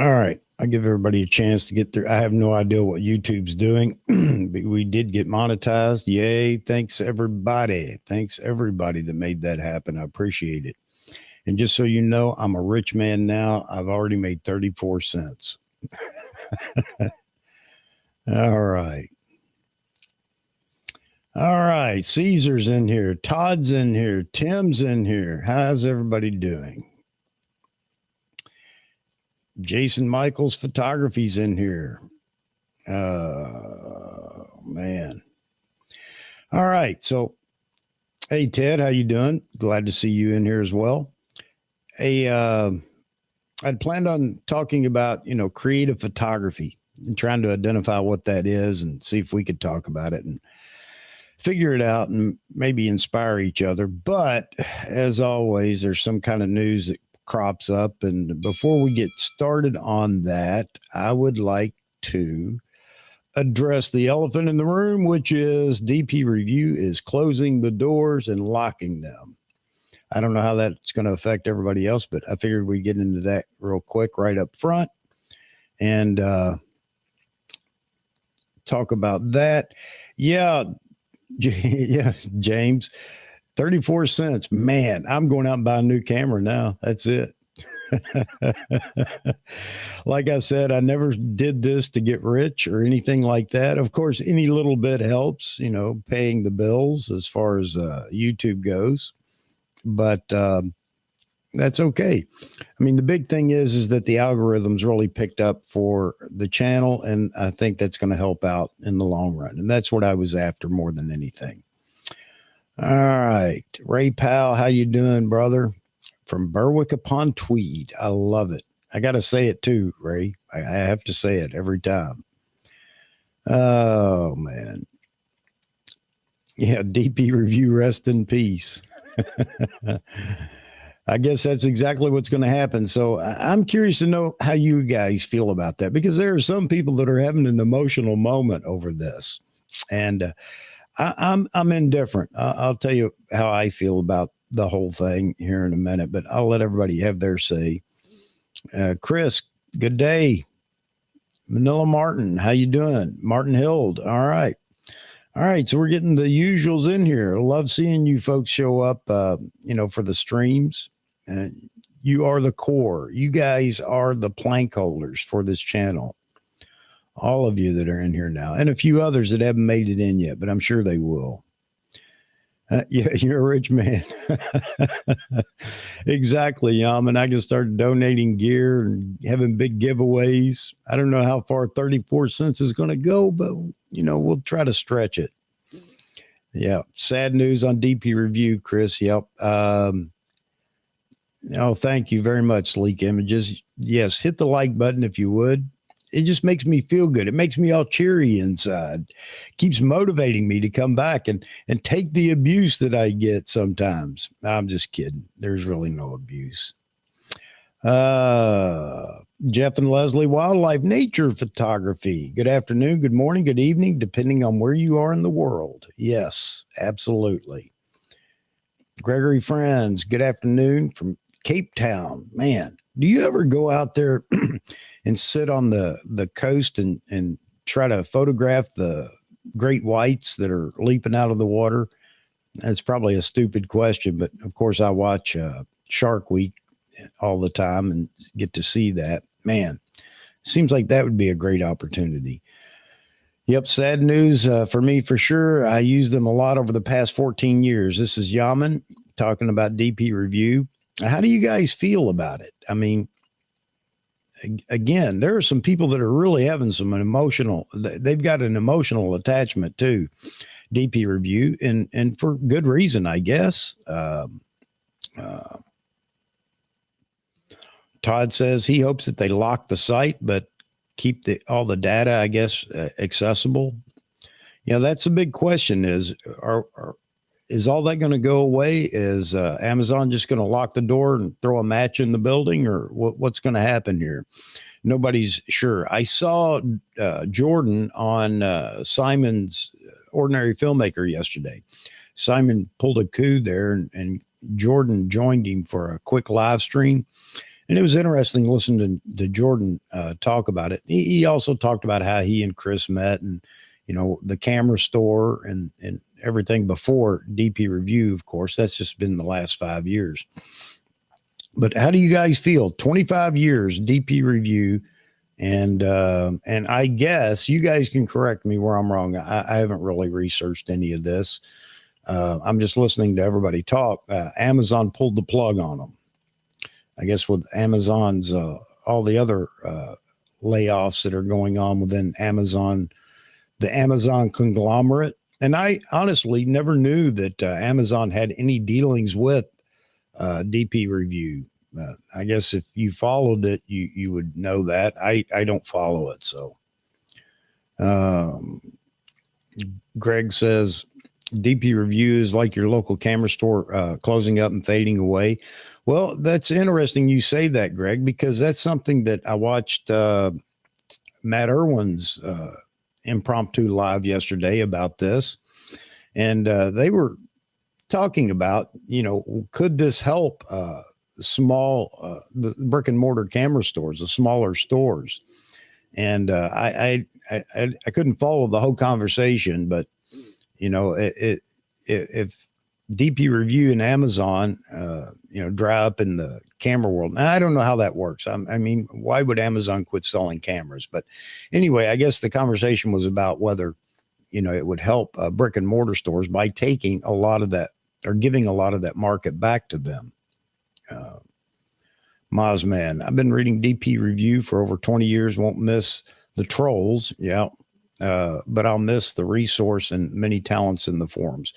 All right. I give everybody a chance to get through. I have no idea what YouTube's doing, but we did get monetized. Yay. Thanks, everybody. Thanks, everybody that made that happen. I appreciate it. And just so you know, I'm a rich man now. I've already made 34 cents. All right. All right. Caesar's in here. Todd's in here. Tim's in here. How's everybody doing? Jason Michaels Photography's in here. Man. All right. So, hey, Ted, how you doing? Glad to see you in here as well. Hey, I'd planned on talking about, creative photography and trying to identify what that is and see if we could talk about it and figure it out and maybe inspire each other. But as always, there's some kind of news that crops up. And before we get started on that, I would like to address the elephant in the room, which is DP Review is closing the doors and locking them. I don't know how that's going to affect everybody else, but I figured we'd get into that real quick right up front and talk about that. Yeah, James, 34 cents. Man, I'm going out and buying a new camera now. That's it. Like I said, I never did this to get rich or anything like that. Of course, any little bit helps, paying the bills as far as YouTube goes. But that's okay. I mean, the big thing is that the algorithms really picked up for the channel, and I think that's going to help out in the long run. And that's what I was after more than anything. All right, Ray Powell, how you doing, brother? From Berwick upon Tweed. I love it. I got to say it too, Ray. I have to say it every time. Oh, man. Yeah, DP Review, rest in peace. I guess that's exactly what's going to happen. So I'm curious to know how you guys feel about that, because there are some people that are having an emotional moment over this. And I'm indifferent. I'll tell you how I feel about the whole thing here in a minute, but I'll let everybody have their say. Chris, good day. Manila Martin, how you doing? Martin Hild, all right. All right, so we're getting the usuals in here. Love seeing you folks show up, for the streams. You are the core. You guys are the plank holders for this channel. All of you that are in here now, and a few others that haven't made it in yet, but I'm sure they will. Yeah, you're a rich man. Exactly, Yaman. I can start donating gear and having big giveaways. I don't know how far 34 cents is going to go, but we'll try to stretch it. Yeah. Sad news on DP Review, Chris. Yep. Thank you very much, Sleek Images. Yes, hit the like button if you would. It just makes me feel good. It makes me all cheery inside. Keeps motivating me to come back and take the abuse that I get sometimes. I'm just kidding. There's really no abuse. Jeff and Leslie, Wildlife Nature Photography. Good afternoon, good morning, good evening, depending on where you are in the world. Yes, absolutely. Gregory Friends, good afternoon from Cape Town. Man, do you ever go out there and sit on the coast and try to photograph the great whites that are leaping out of the water? That's probably a stupid question, but of course I watch Shark Week all the time and get to see that. Man, seems like that would be a great opportunity. Yep, sad news for me for sure. I used them a lot over the past 14 years. This is Yaman talking about DP Review. How do you guys feel about it? I mean, again, there are some people that are really having they've got an emotional attachment to DP Review, and for good reason, I guess. Todd says he hopes that they lock the site, but keep all the data, I guess, accessible. That's a big question. Is all that going to go away? Is Amazon just going to lock the door and throw a match in the building, or what's going to happen here? Nobody's sure. I saw Jordan on Simon's Ordinary Filmmaker yesterday. Simon pulled a coup there, and Jordan joined him for a quick live stream. And it was interesting listening to Jordan talk about it. He also talked about how he and Chris met, and the camera store and everything before DP Review. Of course, that's just been the last 5 years. But how do you guys feel? 25 years DP Review, and I guess you guys can correct me where I'm wrong. I haven't really researched any of this. I'm just listening to everybody talk. Amazon pulled the plug on them. I guess with Amazon's all the other layoffs that are going on within Amazon, the Amazon conglomerate. And I honestly never knew that Amazon had any dealings with DP Review. I guess if you followed it, you would know that. I don't follow it. So Greg says DP Review is like your local camera store closing up and fading away. Well, that's interesting you say that, Greg, because that's something that I watched Matt Irwin's impromptu live yesterday about this. And they were talking about, could this help the brick and mortar camera stores, the smaller stores? And I couldn't follow the whole conversation, but if DP Review and Amazon, dry up in the camera world. Now, I don't know how that works. I mean, why would Amazon quit selling cameras? But anyway, I guess the conversation was about whether, it would help brick and mortar stores by taking a lot of that or giving a lot of that market back to them. Mozman, I've been reading DP Review for over 20 years. Won't miss the trolls. Yeah. But I'll miss the resource and many talents in the forums.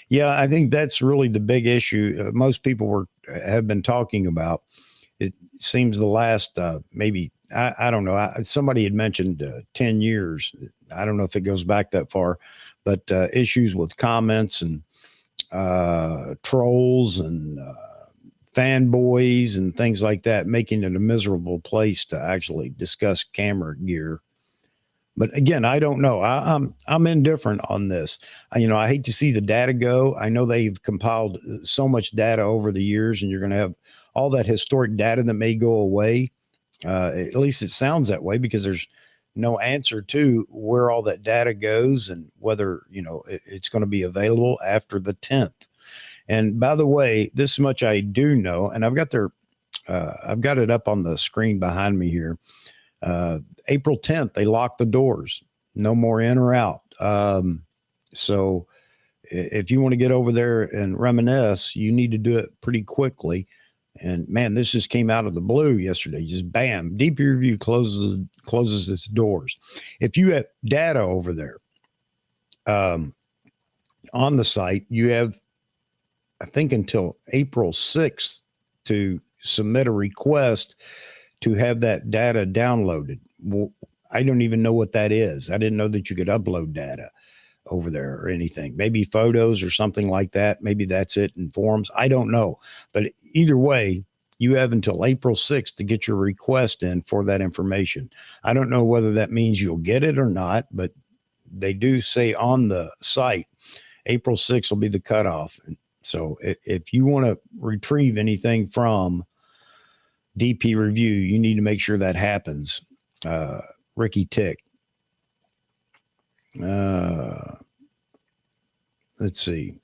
Yeah, I think that's really the big issue. Most people have been talking about. It seems the last maybe I don't know. Somebody had mentioned 10 years. I don't know if it goes back that far, but issues with comments and trolls and fanboys and things like that, making it a miserable place to actually discuss camera gear. But again, I don't know. I'm indifferent on this. I hate to see the data go. I know they've compiled so much data over the years, and you're going to have all that historic data that may go away. At least it sounds that way, because there's no answer to where all that data goes and whether, it's going to be available after the 10th. And by the way, this much I do know, and I've got it up on the screen behind me here. April 10th, they locked the doors. No more in or out. So if you want to get over there and reminisce, you need to do it pretty quickly. And man, this just came out of the blue yesterday. Just bam, DP Review closes its doors. If you have data over there on the site, you have, I think, until April 6th to submit a request to have that data downloaded. Well, I don't even know what that is. I didn't know that you could upload data over there or anything. Maybe photos or something like that. Maybe that's it in forums. I don't know. But either way, you have until April 6th to get your request in for that information. I don't know whether that means you'll get it or not, but they do say on the site, April 6th will be the cutoff. So if you want to retrieve anything from DP Review, you need to make sure that happens. Ricky Tick. Let's see.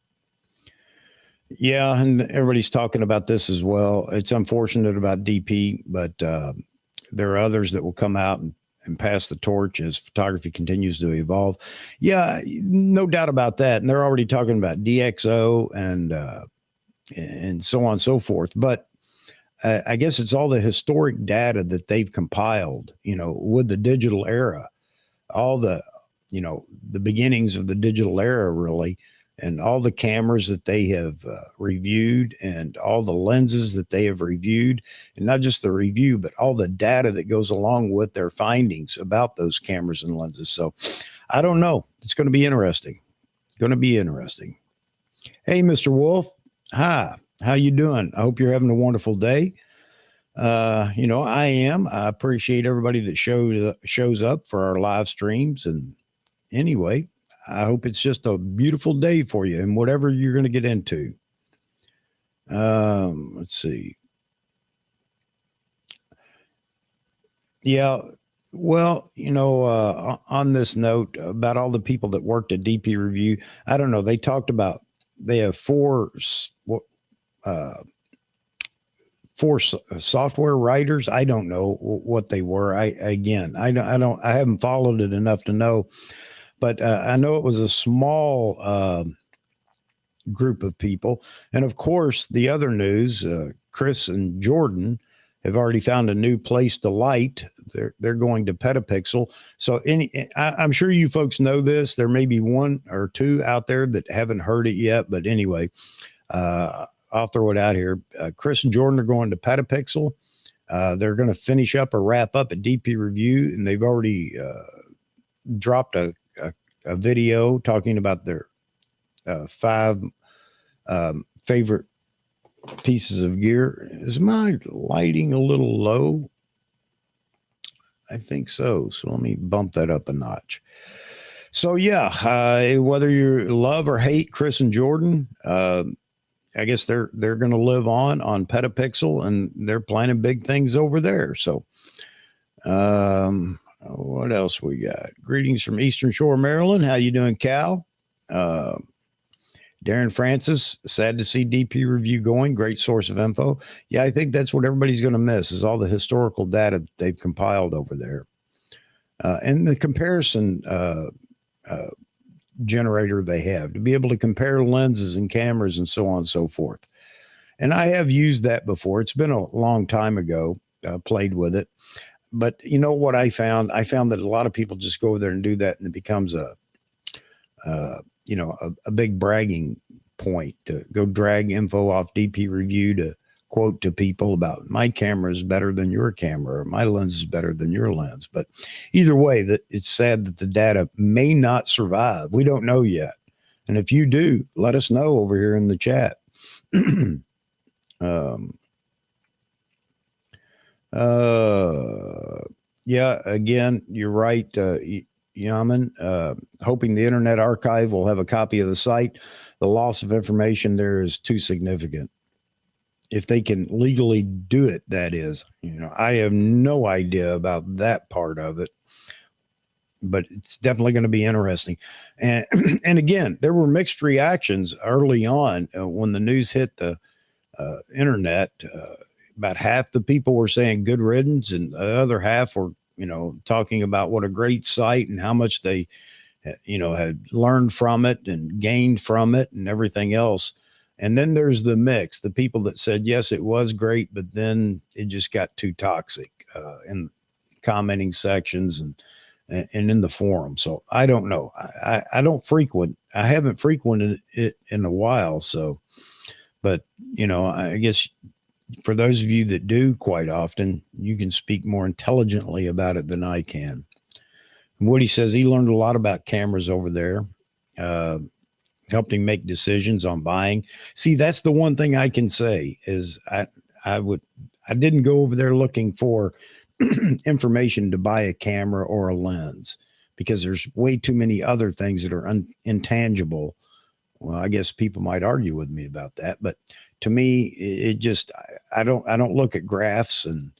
Yeah, and everybody's talking about this as well. It's unfortunate about DP, but there are others that will come out and pass the torch as photography continues to evolve. Yeah, no doubt about that. And they're already talking about DxO and so on and so forth. But I guess it's all the historic data that they've compiled, with the digital era, all the, the beginnings of the digital era, really, and all the cameras that they have reviewed and all the lenses that they have reviewed, and not just the review, but all the data that goes along with their findings about those cameras and lenses. So I don't know. It's going to be interesting. Hey, Mr. Wolf. Hi. How you doing? I hope you're having a wonderful day. I am. I appreciate everybody that shows up for our live streams. And anyway, I hope it's just a beautiful day for you and whatever you're going to get into. Let's see. Yeah. Well, on this note about all the people that worked at DP Review, I don't know. They talked about they have uh, software writers. I don't know what they were. I haven't followed it enough to know, but I know it was a small group of people. And of course, the other news, Chris and Jordan have already found a new place to light. They're going to Petapixel. So I'm sure you folks know this. There may be one or two out there that haven't heard it yet. But anyway, I'll throw it out here. Chris and Jordan are going to Petapixel. They're going to finish up or wrap up at DP Review, and they've already dropped a video talking about their 5 favorite pieces of gear. Is my lighting a little low? I think so. So let me bump that up a notch. So yeah, whether you love or hate Chris and Jordan, I guess they're going to live on Petapixel, and they're planning big things over there. So what else we got? Greetings from Eastern Shore, Maryland. How you doing, Cal? Darren Francis, sad to see DP Review going. Great source of info. Yeah, I think that's what everybody's going to miss is all the historical data that they've compiled over there. And the comparison generator they have to be able to compare lenses and cameras and so on and so forth. And I have used that before. It's been a long time ago, played with it. But you know what I found? I found that a lot of people just go over there and do that, and it becomes a big bragging point to go drag info off DP Review to quote to people about my camera is better than your camera or my lens is better than your lens. But either way, that it's sad that the data may not survive. We don't know yet. And if you do, let us know over here in the chat. Yeah, again, you're right. Yaman, hoping the Internet Archive will have a copy of the site. The loss of information there is too significant. If they can legally do it, that is. I have no idea about that part of it, but it's definitely going to be interesting. And and again, there were mixed reactions early on when the news hit the internet. About half the people were saying good riddance, and the other half were talking about what a great site and how much they, had learned from it and gained from it and everything else. And then there's the mix, the people that said, yes, it was great, but then it just got too toxic in commenting sections and in the forum. So I don't know. I haven't frequented it in a while. So, but, I guess for those of you that do quite often, you can speak more intelligently about it than I can. And Woody says he learned a lot about cameras over there, helped him make decisions on buying. See, that's the one thing I can say is I didn't go over there looking for information to buy a camera or a lens because there's way too many other things that are intangible. Well, I guess people might argue with me about that, but to me, it just, I don't look at graphs and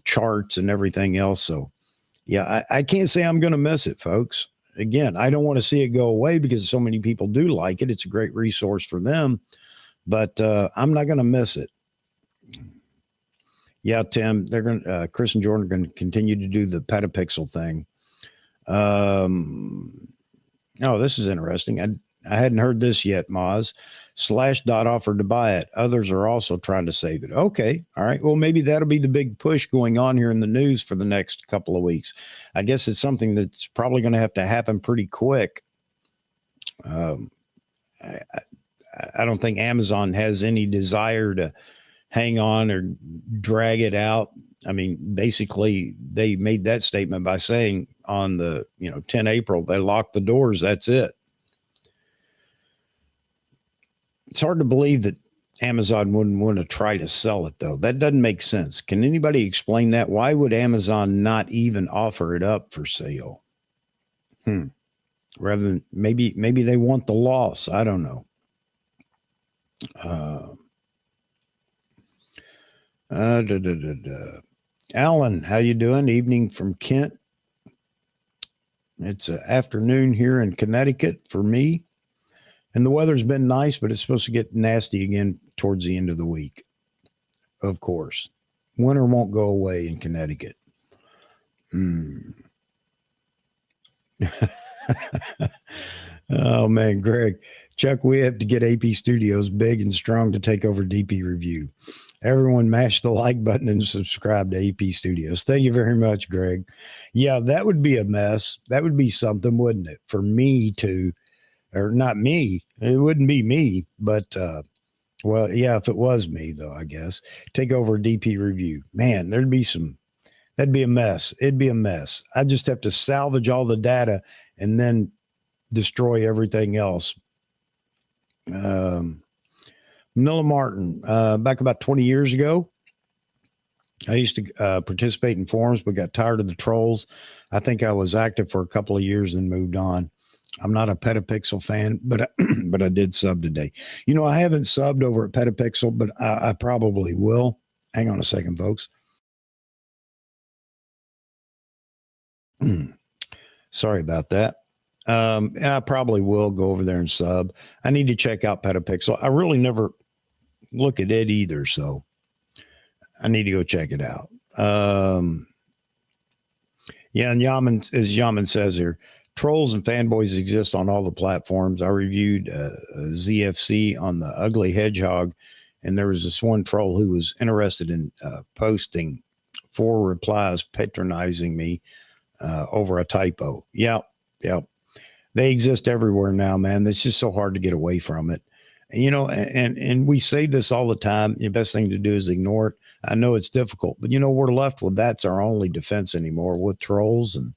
charts and everything else. So yeah, I can't say I'm going to miss it, folks. Again, I don't want to see it go away because so many people do like it. It's a great resource for them, but I'm not going to miss it. Yeah, Tim, they're going to, Chris and Jordan are going to continue to do the Petapixel thing. Oh, this is interesting. I hadn't heard this yet, Moz. Slashdot offered to buy it. Others are also trying to save it. Okay. All right. Well, maybe that'll be the big push going on here in the news for the next couple of weeks. I guess it's something that's probably going to have to happen pretty quick. I don't think Amazon has any desire to hang on or drag it out. I mean, basically, they made that statement by saying on the 10 April, they locked the doors. That's it. It's hard to believe that Amazon wouldn't want to try to sell it, though. That doesn't make sense. Can anybody explain that? Why would Amazon not even offer it up for sale? Rather than maybe they want the loss. I don't know. Alan, how you doing? Evening from Kent. It's afternoon here in Connecticut for me. And the weather's been nice, but it's supposed to get nasty again towards the end of the week. Of course. Winter won't go away in Connecticut. Oh, man, Greg. Chuck, we have to get AP Studios big and strong to take over DP Review. Everyone mash the like button and subscribe to AP Studios. Thank you very much, Greg. Yeah, that would be a mess. That would be something, wouldn't it? For me to, or not me, it wouldn't be me, but, well, yeah, if it was me, though, I guess, take over DP Review. Man, that'd be a mess. It'd be a mess. I just have to salvage all the data and then destroy everything else. Manila Martin, back about 20 years ago, I used to participate in forums, but got tired of the trolls. I think I was active for a couple of years and moved on. I'm not a Petapixel fan, but I did sub today. You know, I haven't subbed over at Petapixel, but I probably will. Hang on a second, folks. Sorry about that. I probably will go over there and sub. I need to check out Petapixel. I really never look at it either, so I need to go check it out. Yeah, and Yaman, as Yaman says here, trolls and fanboys exist on all the platforms. I reviewed ZFC on the Ugly Hedgehog, and there was this one troll who was interested in posting 4 replies patronizing me over a typo. Yep. They exist everywhere now, man. It's just so hard to get away from it. And, you know, and we say this all the time. The best thing to do is ignore it. I know it's difficult, but, you know, we're left with that's our only defense anymore with trolls and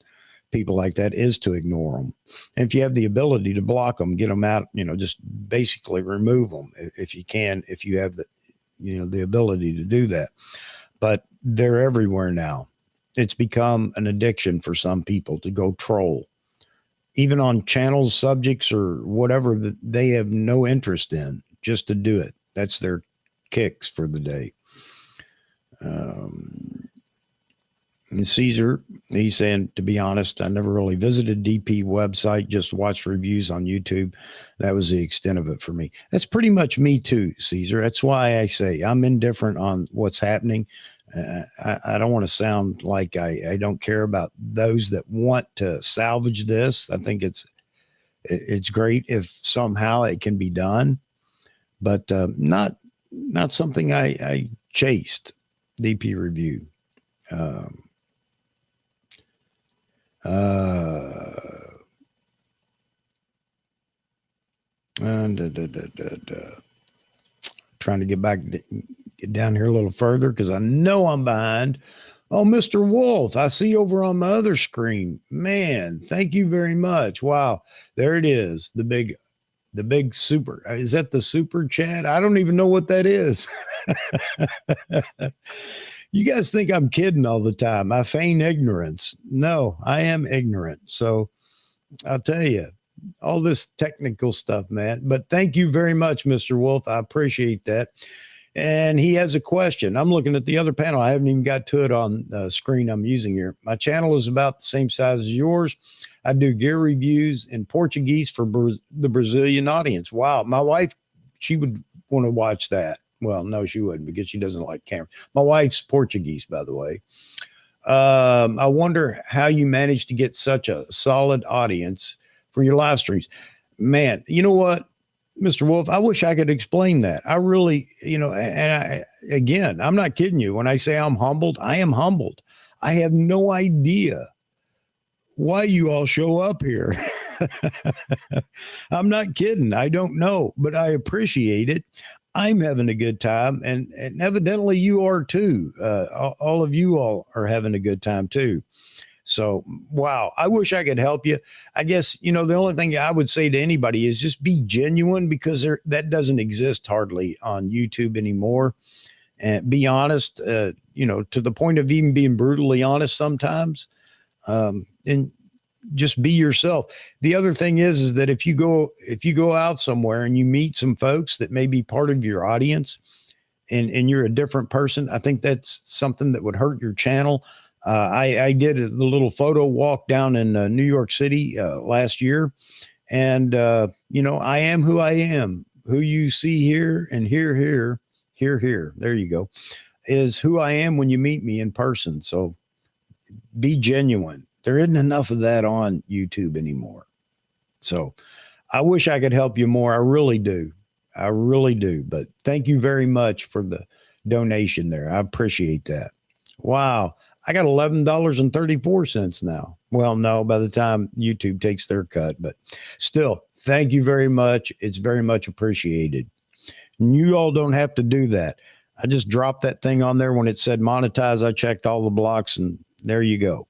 people like that is to ignore them. And if you have the ability to block them, get them out, you know, just basically remove them if you can, if you have the, you know, the ability to do that. But they're everywhere now. It's become an addiction for some people to go troll. Even on channels, subjects, or whatever that they have no interest in, just to do it. That's their kicks for the day. And Caesar, he's saying, to be honest, I never really visited DP website, just watched reviews on YouTube. That was the extent of it for me. That's pretty much me too, Caesar. That's why I say I'm indifferent on what's happening. I don't want to sound like I don't care about those that want to salvage this. I think it's great if somehow it can be done, but not something I chased. DP Review. Trying to get down here a little further because I know I'm behind. Oh, Mr. Wolf, I see over on my other screen. Man, thank you very much. Wow, there it is. The big super. Is that the super chat? I don't even know what that is. You guys think I'm kidding all the time. I feign ignorance. No, I am ignorant. So I'll tell you, all this technical stuff, man. But thank you very much, Mr. Wolf. I appreciate that. And he has a question. I'm looking at the other panel. I haven't even got to it on the screen I'm using here. My channel is about the same size as yours. I do gear reviews in Portuguese for the Brazilian audience. Wow. My wife, she would want to watch that. Well, no, she wouldn't because she doesn't like camera. My wife's Portuguese, by the way. I wonder how you managed to get such a solid audience for your live streams. Man, you know what, Mr. Wolf, I wish I could explain that. I really, you know, and again, I'm not kidding you. When I say I'm humbled, I am humbled. I have no idea why you all show up here. I'm not kidding. I don't know, but I appreciate it. I'm having a good time, and evidently you are too. All of you all are having a good time too. So, wow, I wish I could help you. I guess, you know, the only thing I would say to anybody is just be genuine, because that doesn't exist hardly on YouTube anymore. And be honest, you know, to the point of even being brutally honest sometimes. And just be yourself. The other thing is that if you go out somewhere and you meet some folks that may be part of your audience, and you're a different person, I think that's something that would hurt your channel. I did a little photo walk down in New York City last year, and you know, I am who I am. Who you see here and here. There you go. Is who I am when you meet me in person. So be genuine. There isn't enough of that on YouTube anymore. So I wish I could help you more. I really do. I really do. But thank you very much for the donation there. I appreciate that. Wow. I got $11.34 now. Well, no, by the time YouTube takes their cut, but still, thank you very much. It's very much appreciated. And you all don't have to do that. I just dropped that thing on there when it said monetize. I checked all the blocks and there you go.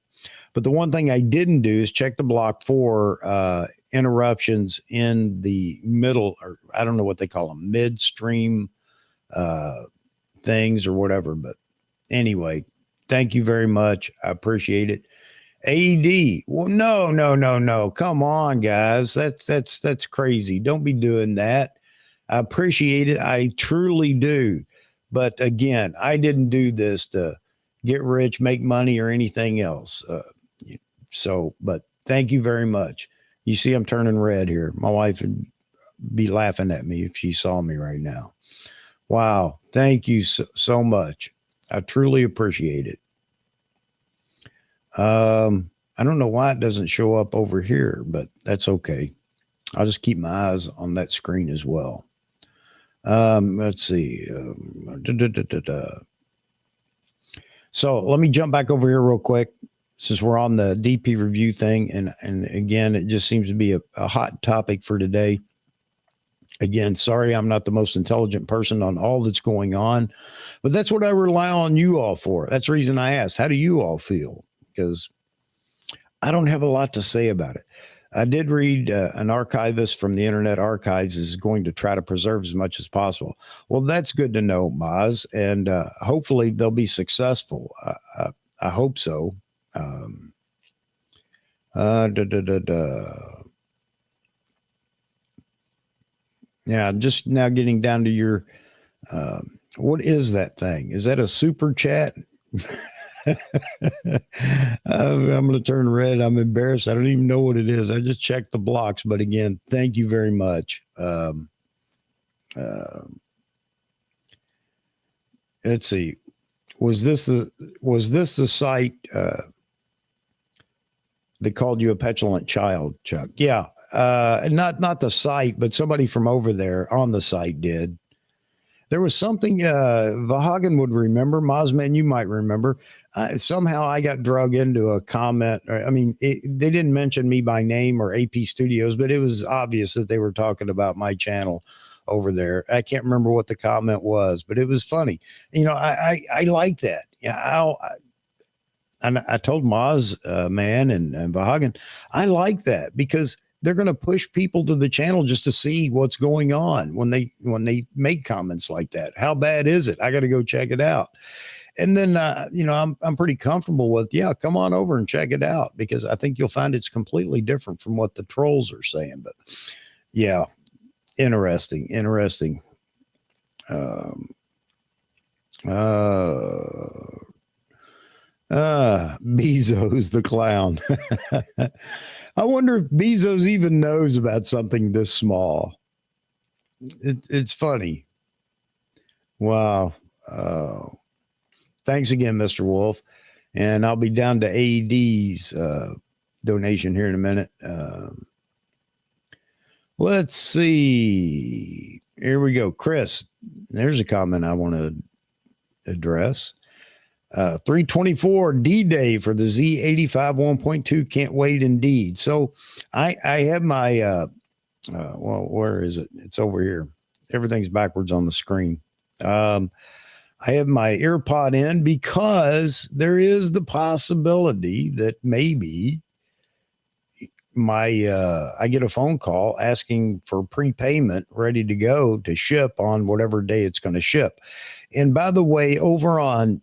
But the one thing I didn't do is check the block for interruptions in the middle, or I don't know what they call them, midstream things or whatever. But anyway, thank you very much. I appreciate it. AED. Well, no. Come on, guys. That's crazy. Don't be doing that. I appreciate it. I truly do. But again, I didn't do this to get rich, make money, or anything else. But thank you very much. You see, I'm turning red here. My wife would be laughing at me if she saw me right now. Wow. Thank you so much. I truly appreciate it. I don't know why it doesn't show up over here, but that's okay. I'll just keep my eyes on that screen as well. Let's see. So let me jump back over here real quick, since we're on the DP review thing. And again, it just seems to be a hot topic for today. Again, sorry, I'm not the most intelligent person on all that's going on, but that's what I rely on you all for. That's the reason I asked, how do you all feel? Because I don't have a lot to say about it. I did read an archivist from the Internet Archives is going to try to preserve as much as possible. Well, that's good to know, Maz, and hopefully they'll be successful. I hope so. Yeah, just now getting down to your, what is that thing? Is that a super chat? I'm going to turn red. I'm embarrassed. I don't even know what it is. I just checked the blocks. But again, thank you very much. Let's see. Was this the site that called you a petulant child, Chuck? Yeah. Not the site, but somebody from over there on the site did. There was something Vahagan would remember. Mozman, you might remember. Somehow I got drug into a comment. I mean, they didn't mention me by name or AP Studios, but it was obvious that they were talking about my channel over there. I can't remember what the comment was, but it was funny. You know, I like that. Yeah, I told Moz man and Vahagan, I like that because they're going to push people to the channel just to see what's going on when they make comments like that. How bad is it? I got to go check it out. And then, you know, I'm pretty comfortable with, yeah, come on over and check it out, because I think you'll find it's completely different from what the trolls are saying. But yeah, interesting. Bezos the clown. I wonder if Bezos even knows about something this small. It's funny. Wow. Thanks again, Mr. Wolf. And I'll be down to AED's donation here in a minute. Let's see. Here we go. Chris, there's a comment I want to address. 324 D-Day for the Z85 1.2. Can't wait indeed. So I have my, well, where is it? It's over here. Everything's backwards on the screen. I have my earpod in because there is the possibility that maybe I get a phone call asking for prepayment ready to go to ship on whatever day it's going to ship. And by the way, over on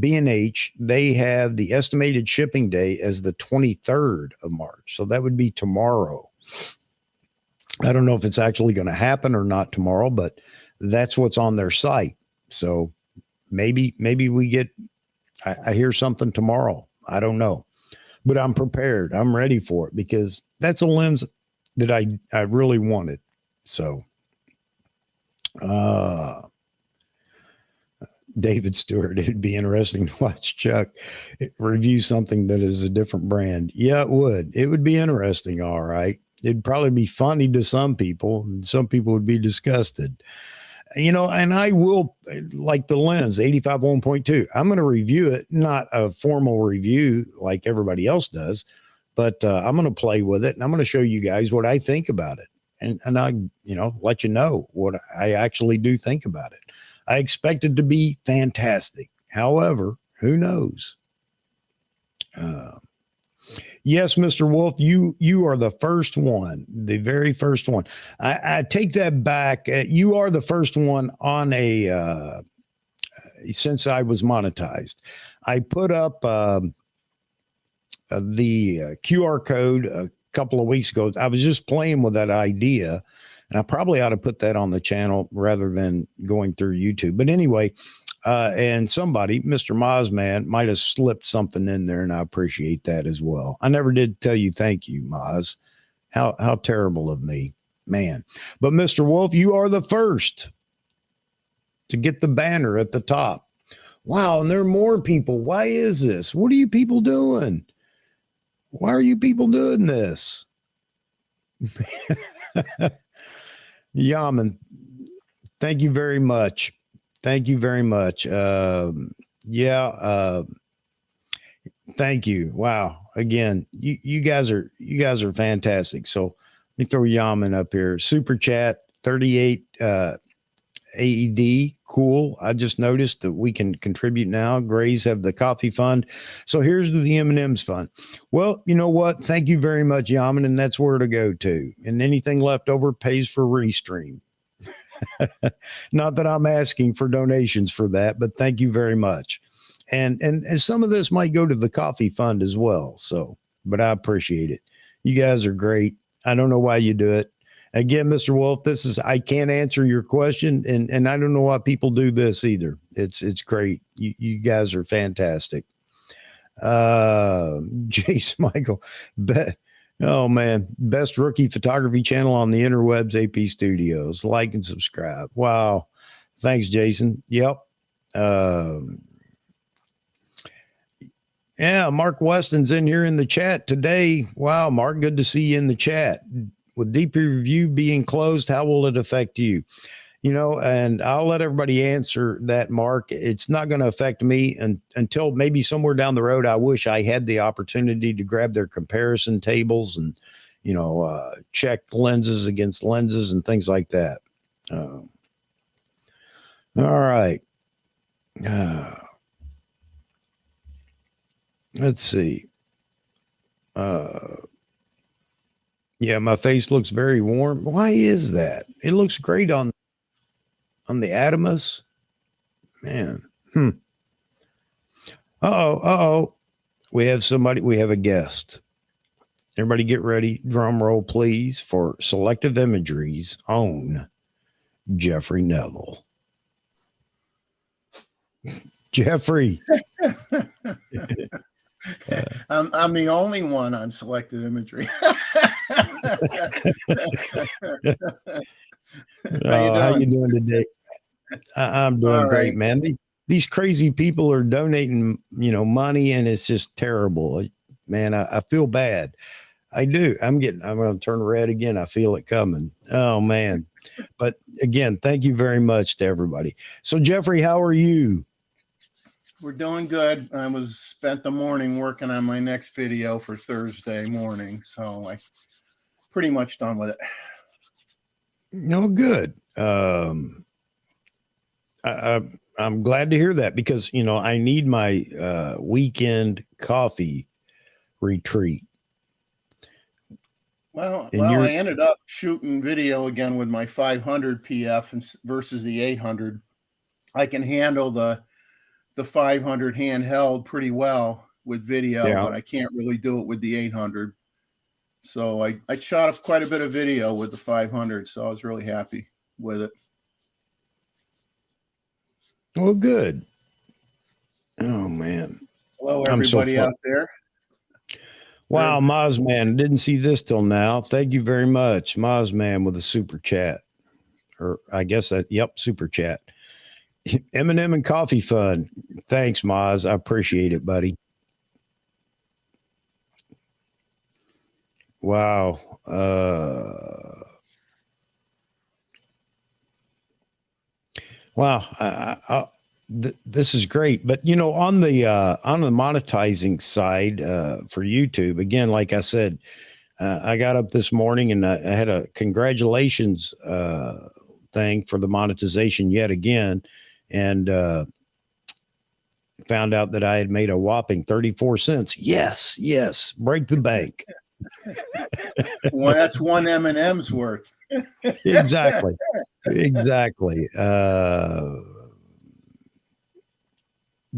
B&H, they have the estimated shipping day as the 23rd of March. So that would be tomorrow. I don't know if it's actually going to happen or not tomorrow, but that's what's on their site. So maybe we get, I hear something tomorrow. I don't know, but I'm prepared. I'm ready for it because that's a lens that I really wanted. So, David Stewart, it'd be interesting to watch Chuck review something that is a different brand. Yeah, it would. It would be interesting. All right. It'd probably be funny to some people, and some people would be disgusted. And I will, like the lens 85 1.2. I'm going to review it, not a formal review like everybody else does, but I'm going to play with it and I'm going to show you guys what I think about it. And I, let you know what I actually do think about it. I expect it to be fantastic. However, who knows? Yes, Mr. Wolf, you are the first one, the very first one. I take that back. You are the first one on a since I was monetized. I put up the QR code a couple of weeks ago. I was just playing with that idea, and I probably ought to put that on the channel rather than going through YouTube. But anyway, and somebody, Mr. Mozman, might have slipped something in there, and I appreciate that as well. I never did tell you thank you, Moz. How terrible of me, man. But Mr. Wolf, you are the first to get the banner at the top. Wow, and there are more people. Why is this? What are you people doing? Why are you people doing this? Yaman, thank you very much. Thank you very much. Thank you. Wow. Again, you guys are fantastic. So let me throw Yaman up here. Super chat 38 AED. Cool. I just noticed that we can contribute now. Grays have the coffee fund. So here's the M&M's fund. Well, you know what? Thank you very much, Yaman. And that's where to go to. And anything left over pays for Restream. Not that I'm asking for donations for that, but thank you very much. And some of this might go to the coffee fund as well. So, but I appreciate it. You guys are great. I don't know why you do it. Again, Mr. Wolf, I can't answer your question, and I don't know why people do this either. It's great. You guys are fantastic. Jace Michael, oh man, best rookie photography channel on the interwebs, AP Studios. Like and subscribe. Wow. Thanks, Jason. Yep. Yeah, Mark Weston's in here in the chat today. Wow, Mark, good to see you in the chat. With DP review being closed, how will it affect you? And I'll let everybody answer that, Mark. It's not going to affect me until maybe somewhere down the road. I wish I had the opportunity to grab their comparison tables and, check lenses against lenses and things like that. All right. Let's see. Yeah, my face looks very warm. Why is that? It looks great on the Adamus. Man. Uh-oh. We have a guest. Everybody get ready. Drum roll, please, for Selective Imagery's own Jeffrey Neville. Jeffrey. I'm the only one on Selective Imagery. How you doing today? I'm doing great, right, man. These crazy people are donating, money, and it's just terrible. Man, I feel bad. I do. I'm going to turn red again. I feel it coming. Oh, man. But again, thank you very much to everybody. So, Jeffrey, how are you? we're doing good. I spent the morning working on my next video for Thursday morning, so I pretty much done with it. No, good. I'm glad to hear that because, I need my weekend coffee retreat. Well, I ended up shooting video again with my 500 PF versus the 800. I can handle the 500 handheld pretty well with video, but I can't really do it with the 800. So I shot up quite a bit of video with the 500, so I was really happy with it. Well, good. Oh man, Hello, I'm so everybody out there. wow, Mozman. Didn't see this till now. Thank you very much, Mozman, with a super chat. Or I guess that, yep, super chat. M&M and Coffee Fund. Thanks, Moz. I appreciate it, buddy. Wow. Wow. This is great. But you know, on the monetizing side for YouTube, again, like I said, I got up this morning and I had a congratulations thing for the monetization yet again, and found out that I had made a whopping 34 cents. Yes, break the bank. Well, that's one M&M's worth. Exactly.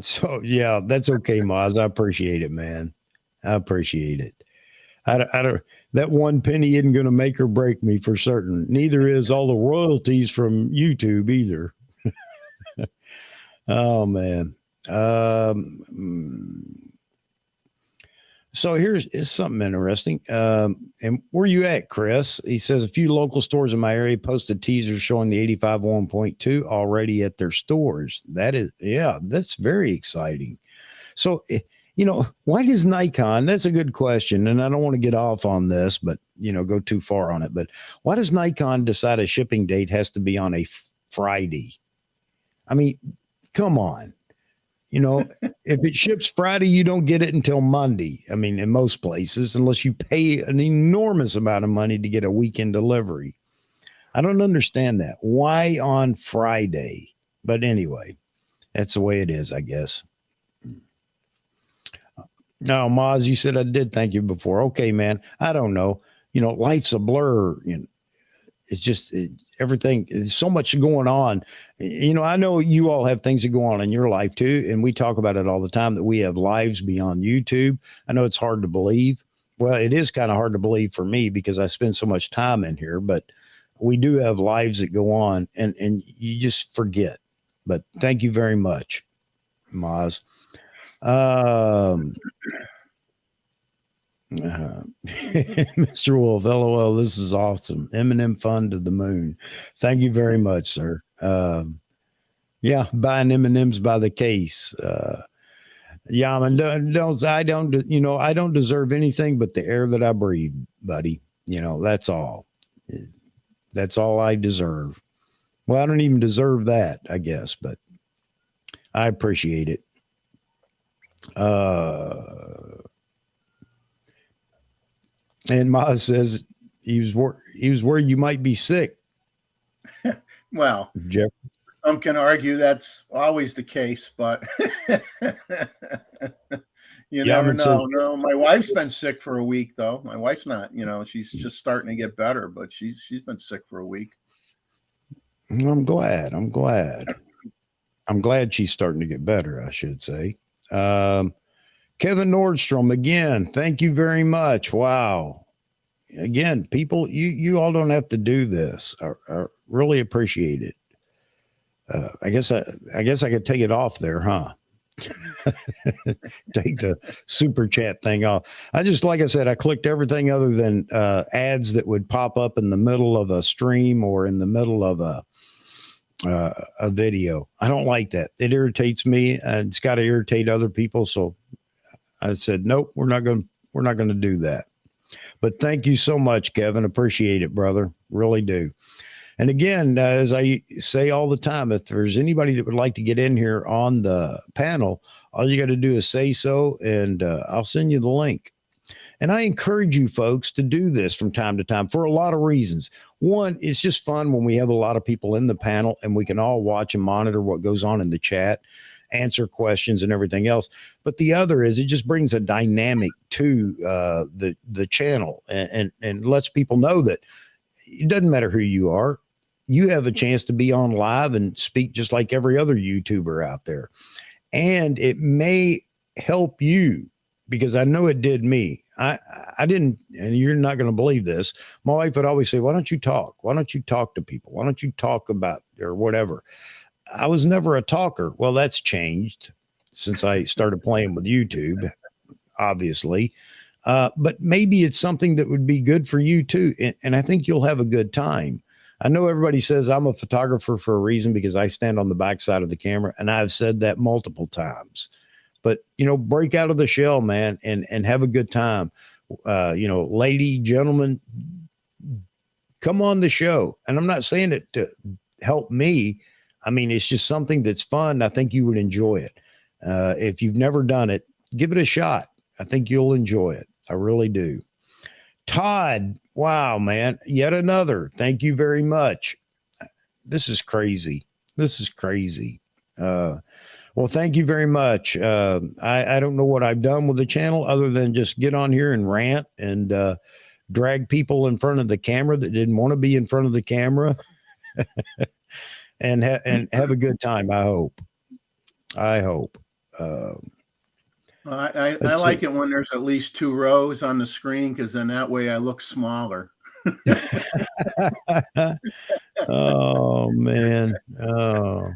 So yeah, that's okay, Moz. I appreciate it, man. I appreciate it. I don't. That one penny isn't going to make or break me for certain. Neither is all the royalties from YouTube either. Oh man. So here's something interesting. And where you at, Chris? He says a few local stores in my area posted teasers showing the 85 1.2 already at their stores. That is, yeah, that's very exciting. So, you know, why does Nikon? That's a good question, and I don't want to get off on this, but you know, go too far on it. But why does Nikon decide a shipping date has to be on a Friday? I mean, come on. You know, if it ships Friday, you don't get it until Monday. I mean, in most places, unless you pay an enormous amount of money to get a weekend delivery. I don't understand that. Why on Friday? But anyway, that's the way it is, I guess. No, Maz, you said I did thank you before. Okay, man. I don't know. You know, life's a blur. You know, it's just everything. There's so much going on. You know, I know you all have things that go on in your life too, and we talk about it all the time that we have lives beyond YouTube. I know it's hard to believe. Well, it is kind of hard to believe for me because I spend so much time in here, but we do have lives that go on, and you just forget. But thank you very much, Maz. Mr. Wolf, LOL, this is awesome. M&M fun to the moon. Thank you very much, sir. Yeah, buying M&Ms by the case. Yeah, I don't, you know, I don't deserve anything but the air that I breathe, buddy. You know, that's all. That's all I deserve. Well, I don't even deserve that, I guess, but I appreciate it. And Maz says he was worried you might be sick. Well, Jeff. Some can argue that's always the case, but you never know. No, my wife's been sick for a week, though. My wife's not. You know, she's just starting to get better, but she's been sick for a week. I'm glad. I'm glad she's starting to get better, I should say. Kevin Nordstrom, again, thank you very much. Wow. Again, people, you all don't have to do this. I really appreciate it. I guess I could take it off there, huh? Take the super chat thing off. Like I said, I clicked everything other than ads that would pop up in the middle of a stream or in the middle of a video. I don't like that. It irritates me. It's got to irritate other people. So I said, nope, we're not going to do that. But thank you so much, Kevin. Appreciate it, brother. Really do. And again, as I say all the time, if there's anybody that would like to get in here on the panel, all you got to do is say so, and I'll send you the link. And I encourage you folks to do this from time to time for a lot of reasons. One, it's just fun when we have a lot of people in the panel and we can all watch and monitor what goes on in the chat, answer questions and everything else. But the other is it just brings a dynamic to the channel and lets people know that it doesn't matter who you are. You have a chance to be on live and speak just like every other YouTuber out there. And it may help you because I know it did me. I didn't, and you're not going to believe this. My wife would always say, why don't you talk? Why don't you talk to people? Why don't you talk about or whatever? I was never a talker. Well, that's changed since I started playing with YouTube, obviously. But maybe it's something that would be good for you too. And I think you'll have a good time. I know everybody says I'm a photographer for a reason because I stand on the backside of the camera, and I've said that multiple times. But break out of the shell, man, and have a good time. Lady, gentlemen, come on the show. And I'm not saying it to help me. I mean, it's just something that's fun. I think you would enjoy it. If you've never done it, give it a shot. I think you'll enjoy it. I really do. Todd, wow, man, yet another. Thank you very much. This is crazy. This is crazy. Well, thank you very much. I don't know what I've done with the channel other than just get on here and rant and drag people in front of the camera that didn't want to be in front of the camera and have a good time. I hope. I like it when there's at least 2 rows on the screen, because then that way I look smaller. Oh, man. Oh.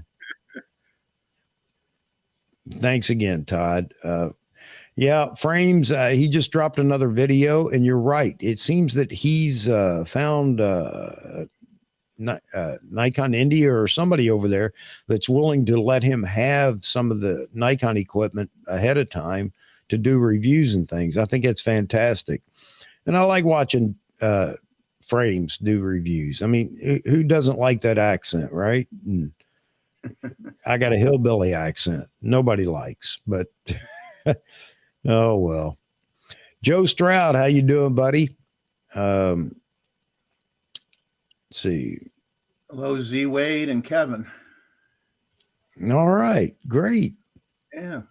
Thanks again, Todd. Yeah, Frames, he just dropped another video, and you're right. It seems that he's found Nikon India or somebody over there that's willing to let him have some of the Nikon equipment ahead of time to do reviews and things. I think it's fantastic. And I like watching Frames do reviews. I mean, who doesn't like that accent, right? I got a hillbilly accent. Nobody likes, but oh well. Joe Stroud, how you doing, buddy? Let's see. Hello, Z Wade and Kevin. All right, great. Yeah,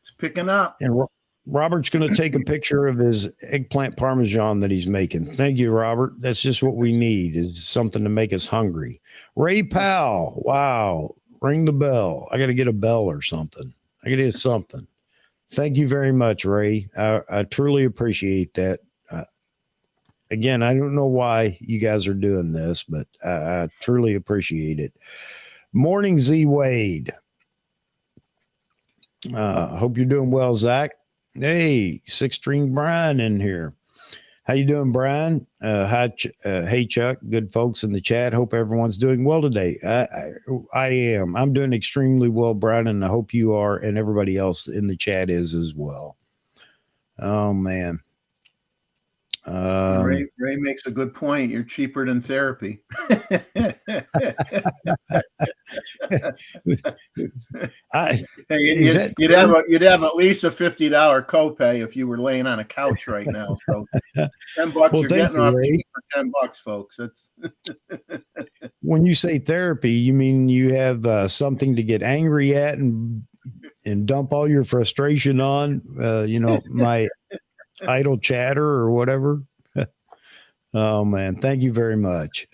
it's picking up. And Robert's going to take a picture of his eggplant parmesan that he's making. Thank you, Robert. That's just what we need, is something to make us hungry. Ray Powell, wow. Ring the bell. I got to get a bell or something. I got to get something. Thank you very much, Ray. I truly appreciate that. Again, I don't know why you guys are doing this, but I truly appreciate it. Morning, Z Wade. Hope you're doing well, Zach. Hey, Six String Brian in here. How you doing, Brian? Hey, Chuck. Good folks in the chat. Hope everyone's doing well today. I am. I'm doing extremely well, Brian, and I hope you are, and everybody else in the chat is as well. Oh, man. Ray makes a good point. You're cheaper than therapy. You'd have at least a $50 copay if you were laying on a couch right now. So $10, well, you're getting off for $10, folks. That's when you say therapy, you mean you have something to get angry at and dump all your frustration on. My idle chatter or whatever. Oh man, thank you very much.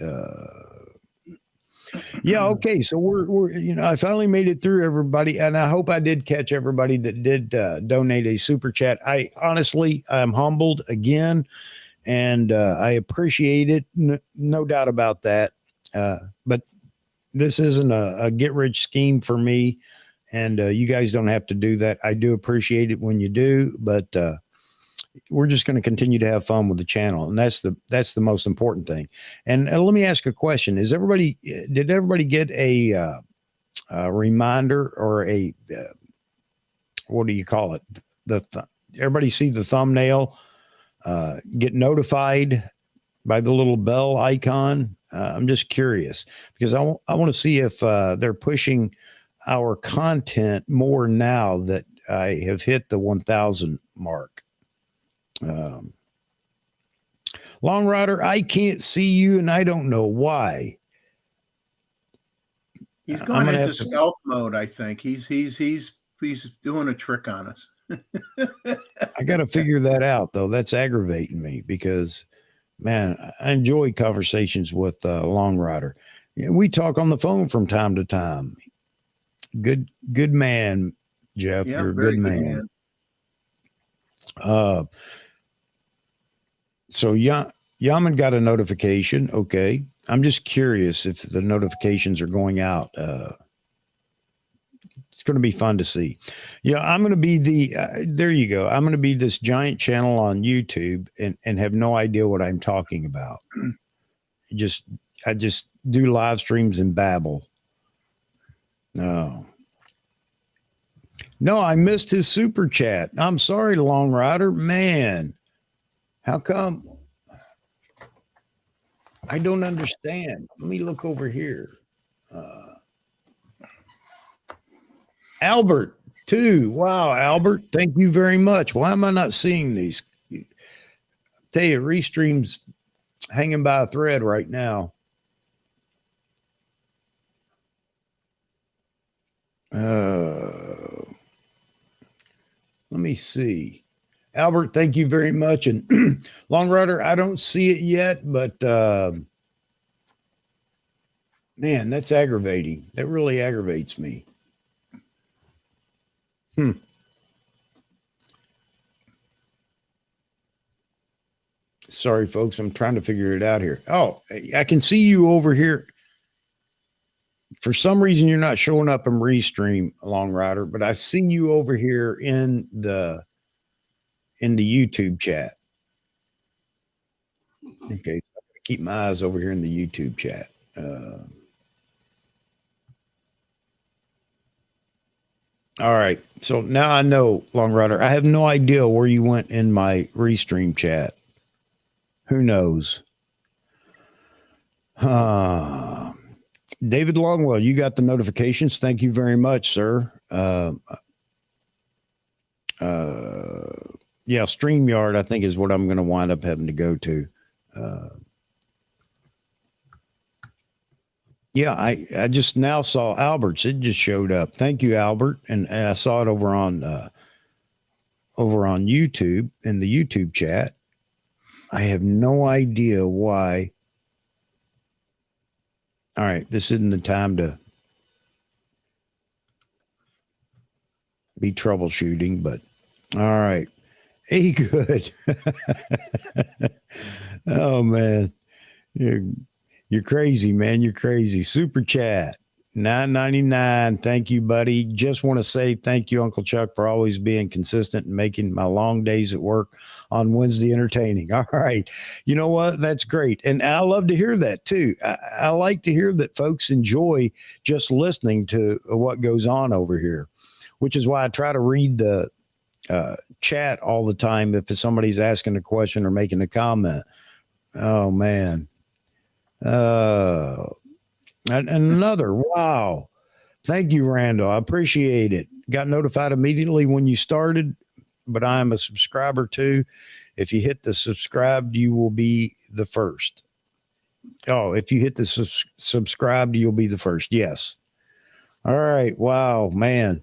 Yeah, okay. So we're I finally made it through, everybody, and I hope I did catch everybody that did donate a super chat. I'm humbled again, and I appreciate it. No doubt about that. But this isn't a get rich scheme for me, and you guys don't have to do that. I do appreciate it when you do, but we're just going to continue to have fun with the channel, and that's the most important thing. And let me ask a question: did everybody get a reminder or a what do you call it? Everybody see the thumbnail? Get notified by the little bell icon? I'm just curious because I want to see if they're pushing our content more now that I have hit the 1,000 mark. Long Rider, I can't see you, and I don't know why. He's going into stealth mode. I think he's doing a trick on us. I got to figure that out, though. That's aggravating me because, man, I enjoy conversations with Long Rider. We talk on the phone from time to time. Good man, Jeff. Yeah, you're a good man. So yeah, Yaman got a notification. Okay. I'm just curious if the notifications are going out. It's going to be fun to see. Yeah, I'm going to be there you go. I'm going to be this giant channel on YouTube and have no idea what I'm talking about. I just do live streams and babble. No. No, I missed his super chat. I'm sorry, Long Rider. Man, how come? I don't understand. Let me look over here. Albert, too. Wow, Albert, thank you very much. Why am I not seeing these? I tell you, Restream's hanging by a thread right now. Let me see. Albert, thank you very much. And Long Rider, I don't see it yet, but man, that's aggravating. That really aggravates me. Sorry, folks. I'm trying to figure it out here. Oh, I can see you over here. For some reason, you're not showing up in Restream, Long Rider, but I see you over here in the YouTube chat. Okay, so I'm gonna keep my eyes over here in the YouTube chat. All right, so now I know, Long Rider. I have no idea where you went in my Restream chat. Who knows? David Longwell, you got the notifications. Thank you very much, sir. Yeah, StreamYard, I think, is what I'm going to wind up having to go to. Yeah, I just now saw Albert's. It just showed up. Thank you, Albert. And I saw it over on YouTube in the YouTube chat. I have no idea why. All right, this isn't the time to be troubleshooting, but all right. Hey, good. Oh man, you're crazy, man. You're crazy. Super chat $9.99. Thank you, buddy. Just want to say thank you, Uncle Chuck, for always being consistent and making my long days at work on Wednesday entertaining. All right. You know what? That's great. And I love to hear that too. I like to hear that folks enjoy just listening to what goes on over here, which is why I try to read the chat all the time if somebody's asking a question or making a comment. Oh, man. And another, wow. Thank you, Randall. I appreciate it. Got notified immediately when you started, but I'm a subscriber too. If you hit the subscribed, you will be the first. Oh, if you hit the subscribed, you'll be the first. Yes. All right. Wow, man.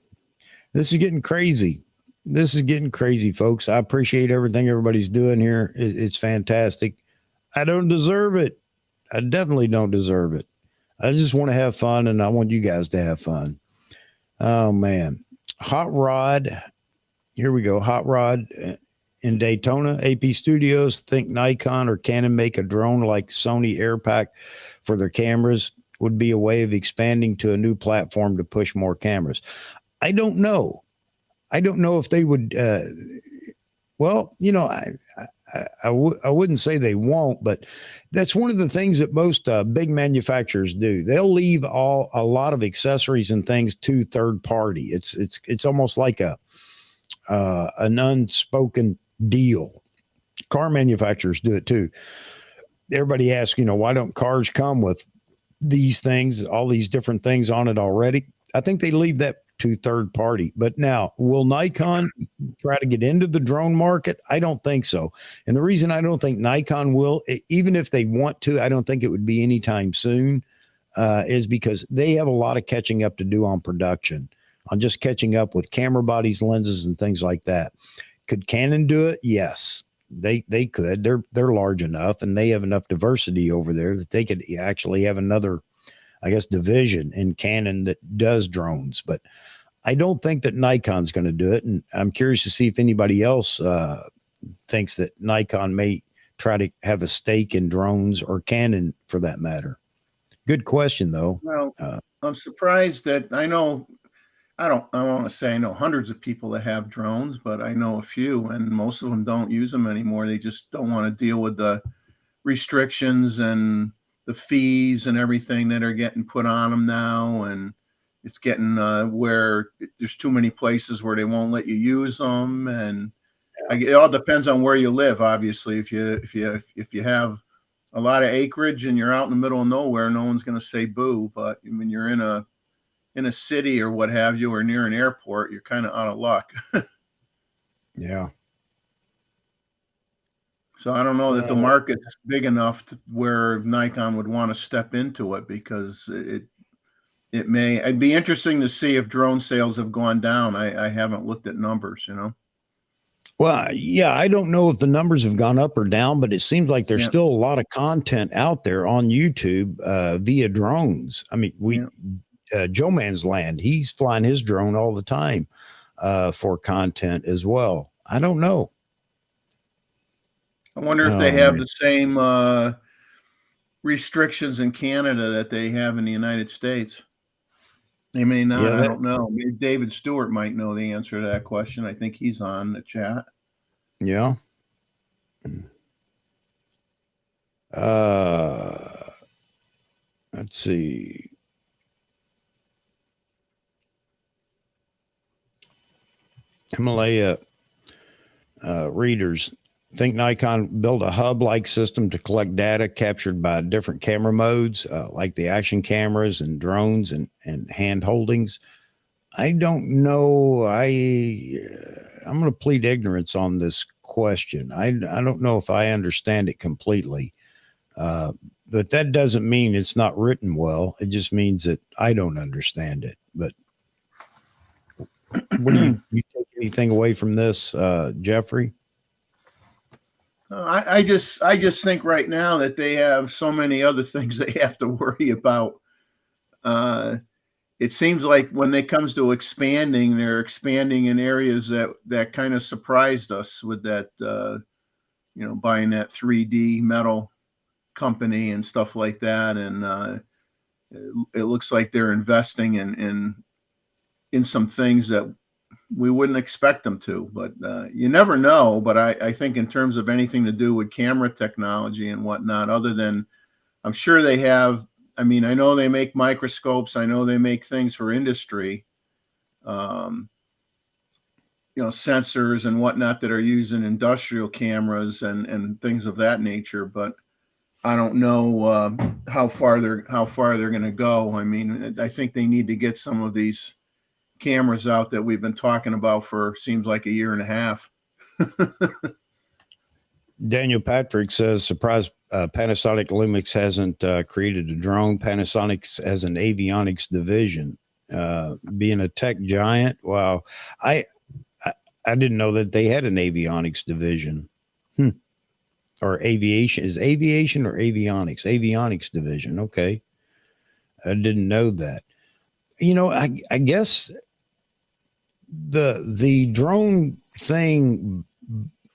This is getting crazy. This is getting crazy, folks. I appreciate everything everybody's doing here. It's fantastic. I don't deserve it. I definitely don't deserve it. I just want to have fun, and I want you guys to have fun. Oh, man. Hot Rod. Here we go. Hot Rod in Daytona. AP Studios think Nikon or Canon make a drone like Sony AirPack for their cameras would be a way of expanding to a new platform to push more cameras. I don't know. I don't know if they would. Well, you know, I wouldn't say they won't, but that's one of the things that most big manufacturers do. They'll leave a lot of accessories and things to third party. It's almost like an unspoken deal. Car manufacturers do it too. Everybody asks, you know, why don't cars come with these things, all these different things on it already? I think they leave that to third party. But now, will Nikon try to get into the drone market? I don't think so. And the reason I don't think Nikon will, even if they want to, I don't think it would be anytime soon, is because they have a lot of catching up to do on production, on just catching up with camera bodies, lenses, and things like that. Could Canon do it? Yes, they could. They're large enough, and they have enough diversity over there that they could actually have another, I guess, division in Canon that does drones. But I don't think that Nikon's going to do it. And I'm curious to see if anybody else thinks that Nikon may try to have a stake in drones or Canon for that matter? Good question, though. Well, I'm surprised that I don't want to say I know hundreds of people that have drones, but I know a few, and most of them don't use them anymore. They just don't want to deal with the restrictions and the fees and everything that are getting put on them now. And it's getting where there's too many places where they won't let you use them. And it all depends on where you live. Obviously, if you have a lot of acreage and you're out in the middle of nowhere, no one's going to say boo. But when you're in a city or what have you, or near an airport, you're kind of out of luck. Yeah. So I don't know that the market's big enough where Nikon would want to step into it, because it'd be interesting to see if drone sales have gone down. I haven't looked at numbers, Well, yeah, I don't know if the numbers have gone up or down, but it seems like there's still a lot of content out there on YouTube via drones. I mean, Joe Man's Land, he's flying his drone all the time for content as well. I don't know. I wonder if they have the same restrictions in Canada that they have in the United States. They may not. I don't know. Maybe David Stewart might know the answer to that question. I think he's on the chat. Yeah. Let's see. Himalaya readers think Nikon built a hub-like system to collect data captured by different camera modes, like the action cameras and drones and hand holdings. I don't know. I'm going to plead ignorance on this question. I don't know if I understand it completely. But that doesn't mean it's not written well. It just means that I don't understand it. But what do you take anything away from this, Jeffrey? I just think right now that they have so many other things they have to worry about. It seems like when it comes to expanding, they're expanding in areas that kind of surprised us with that, buying that 3D metal company and stuff like that. And it looks like they're investing in some things that we wouldn't expect them to, but you never know. But I think in terms of anything to do with camera technology and whatnot, other than I'm sure they have, I mean, I know they make microscopes. I know they make things for industry, sensors and whatnot that are used in industrial cameras and things of that nature. But I don't know how far they're going to go. I mean, I think they need to get some of these cameras out that we've been talking about for seems like a year and a half. Daniel Patrick says, surprise, Panasonic Lumix hasn't created a drone. Panasonic has an avionics division. Being a tech giant, wow. I didn't know that they had an avionics division. Or aviation. Is aviation or avionics? Avionics division. Okay. I didn't know that. I guess the drone thing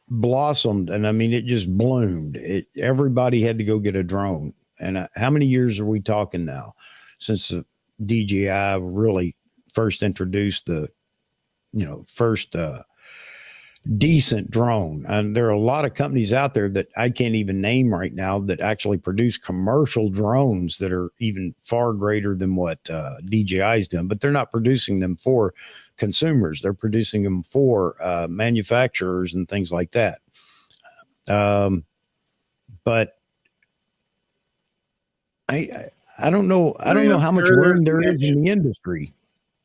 blossomed, and I mean, it just bloomed. Everybody had to go get a drone. And how many years are we talking now since DJI really first introduced the, first decent drone? And there are a lot of companies out there that I can't even name right now that actually produce commercial drones that are even far greater than what DJI's done, but they're not producing them for consumers. They're producing them for manufacturers and things like that. But I don't know. I don't know how much room there is in the industry.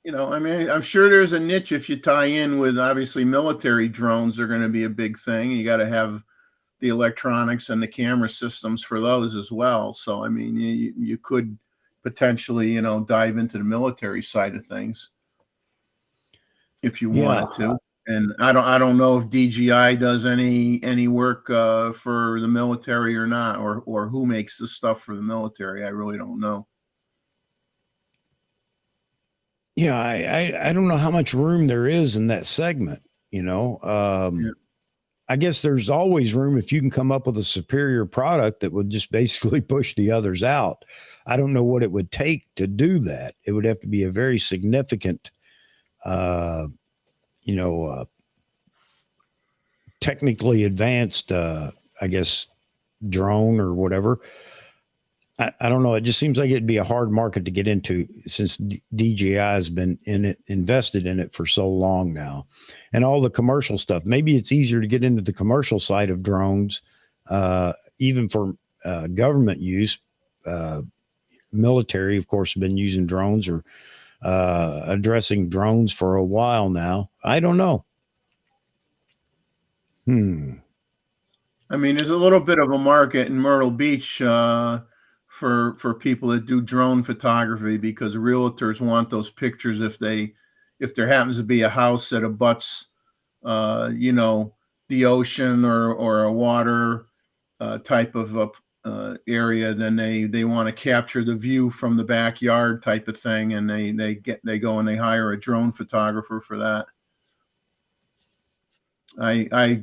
I mean, I'm sure there's a niche if you tie in with obviously military drones. They're going to be a big thing. You got to have the electronics and the camera systems for those as well. So, I mean, you could potentially, dive into the military side of things if you wanted to. And I don't know if DJI does any work for the military or not, or who makes the stuff for the military. I really don't know. Yeah, I don't know how much room there is in that segment, I guess there's always room if you can come up with a superior product that would just basically push the others out. I don't know what it would take to do that. It would have to be a very significant, you know, technically advanced, I guess, drone or whatever. I don't know. It just seems like it'd be a hard market to get into since DJI has been in it, invested in it for so long now, and all the commercial stuff. Maybe it's easier to get into the commercial side of drones, even for government use. Military, of course, have been using drones or addressing drones for a while now. I don't know. I mean, there's a little bit of a market in Myrtle Beach for people that do drone photography, because realtors want those pictures if there happens to be a house that abuts the ocean or a water type of area, then they want to capture the view from the backyard type of thing, and they go and they hire a drone photographer for that. I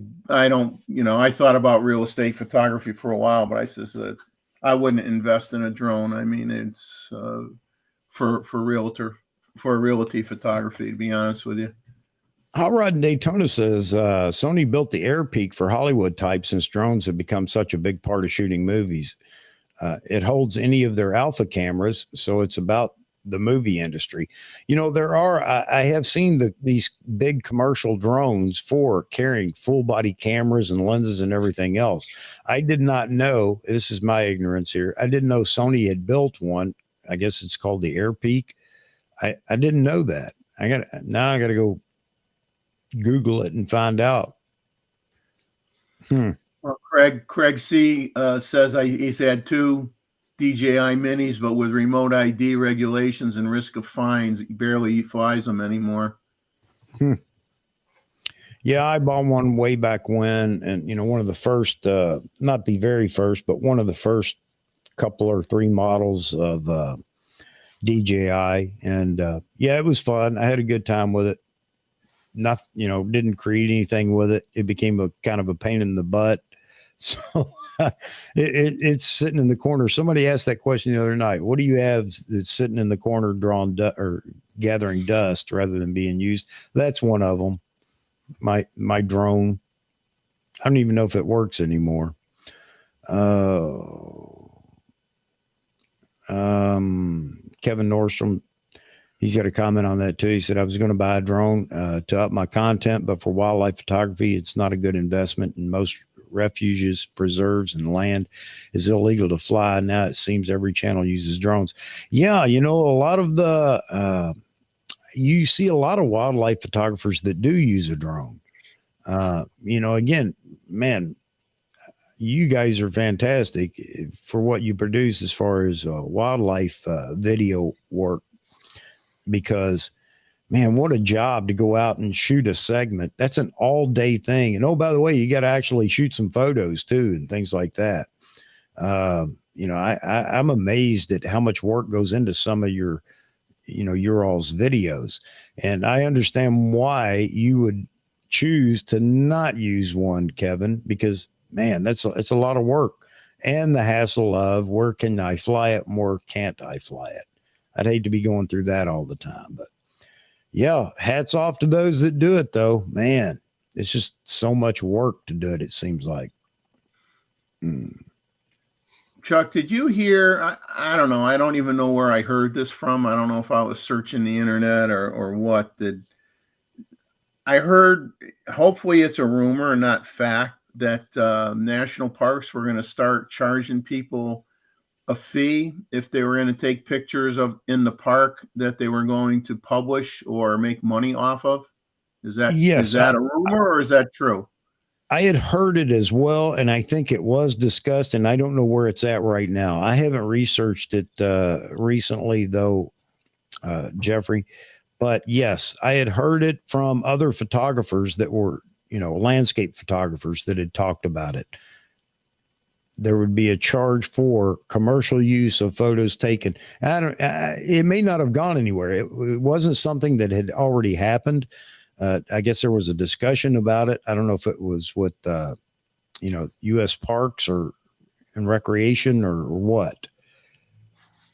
don't, I thought about real estate photography for a while, but I says that I wouldn't invest in a drone. I mean, it's for realty photography, to be honest with you. Hot Rod in Daytona says Sony built the Air Peak for Hollywood type since drones have become such a big part of shooting movies. It holds any of their alpha cameras, so it's about the movie industry. I have seen these big commercial drones for carrying full body cameras and lenses and everything else. I did not know, this is my ignorance here, I didn't know Sony had built one. I guess it's called the Air Peak. I didn't know that. I got to go Google it and find out. Well, Craig C says he's had 2 DJI minis, but with remote ID regulations and risk of fines, he barely flies them anymore. Yeah, I bought one way back when, and one of the first, not the very first, but one of the first couple or 3 models of DJI, and yeah, it was fun. I had a good time with it. Not, didn't create anything with it. It became a kind of a pain in the butt. So it's sitting in the corner. Somebody asked that question the other night. What do you have that's sitting in the corner or gathering dust rather than being used? That's one of them. My drone. I don't even know if it works anymore. Kevin Nordstrom, he's got a comment on that too. He said, I was going to buy a drone to up my content, but for wildlife photography, it's not a good investment. In most refuges, preserves, and land is illegal to fly. Now it seems every channel uses drones. Yeah, a lot of you see a lot of wildlife photographers that do use a drone. Again, man, you guys are fantastic for what you produce as far as wildlife video work, because man, what a job to go out and shoot a segment. That's an all day thing. And oh, by the way, you got to actually shoot some photos too and things like that. I'm amazed at how much work goes into some of your all's videos. And I understand why you would choose to not use one, Kevin, because man, it's a lot of work, and the hassle of where can I fly it and where can't I fly it? I'd hate to be going through that all the time, but yeah, hats off to those that do it though, man. It's just so much work to do it. It seems like. Chuck, did you hear? I don't know. I don't even know where I heard this from. I don't know if I was searching the internet or what. I heard, hopefully it's a rumor and not fact, that national parks were going to start charging people a fee if they were going to take pictures in the park that they were going to publish or make money off of. Is that a rumor or is that true? I had heard it as well, and I think it was discussed, and I don't know where it's at right now. I haven't researched it recently, though, Jeffrey. But yes, I had heard it from other photographers that were, landscape photographers that had talked about it. There would be a charge for commercial use of photos taken. It may not have gone anywhere. It wasn't something that had already happened. I guess there was a discussion about it. I don't know if it was with, U.S. Parks or and Recreation or what.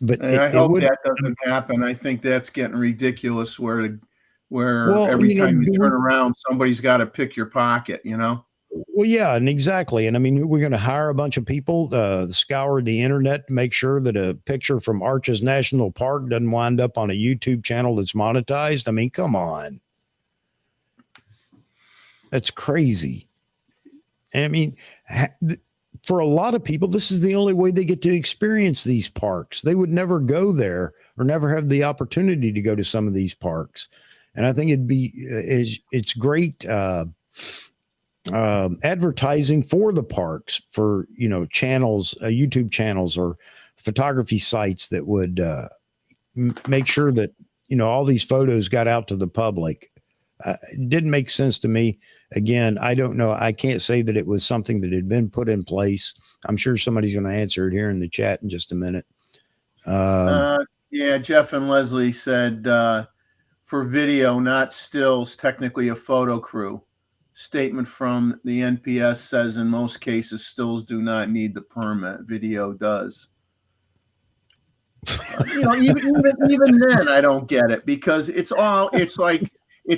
But And I it hope would, that doesn't happen. I think that's getting ridiculous where well, every time you turn around, somebody's got to pick your pocket, well, yeah, and exactly. And I mean, we're going to hire a bunch of people scour the internet to make sure that a picture from Arches National Park doesn't wind up on a YouTube channel that's monetized. I mean, come on. That's crazy. And I mean, for a lot of people, this is the only way they get to experience these parks. They would never go there or never have the opportunity to go to some of these parks. And I think it's great advertising for the parks, for channels, YouTube channels or photography sites that would make sure that all these photos got out to the public. It didn't make sense to me. Again, I don't know. I can't say that it was something that had been put in place. I'm sure somebody's going to answer it here in the chat in just a minute. Yeah, Jeff and Leslie said for video, not stills, technically a photo crew. Statement from the NPS says in most cases, stills do not need the permit. Video does. Even then, I don't get it because it's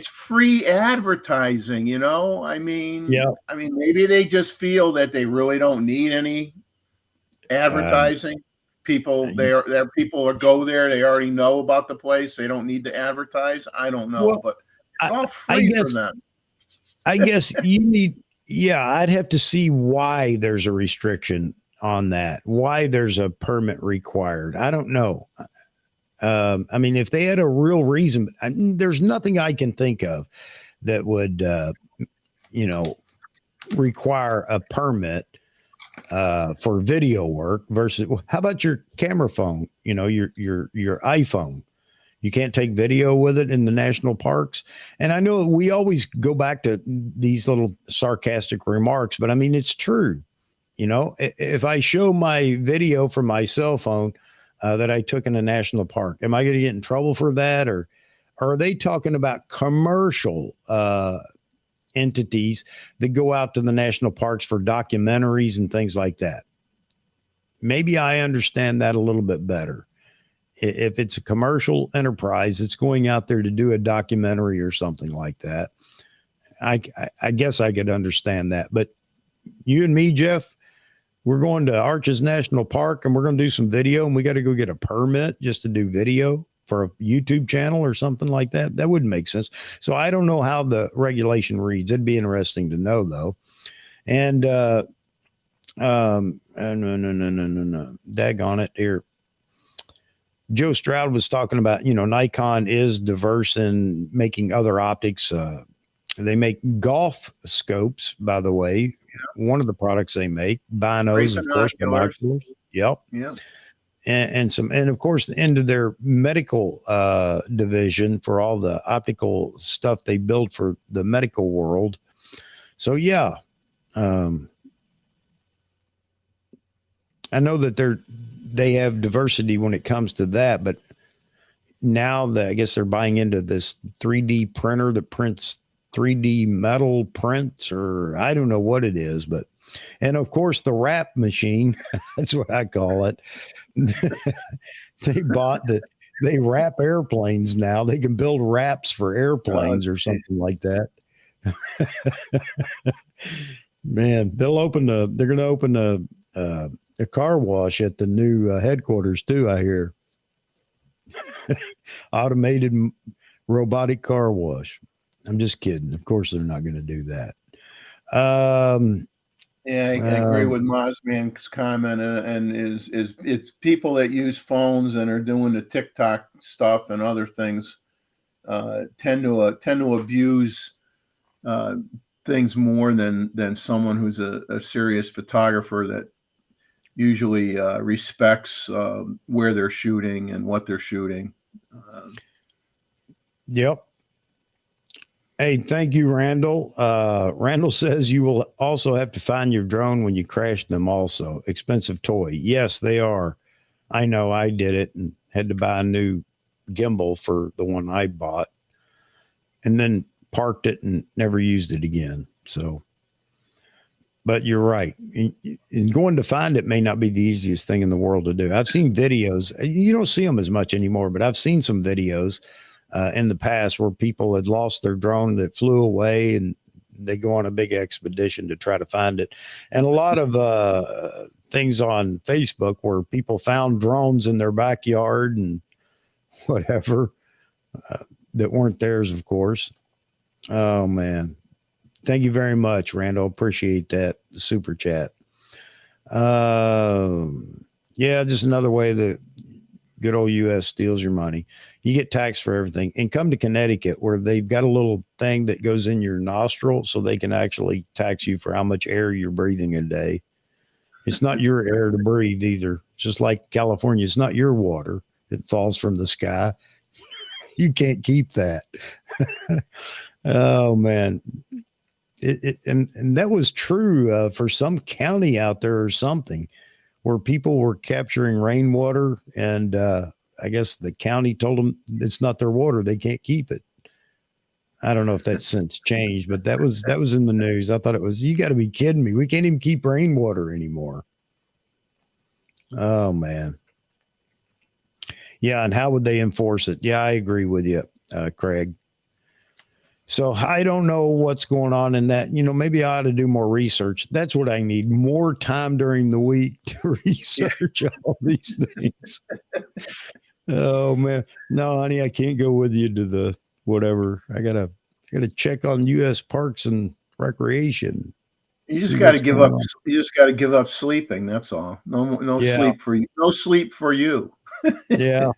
free advertising, I mean, yeah. Maybe they just feel that they really don't need any advertising. People go there. They already know about the place. They don't need to advertise. I don't know, but it's all free for them. I guess you need, I'd have to see why there's a restriction on that, why there's a permit required. I don't know. I mean, if they had a real reason, there's nothing I can think of that would, require a permit for video work versus, how about your camera phone? Your iPhone. You can't take video with it in the national parks. And I know we always go back to these little sarcastic remarks, but I mean, it's true. If I show my video from my cell phone that I took in a national park, am I going to get in trouble for that? Or are they talking about commercial entities that go out to the national parks for documentaries and things like that? Maybe I understand that a little bit better. If it's a commercial enterprise, it's going out there to do a documentary or something like that. I guess I could understand that. But you and me, Jeff, we're going to Arches National Park and we're going to do some video and we got to go get a permit just to do video for a YouTube channel or something like that. That wouldn't make sense. So I don't know how the regulation reads. It'd be interesting to know though. And no. Daggone it here. Joe Stroud was talking about, Nikon is diverse in making other optics. They make golf scopes, by the way. Yeah. One of the products they make, binos, of course, binoculars. Yep. Yeah. And of course, into their medical division for all the optical stuff they build for the medical world. So, yeah. I know that they have diversity when it comes to that, but now I guess they're buying into this 3D printer that prints 3D metal prints, or I don't know what it is, and of course the wrap machine, that's what I call it. They wrap airplanes now. They can build wraps for airplanes or something like that. Man, they're going to open a car wash at the new headquarters too, I hear. Automated robotic car wash. I'm just kidding. Of course, they're not going to do that. Yeah, I agree with Mozman's comment, and it's people that use phones and are doing the TikTok stuff and other things tend to abuse things more than someone who's a serious photographer that usually respects where they're shooting and what they're shooting. Yep. Hey, thank you, Randall. Randall says you will also have to find your drone when you crash them also. Expensive toy. Yes, they are. I know I did it and had to buy a new gimbal for the one I bought. And then parked it and never used it again. So, but you're right. And going to find it may not be the easiest thing in the world to do. I've seen videos. You don't see them as much anymore, but I've seen some videos in the past where people had lost their drone that flew away, and they go on a big expedition to try to find it. And a lot of things on Facebook where people found drones in their backyard and whatever that weren't theirs, of course. Oh, man. Thank you very much, Randall. Appreciate that super chat. Yeah, just another way the good old U.S. steals your money. You get taxed for everything. And come to Connecticut, where they've got a little thing that goes in your nostril so they can actually tax you for how much air you're breathing a day. It's not your air to breathe either. Just like California, it's not your water. It falls from the sky. You can't keep that. Oh, man. And that was true for some county out there or something, where people were capturing rainwater, and I guess the county told them it's not their water, they can't keep it. I don't know if that's since changed, but that was in the news. I thought it was, you got to be kidding me. We can't even keep rainwater anymore. Oh, man. Yeah, and how would they enforce it? Yeah, I agree with you, Craig. So I don't know what's going on in that. Maybe I ought to do more research. That's what I need, more time during the week to research all these things. Oh, man. No, honey, I can't go with you to the whatever. I gotta check on U.S. Parks and Recreation. You just got to give up. You just got to give up sleeping. That's all. No sleep for you. No sleep for you. Yeah,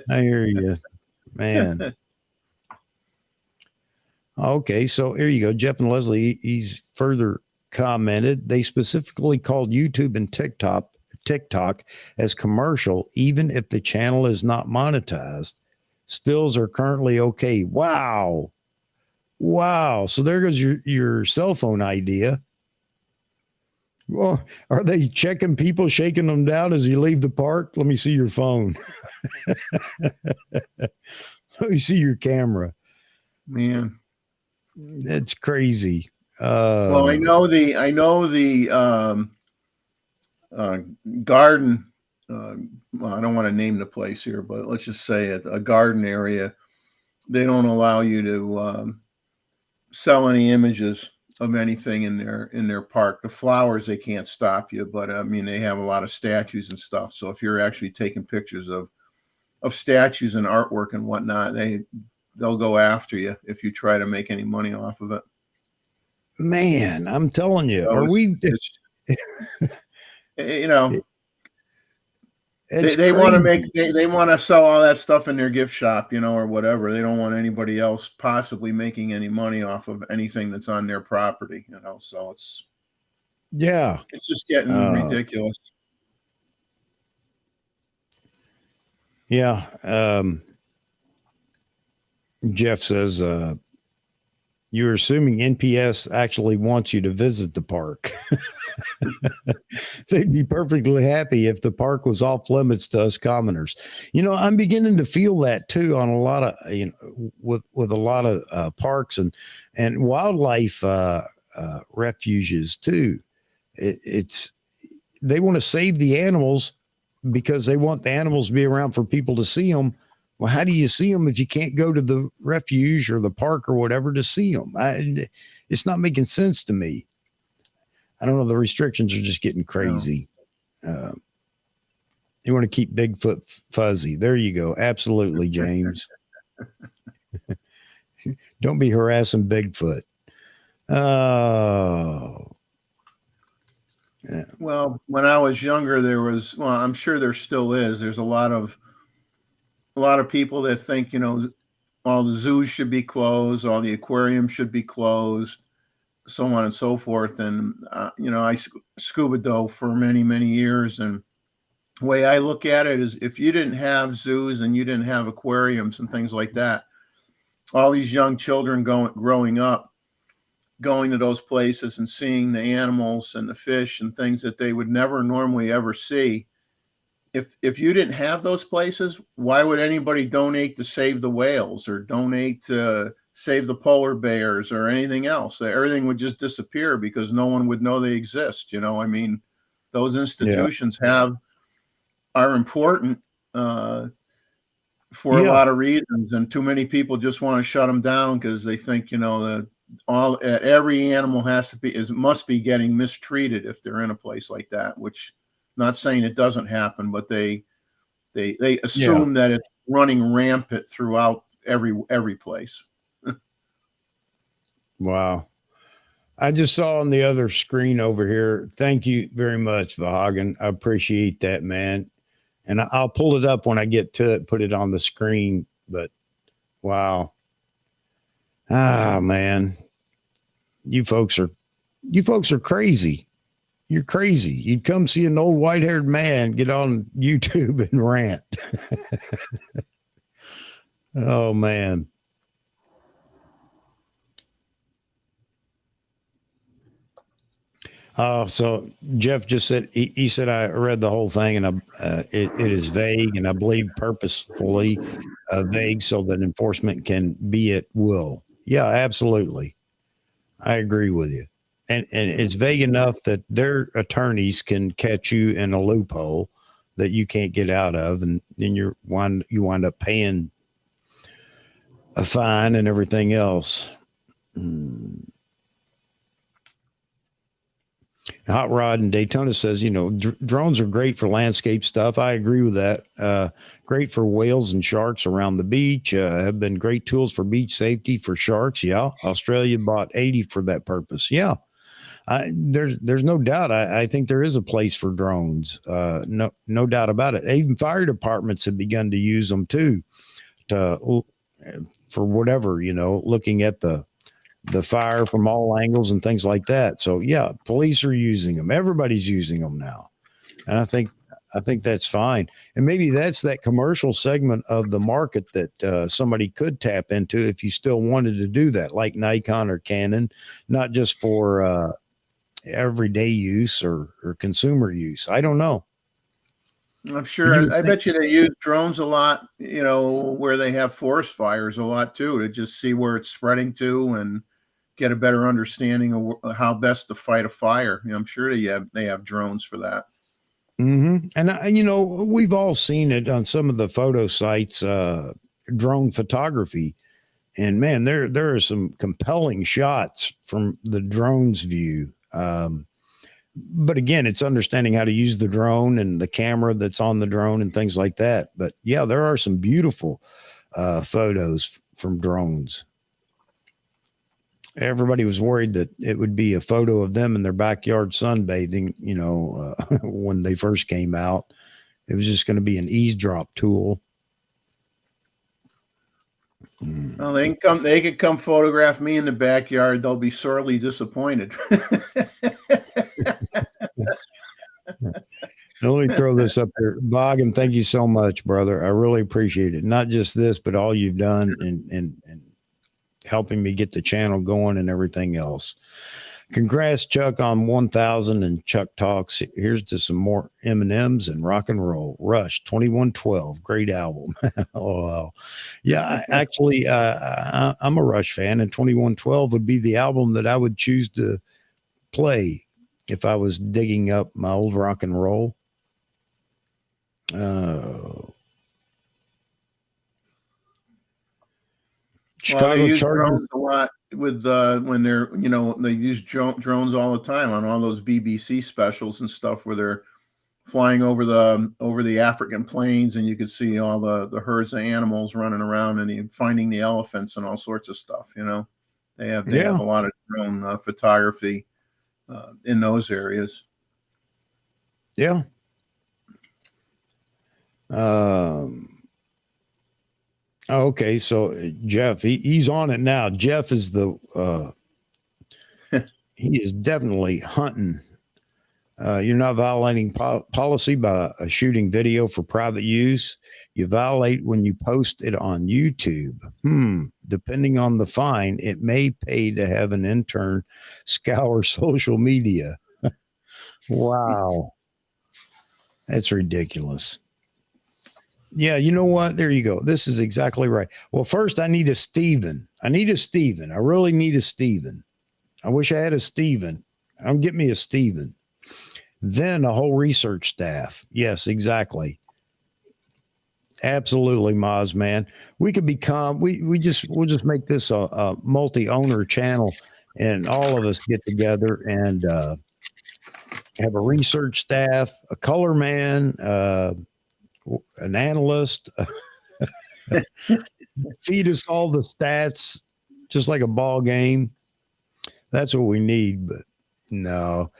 I hear you, man. Okay, so here you go. Jeff and Leslie, he's further commented, they specifically called YouTube and TikTok as commercial, even if the channel is not monetized. Stills are currently okay. Wow. So there goes your cell phone idea. Well, are they checking people, shaking them down as you leave the park? Let me see your phone. Let me see your camera. Man. That's crazy. Well, I know the garden. Well, I don't want to name the place here, but let's just say it, a garden area. They don't allow you to sell any images of anything in their park. The flowers, they can't stop you, but I mean, they have a lot of statues and stuff. So if you're actually taking pictures of statues and artwork and whatnot, they'll go after you if you try to make any money off of it. Man, I'm telling you, So they want to they want to sell all that stuff in their gift shop, or whatever. They don't want anybody else possibly making any money off of anything that's on their property, so it's just getting ridiculous. Yeah. Jeff says, you're assuming NPS actually wants you to visit the park. They'd be perfectly happy if the park was off limits to us commoners. I'm beginning to feel that too on a lot of, with a lot of parks and wildlife refuges too. They want to save the animals because they want the animals to be around for people to see them. Well, how do you see them if you can't go to the refuge or the park or whatever to see them? It's not making sense to me. I don't know. The restrictions are just getting crazy. No. You want to keep Bigfoot fuzzy. There you go. Absolutely, James. Don't be harassing Bigfoot. Oh. Yeah. Well, when I was younger, I'm sure there still is. There's a lot of people that think, all the zoos should be closed, all the aquariums should be closed, so on and so forth. And, I scuba dove for many, many years. And the way I look at it is, if you didn't have zoos and you didn't have aquariums and things like that, all these young children growing up, going to those places and seeing the animals and the fish and things that they would never normally ever see. If you didn't have those places, why would anybody donate to save the whales or donate to save the polar bears or anything else. Everything would just disappear because no one would know they exist. You know, I mean, those institutions are important for a lot of reasons, and too many people just want to shut them down because they think, you know, that every animal must be getting mistreated if they're in a place like that. Which, not saying it doesn't happen, but they assume that it's running rampant throughout every place. Wow. I just saw on the other screen over here. Thank you very much, Vahagan. I appreciate that, man. And I'll pull it up when I get to it, put it on the screen. But wow. Man. You folks are crazy. You're crazy. You'd come see an old white-haired man get on YouTube and rant. Oh, man. So Jeff just said, he said, I read the whole thing and it is vague and I believe purposefully vague so that enforcement can be at will. Yeah, absolutely. I agree with you. And it's vague enough that their attorneys can catch you in a loophole that you can't get out of. And then you wind up paying a fine and everything else. Hot Rod in Daytona says, you know, drones are great for landscape stuff. I agree with that. Great for whales and sharks around the beach. Have been great tools for beach safety for sharks. Yeah. Australia bought 80 for that purpose. Yeah. There's no doubt. I think there is a place for drones. No doubt about it. Even fire departments have begun to use them too, for whatever, you know, looking at the fire from all angles and things like that. So yeah, police are using them. Everybody's using them now. And I think that's fine. And maybe that's that commercial segment of the market that somebody could tap into if you still wanted to do that, like Nikon or Canon, not just for everyday use or consumer use. I don't know. I'm sure. I bet you they use drones a lot, you know, where they have forest fires a lot too, to just see where it's spreading to and get a better understanding of how best to fight a fire. You know, I'm sure they have drones for that. Mm-hmm. And you know, we've all seen it on some of the photo sites, drone photography, and man, there are some compelling shots from the drone's view. But again, it's understanding how to use the drone and the camera that's on the drone and things like that. But yeah, there are some beautiful photos from drones. Everybody was worried that it would be a photo of them in their backyard sunbathing, you know, when they first came out. It was just going to be an eavesdrop tool. Well, they could come photograph me in the backyard. They'll be sorely disappointed. Let me throw this up there. Vahagan, thank you so much, brother. I really appreciate it. Not just this, but all you've done and helping me get the channel going and everything else. Congrats, Chuck, on 1,000 and Chuck Talks. Here's to some more M&Ms and rock and roll. Rush 2112, great album. Oh, wow. Yeah, actually, I'm a Rush fan, and 2112 would be the album that I would choose to play if I was digging up my old rock and roll. Well, they use drones a lot with when they're, you know, they use drones all the time on all those BBC specials and stuff where they're flying over the African plains, and you could see all the herds of animals running around and finding the elephants and all sorts of stuff. You know, they have a lot of drone photography in those areas. Yeah. Okay, so Jeff, he's on it now. Jeff is he is definitely hunting. You're not violating policy by shooting video for private use. You violate when you post it on YouTube. Depending on the fine, it may pay to have an intern scour social media. Wow. That's ridiculous. Yeah, you know what? There you go. This is exactly right. Well, first I need a Steven. I need a Steven. I really need a Steven. I wish I had a Steven. I'll get me a Steven. Then a whole research staff. Yes, exactly. Absolutely, Moz, man. We could become we'll just make this a multi-owner channel, and all of us get together and have a research staff, a color man, an analyst, feed us all the stats, just like a ball game. That's what we need. But no,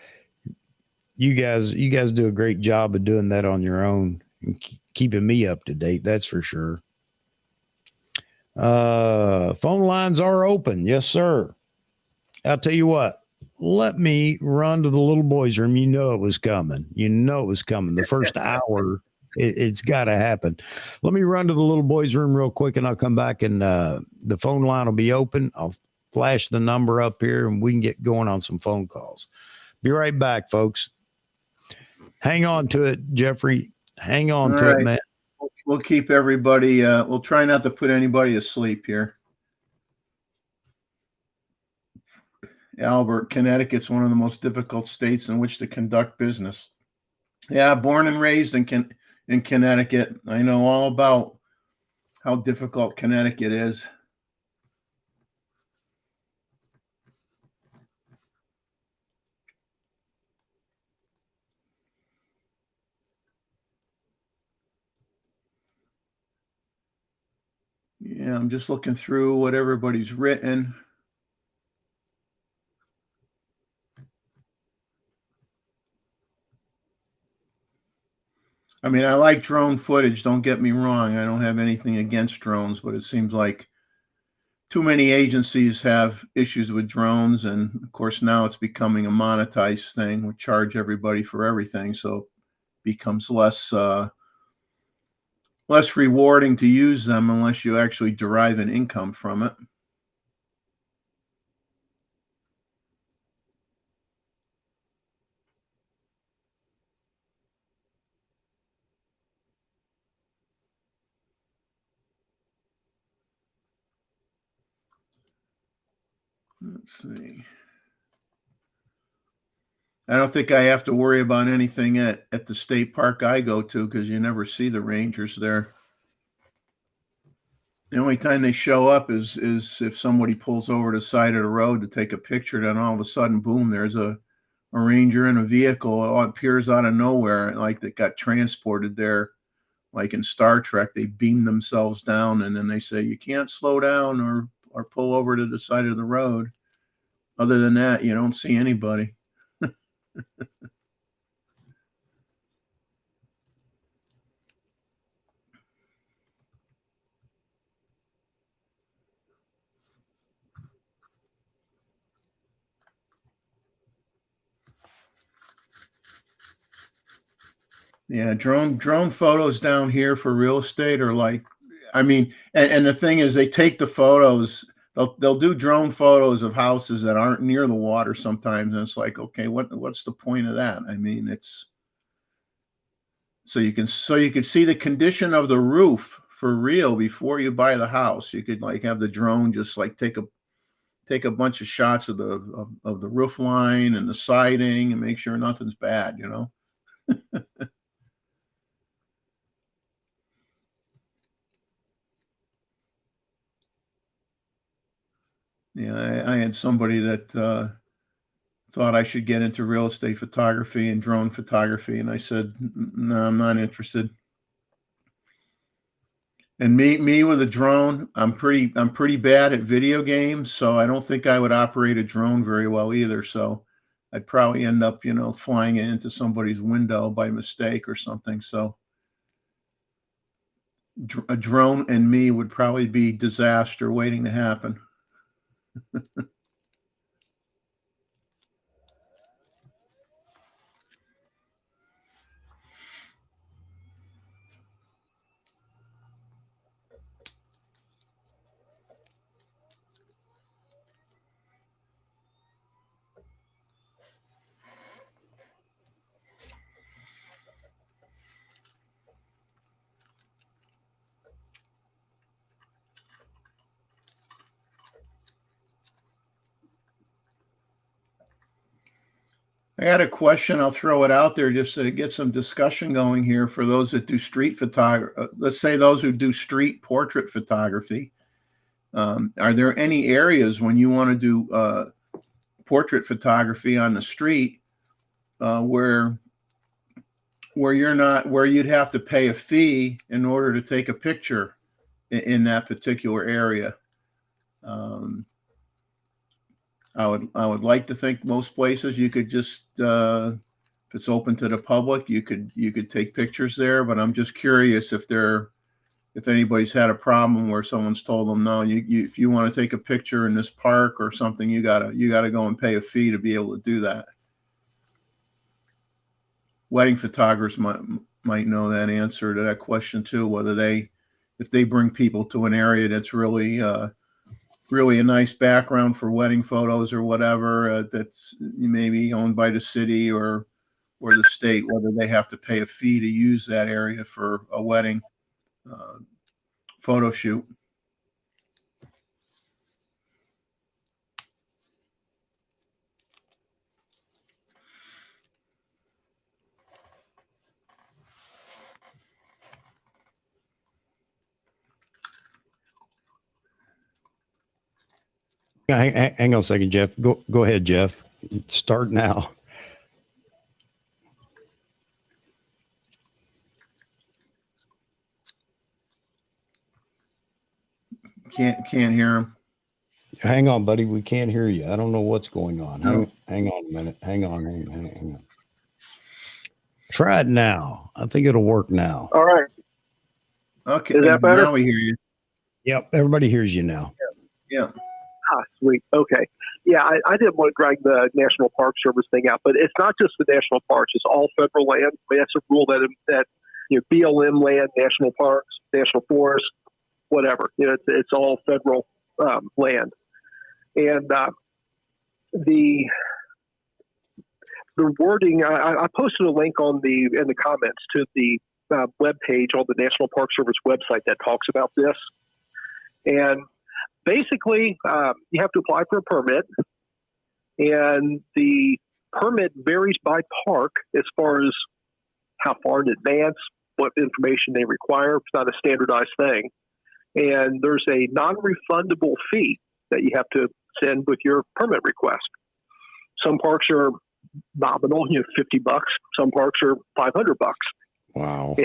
you guys do a great job of doing that on your own and keeping me up to date. That's for sure. Phone lines are open. Yes, sir. I'll tell you what. Let me run to the little boys' room. You know it was coming. The first hour, it's got to happen. Let me run to the little boys' room real quick, and I'll come back, and the phone line will be open. I'll flash the number up here, and we can get going on some phone calls. Be right back, folks. Hang on to it, Jeffrey. Hang on to it, man. We'll keep everybody, we'll try not to put anybody asleep here. Albert, Connecticut's one of the most difficult states in which to conduct business. Yeah, born and raised in Connecticut. I know all about how difficult Connecticut is. Yeah, I'm just looking through what everybody's written. I mean, I like drone footage. Don't get me wrong. I don't have anything against drones, but it seems like too many agencies have issues with drones. And of course, now it's becoming a monetized thing. We charge everybody for everything. So it becomes less rewarding to use them unless you actually derive an income from it. Let's see. I don't think I have to worry about anything at the state park I go to because you never see the rangers there. The only time they show up is if somebody pulls over the side of the road to take a picture, then all of a sudden, boom, there's a ranger in a vehicle. It appears out of nowhere, like that got transported there, like in Star Trek. They beam themselves down, and then they say, you can't slow down or pull over to the side of the road. Other than that, you don't see anybody. Yeah, drone photos down here for real estate are like, I mean, and the thing is, they take the photos. They'll do drone photos of houses that aren't near the water sometimes, and it's like, okay, what's the point of that? I mean, it's so you can see the condition of the roof for real before you buy the house. You could like have the drone just like take a bunch of shots of the roof line and the siding and make sure nothing's bad, you know. Yeah, I had somebody that thought I should get into real estate photography and drone photography, and I said, no, I'm not interested. And me with a drone, I'm pretty bad at video games, so I don't think I would operate a drone very well either. So I'd probably end up, flying it into somebody's window by mistake or something. So a drone and me would probably be disaster waiting to happen. I had a question. I'll throw it out there just to get some discussion going here for those that do street photography. Let's say those who do street portrait photography. Are there any areas when you want to do portrait photography on the street where you'd have to pay a fee in order to take a picture in that particular area? I would like to think most places you could just if it's open to the public, you could take pictures there. But I'm just curious if anybody's had a problem where someone's told them, no, if you want to take a picture in this park or something, you gotta go and pay a fee to be able to do that. Wedding photographers might know that answer to that question too, whether if they bring people to an area that's really a nice background for wedding photos or whatever, that's maybe owned by the city or the state, whether they have to pay a fee to use that area for a wedding photo shoot. Hang on a second, Jeff. Go ahead, Jeff. Start now. Can't hear him. Hang on, buddy. We can't hear you. I don't know what's going on. Hang on a minute. Hang on. Try it now. I think it'll work now. All right. Okay. Is that better? Now we hear you. Yep. Everybody hears you now. Yeah. Ah, sweet. Okay. Yeah, I didn't want to drag the National Park Service thing out, but it's not just the national parks; it's all federal land. I mean, that's a rule that BLM land, national parks, national forests, whatever. It's all federal land, and the wording. I posted a link in the comments to the web page on the National Park Service website that talks about this, and basically, you have to apply for a permit, and the permit varies by park as far as how far in advance, what information they require. It's not a standardized thing. And there's a non-refundable fee that you have to send with your permit request. Some parks are nominal, $50. Some parks are $500. Wow.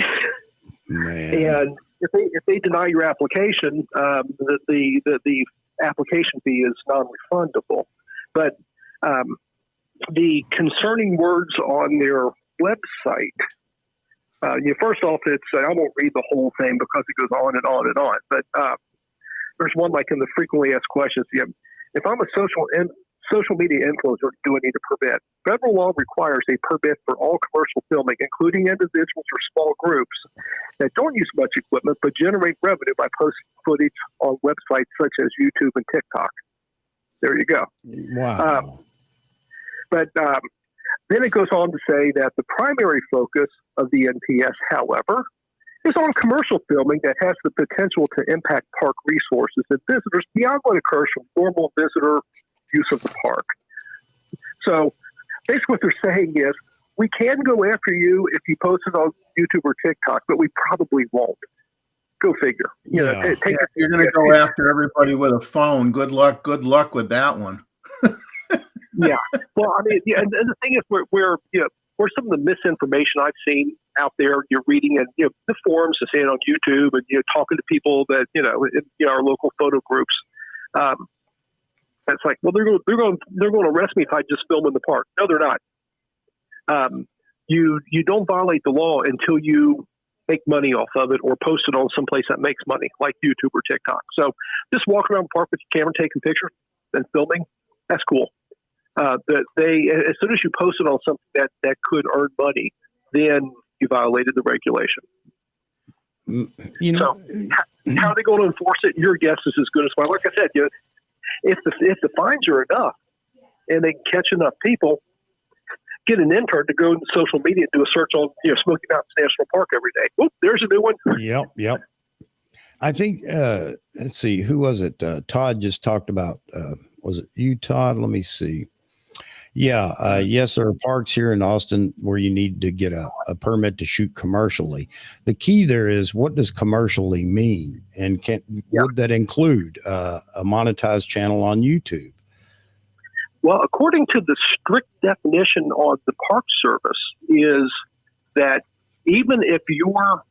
Man. And if they deny your application, the application fee is non-refundable. But the concerning words on their website, first off, I won't read the whole thing because it goes on and on and on. But there's one like in the frequently asked questions. If I'm a social media influencer, do I need a permit? Federal law requires a permit for all commercial filming, including individuals or small groups that don't use much equipment but generate revenue by posting footage on websites such as YouTube and TikTok. There you go. Wow. But then it goes on to say that the primary focus of the NPS, however, is on commercial filming that has the potential to impact park resources and visitors beyond what occurs from normal visitor use of the park. So basically what they're saying is we can go after you if you post it on YouTube or TikTok, but we probably won't. Go figure. You're going to go after everybody with a phone. Good luck with that one. Yeah. Well, I mean, and the thing is where some of the misinformation I've seen out there, you're reading in the forums and seeing on YouTube and talking to people that in our local photo groups. It's like, well, they're going to arrest me if I just film in the park. No, they're not. You don't violate the law until you make money off of it or post it on someplace that makes money, like YouTube or TikTok. So just walking around the park with your camera, taking pictures and filming, that's cool. But as soon as you post it on something that could earn money, then you violated the regulation. So how are they going to enforce it? Your guess is as good as mine. Like I said, if the fines are enough and they catch enough people, get an intern to go into social media and do a search on Smoky Mountains National Park every day. Oop, there's a new one. Yep. I think let's see, who was it? Todd just talked about was it you, Todd? Let me see. Yeah. Yes, there are parks here in Austin where you need to get a permit to shoot commercially. The key there is, what does commercially mean? And would that include a monetized channel on YouTube? Well, according to the strict definition on the Park Service, is that even if your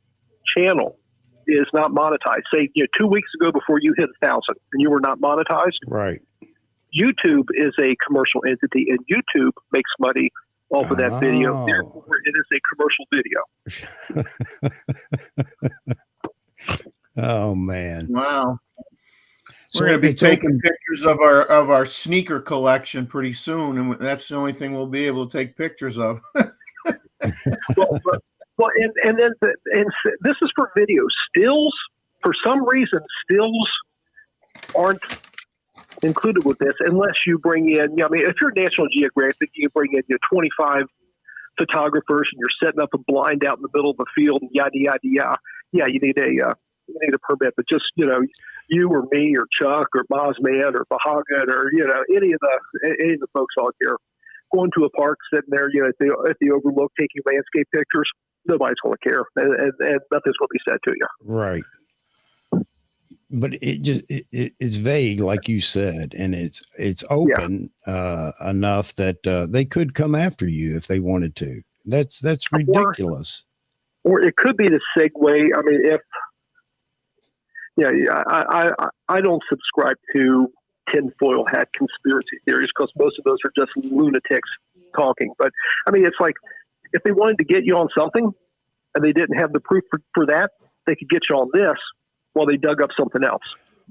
channel is not monetized, say 2 weeks ago before you hit 1,000 and you were not monetized, right? YouTube is a commercial entity, and YouTube makes money off of that video. Therefore, it is a commercial video. Oh man! Wow. So we're going to be taking pictures of our sneaker collection pretty soon, and that's the only thing we'll be able to take pictures of. Well, and this is for video. Stills, for some reason, stills aren't included with this unless you bring in. I mean, if you're National Geographic, you bring in 25 photographers and you're setting up a blind out in the middle of the field and yada yada yada. Yeah, you need a permit. But just you or me or Chuck or Bosman or Bahagan or any of the folks out here going to a park, sitting there at the overlook taking landscape pictures, nobody's going to care, and nothing's going to be said to you. Right. But it's vague, like you said, and it's open enough that they could come after you if they wanted to. That's ridiculous. Or it could be the segue. I mean, I don't subscribe to tinfoil hat conspiracy theories because most of those are just lunatics talking. But I mean, it's like if they wanted to get you on something and they didn't have the proof for that, they could get you on this while they dug up something else.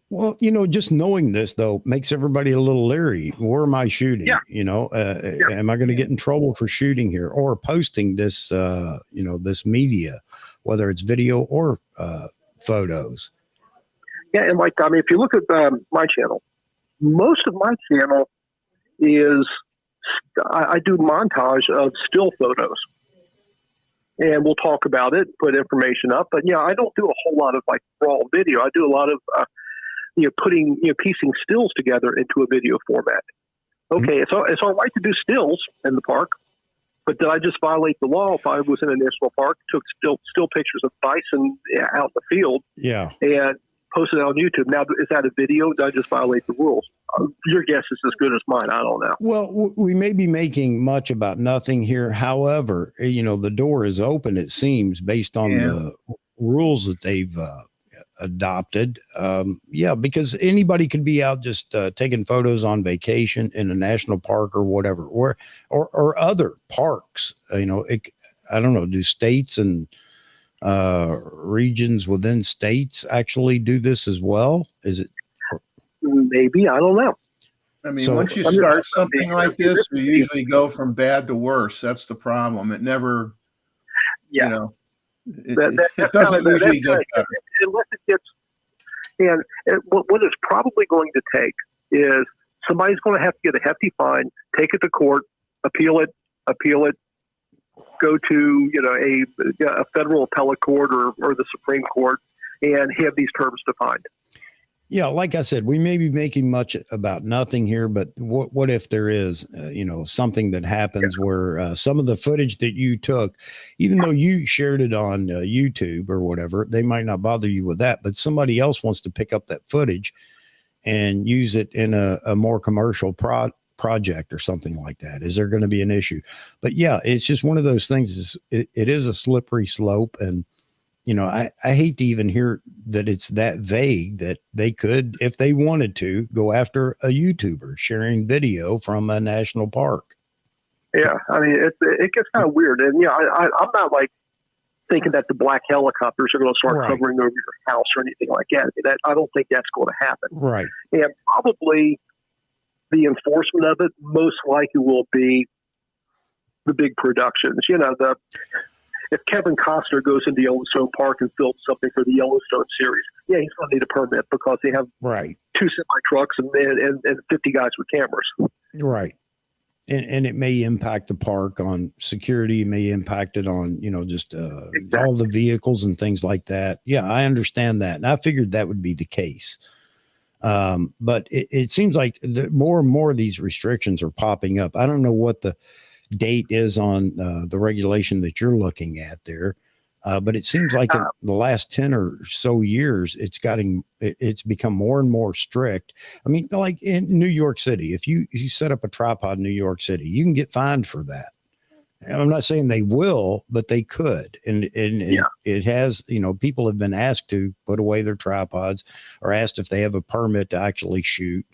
Well, just knowing this though makes everybody a little leery. Where am I shooting? Yeah. Am I going to get in trouble for shooting here or posting this, this media, whether it's video or photos? Yeah. And if you look at my channel, most of my channel is, I do montage of still photos. And we'll talk about it, put information up. But I don't do a whole lot of raw video. I do a lot of piecing stills together into a video format. Okay, it's all right to do stills in the park, but did I just violate the law if I was in a national park, took still pictures of bison out in the field, and posted it on YouTube? Now, is that a video? Did I just violate the rules? Your guess is as good as mine. I don't know. Well, we may be making much about nothing here. However, the door is open, it seems, based on the rules that they've adopted. Because anybody could be out just taking photos on vacation in a national park or whatever, or other parks. I don't know. Do states and regions within states actually do this as well? Is it? Maybe, I don't know. I mean, once you start something like this, we usually go from bad to worse. That's the problem. It never, it doesn't usually get better. Unless it gets, and what it's probably going to take is somebody's going to have to get a hefty fine, take it to court, appeal it, go to a federal appellate court or the Supreme Court, and have these terms defined. Yeah, like I said, we may be making much about nothing here, but what if there is, something that happens where some of the footage that you took, even though you shared it on YouTube or whatever, they might not bother you with that, but somebody else wants to pick up that footage and use it in a more commercial project or something like that. Is there going to be an issue? But yeah, it's just one of those things. It is a slippery slope, and I hate to even hear that it's that vague that they could, if they wanted to, go after a YouTuber sharing video from a national park. Yeah, I mean, it gets kind of weird. And I'm not thinking that the black helicopters are going to start hovering over your house or anything like that. I don't think that's going to happen. Right. And probably the enforcement of it most likely will be the big productions. If Kevin Costner goes into Yellowstone Park and films something for the Yellowstone series, he's going to need a permit because they have 2 semi trucks and 50 guys with cameras. Right. And it may impact the park on security. It may impact it on, just all the vehicles and things like that. Yeah, I understand that. And I figured that would be the case. But it seems like more and more of these restrictions are popping up. I don't know what the date is on the regulation that you're looking at there. But it seems like in the last 10 or so years, it's become more and more strict. I mean, like in New York City, if you set up a tripod in New York City, you can get fined for that. And I'm not saying they will, but they could. And it has, people have been asked to put away their tripods or asked if they have a permit to actually shoot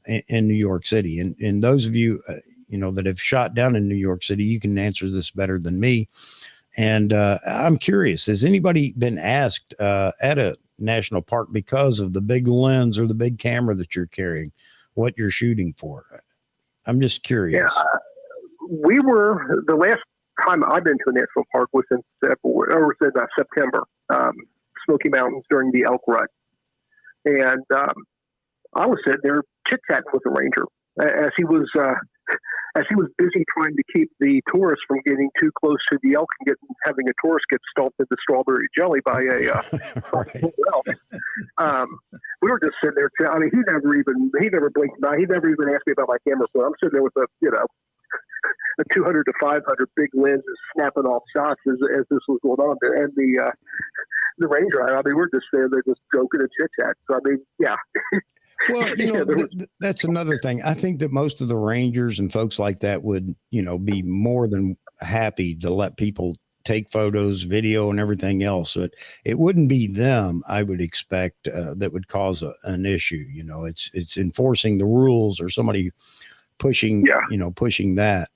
in New York City. And those of you, that have shot down in New York City, you can answer this better than me. And I'm curious, has anybody been asked at a national park because of the big lens or the big camera that you're carrying, what you're shooting for? I'm just curious. Yeah, we were, the last time I've been to a national park was in September, Smoky Mountains during the elk rut. And I was sitting there chit-chatting with the ranger as he was busy trying to keep the tourists from getting too close to the elk and having a tourist get stuffed into strawberry jelly by a elk. We were just sitting there. I mean, he never blinked an eye. He never even asked me about my camera phone. I'm sitting there with a 200 to 500 big lenses snapping off shots as this was going on. And the ranger, I mean, we're just there, they're just joking and chit chat. So, I mean, yeah. Well, that's another thing. I think that most of the rangers and folks like that would, be more than happy to let people take photos, video, and everything else. But it wouldn't be them, I would expect, that would cause an issue. It's enforcing the rules or somebody pushing, pushing that.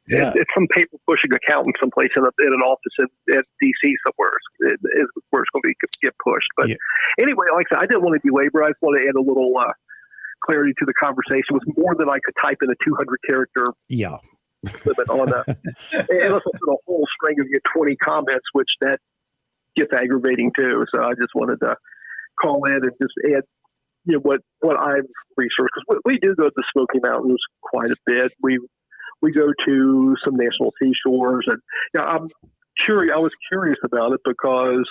It's some paper pushing accountant someplace in an office at DC somewhere is where it's going to get pushed. But anyway, like I said, I didn't want to belabor. I just want to add a little clarity to the conversation. It was more than I could type in a 200 character limit on unless I put a whole string of 20 comments, which that gets aggravating too. So I just wanted to call in and just add what I've researched, because we do go to the Smoky Mountains quite a bit. We go to some national seashores, and I'm curious. I was curious about it because,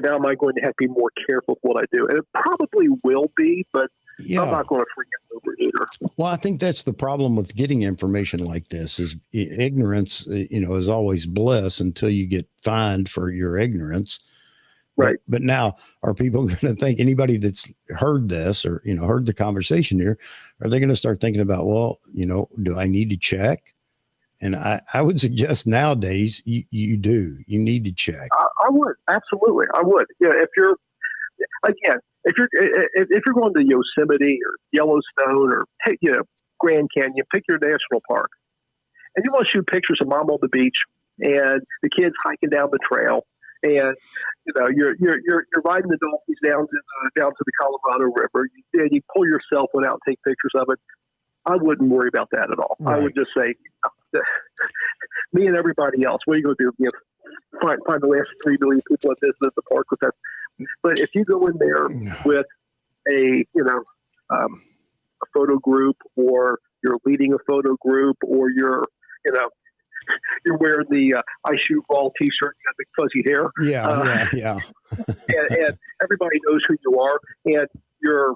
now am I going to have to be more careful with what I do? And it probably will be, but I'm not going to freak out over it either. Well, I think that's the problem with getting information like this is ignorance, is always bliss until you get fined for your ignorance. Right. But now, are people going to think, anybody that's heard this or, heard the conversation here, are they going to start thinking about, well, do I need to check? And I would suggest nowadays you need to check. I would. Absolutely. I would. Yeah. If you're going to Yosemite or Yellowstone or, Grand Canyon, pick your national park, and you want to shoot pictures of mom on the beach and the kids hiking down the trail. And you're riding the donkeys down to the Colorado River. You pull your cell phone out and take pictures of it. I wouldn't worry about that at all. Right. I would just say, me and everybody else, what are you going to do? Find the last 3 million people that visit the park with that. But if you go in there with a photo group, or you're leading a photo group, or you're wearing the I shoot ball T-shirt, you got the fuzzy hair. And everybody knows who you are, and you're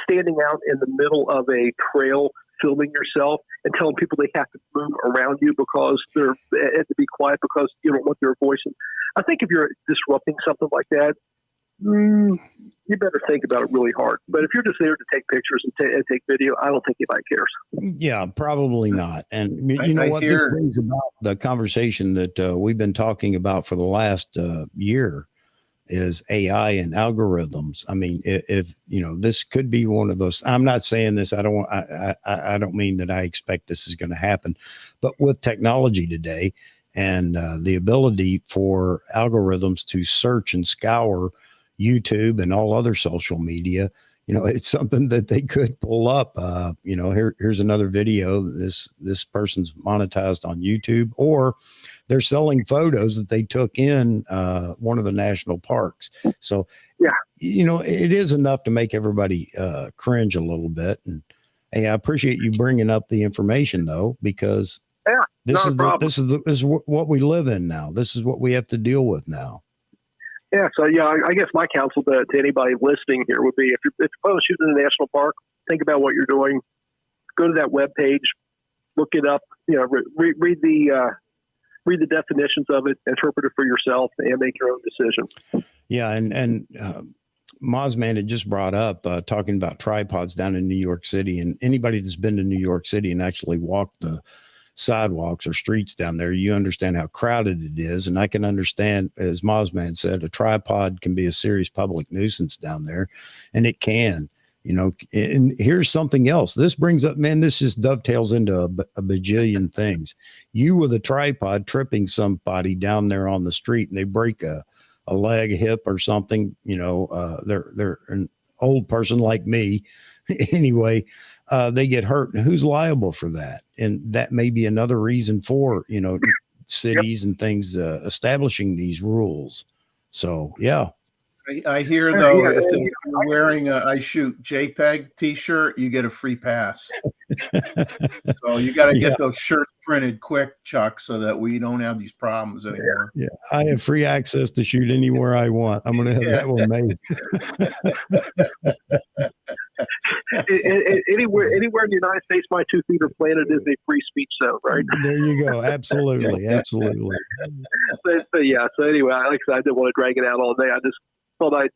standing out in the middle of a trail filming yourself and telling people they have to move around you because they're to be quiet because you don't want their voice. And I think if you're disrupting something like that, you better think about it really hard. But if you're just there to take pictures and take video, I don't think anybody cares. Yeah, probably not. And what this brings about the conversation that we've been talking about for the last year is AI and algorithms. I mean, if this could be one of those. I'm not saying this. I don't mean that I expect this is going to happen, but with technology today and the ability for algorithms to search and scour YouTube and all other social media, it's something that they could pull up. Here's another video. This person's monetized on YouTube, or they're selling photos that they took in one of the national parks. So, it is enough to make everybody cringe a little bit. And hey, I appreciate you bringing up the information though, because this is what we live in now. This is what we have to deal with now. Yeah, so I guess my counsel to anybody listening here would be if you're planning to shoot in a national park, think about what you're doing. Go to that web page, look it up. Read the definitions of it, interpret it for yourself, and make your own decision. Yeah, and Mozman had just brought up talking about tripods down in New York City, and anybody that's been to New York City and actually walked the sidewalks or streets down there, you understand how crowded it is. And I can understand, as Mozman said, a tripod can be a serious public nuisance down there, and it can, and here's something else. This brings up, man, this just dovetails into a bajillion things. You with a tripod tripping somebody down there on the street and they break a leg, a hip or something, they're an old person like me anyway, they get hurt. And who's liable for that? And that may be another reason for, cities and things establishing these rules. So, yeah. I hear, though, if you're wearing I shoot JPEG t-shirt, you get a free pass. So you got to get those shirts printed quick, Chuck, so that we don't have these problems anymore. Yeah, I have free access to shoot anywhere I want. I'm going to have that one made. Anywhere in the United States, my 2 feet are planted is a free speech zone, right? There you go. Absolutely. Absolutely. So anyway, like I said, I didn't want to drag it out all day. I just thought I'd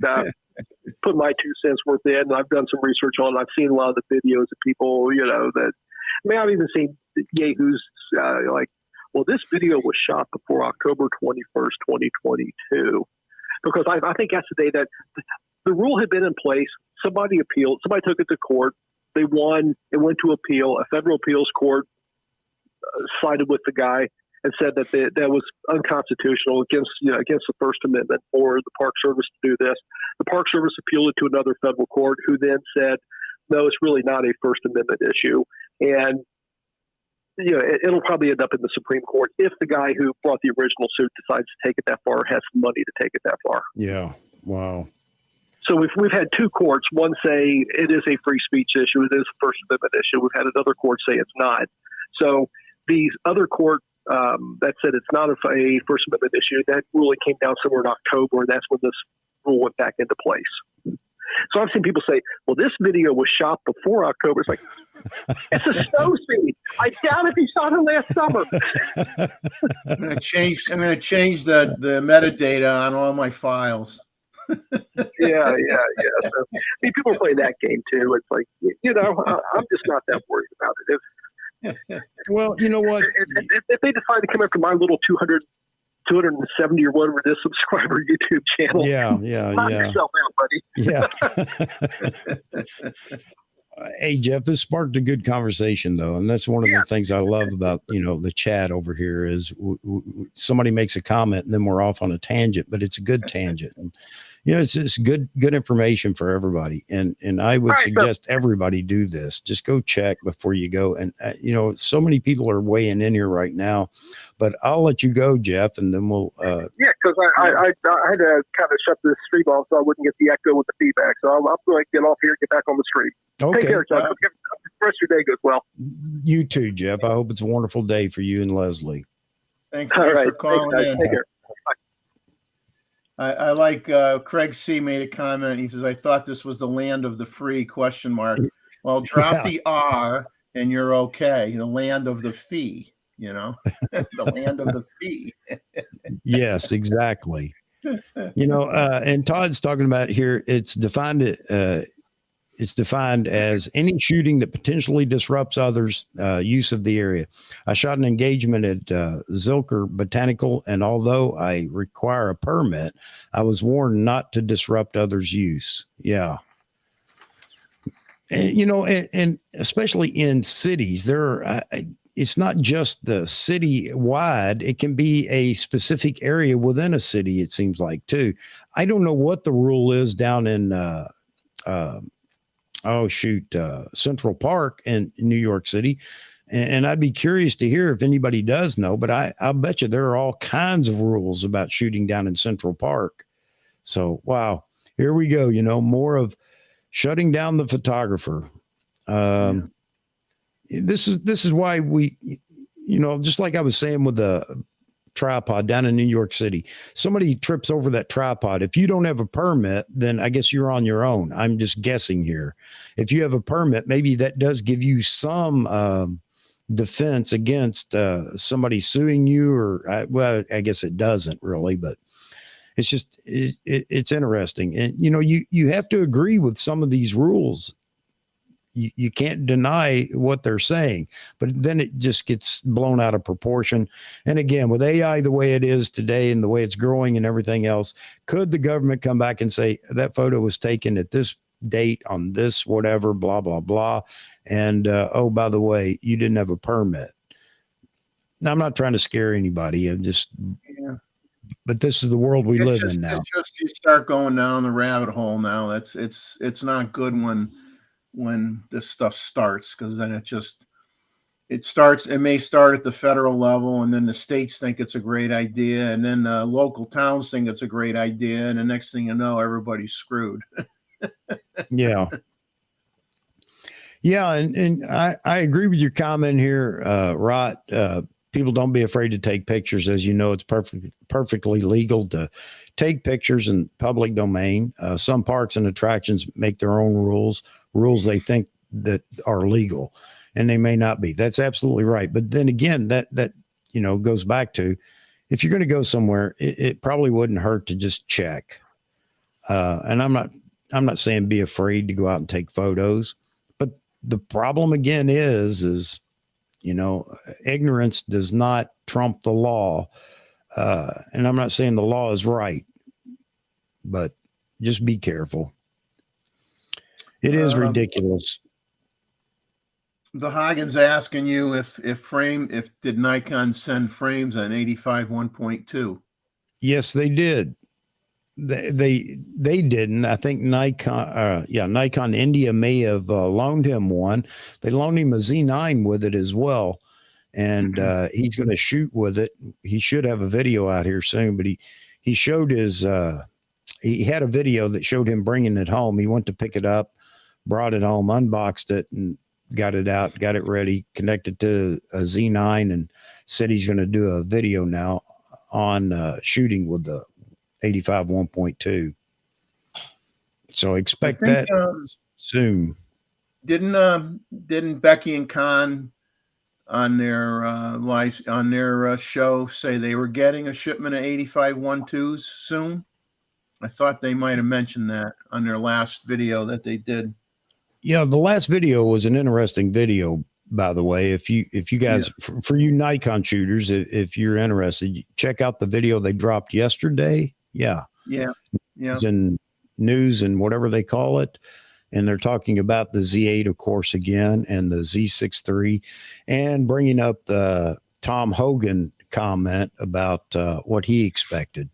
put my 2 cents worth in. I've done some research on it. I've seen a lot of the videos of people, I've even seen yahoos like, well, this video was shot before October 21st, 2022. Because I think that's the day that the rule had been in place. Somebody appealed. Somebody took it to court. They won. It went to appeal. A federal appeals court sided with the guy and said that that was unconstitutional against the First Amendment for the Park Service to do this. The Park Service appealed it to another federal court, who then said, no, it's really not a First Amendment issue. And it'll probably end up in the Supreme Court if the guy who brought the original suit decides to take it that far, has the money to take it that far. Yeah. Wow. So we've had 2 courts. One say it is a free speech issue. It is a First Amendment issue. We've had another court say it's not. So the other court that said it's not a First Amendment issue, that ruling came down somewhere in October, and that's when this rule went back into place. So I've seen people say, well, this video was shot before October. It's like, it's a snow scene. I doubt if he shot it last summer. I'm going to change the metadata on all my files. Yeah. So, people are playing that game too. It's like, I'm just not that worried about it. Well, you know what? If they decide to come after my little 270 or whatever it is subscriber YouTube channel, knock yourself out, buddy. Hey, Jeff, this sparked a good conversation, though, and that's one of the things I love about the chat over here is somebody makes a comment and then we're off on a tangent, but it's a good tangent. And, it's just good information for everybody. And I would suggest everybody do this. Just go check before you go. And, so many people are weighing in here right now, but I'll let you go, Jeff, and then we'll. Because I had to kind of shut the stream off so I wouldn't get the echo with the feedback. So I'm going to get off here and get back on the stream. Okay. Take care, Chuck. The rest of your day goes well. You too, Jeff. I hope it's a wonderful day for you and Leslie. Thanks for calling in. Take care. I like Craig C made a comment. He says, I thought this was the land of the free ? Well, drop the R and you're okay. The land of the fee, the land of the fee. Yes, exactly. And Todd's talking about here, it's defined as any shooting that potentially disrupts others' use of the area. I shot an engagement at Zilker Botanical, and although I require a permit, I was warned not to disrupt others' use. Yeah. And, and especially in cities, it's not just the city wide. It can be a specific area within a city, it seems like, too. I don't know what the rule is down in Central Park in New York City. And I'd be curious to hear if anybody does know, but I'll bet you there are all kinds of rules about shooting down in Central Park. So, wow, here we go. More of shutting down the photographer. This is why we, just like I was saying with the tripod down in New York City. Somebody trips over that tripod. If you don't have a permit, then I guess you're on your own. I'm just guessing here. If you have a permit, maybe that does give you some defense against somebody suing you, or well, I guess it doesn't really, but it's just it's interesting. And you know, you have to agree with some of these rules. You can't deny what they're saying, but then it just gets blown out of proportion. And again, with AI the way it is today and the way it's growing and everything else, could the government come back and say that photo was taken at this date on this whatever, blah blah blah, and oh, by the way, you didn't have a permit? Now, I'm not trying to scare anybody. I'm just, but this is the world we live in now. It's just you start going down the rabbit hole now. It's not good when this stuff starts, because then it may start at the federal level, and then the states think it's a great idea, and then local towns think it's a great idea, and the next thing you know, everybody's screwed. Yeah. And I agree with your comment here, Rot. People don't be afraid to take pictures. As you know, it's perfectly legal to take pictures in public domain. Some parks and attractions make their own rules they think that are legal, and they may not be. That's absolutely right. But then again, that you know, goes back to, if you're going to go somewhere, it probably wouldn't hurt to just check. And I'm not saying be afraid to go out and take photos, but the problem again is, you know, ignorance does not trump the law. And I'm not saying the law is right, but just be careful. It is ridiculous. The Hagen's asking you if did Nikon send frames on 85 1.2? Yes, they did. They didn't. I think Nikon India may have loaned him one. They loaned him a Z9 with it as well, and he's going to shoot with it. He should have a video out here soon, but he showed his he had a video that showed him bringing it home. He went to pick it up, brought it home, unboxed it, and got it out, got it ready, connected to a Z9, and said he's going to do a video now on shooting with the 85 1.2. So expect that soon. Didn't Becky and Con on their show say they were getting a shipment of 85 1.2s soon? I thought they might have mentioned that on their last video that they did. Yeah, the last video was an interesting video, by the way. If you guys, for you Nikon shooters, if you're interested, check out the video they dropped yesterday. Yeah. And news and whatever they call it. And they're talking about the Z8, of course, again, and the Z6 III, and bringing up the Tom Hogan comment about what he expected.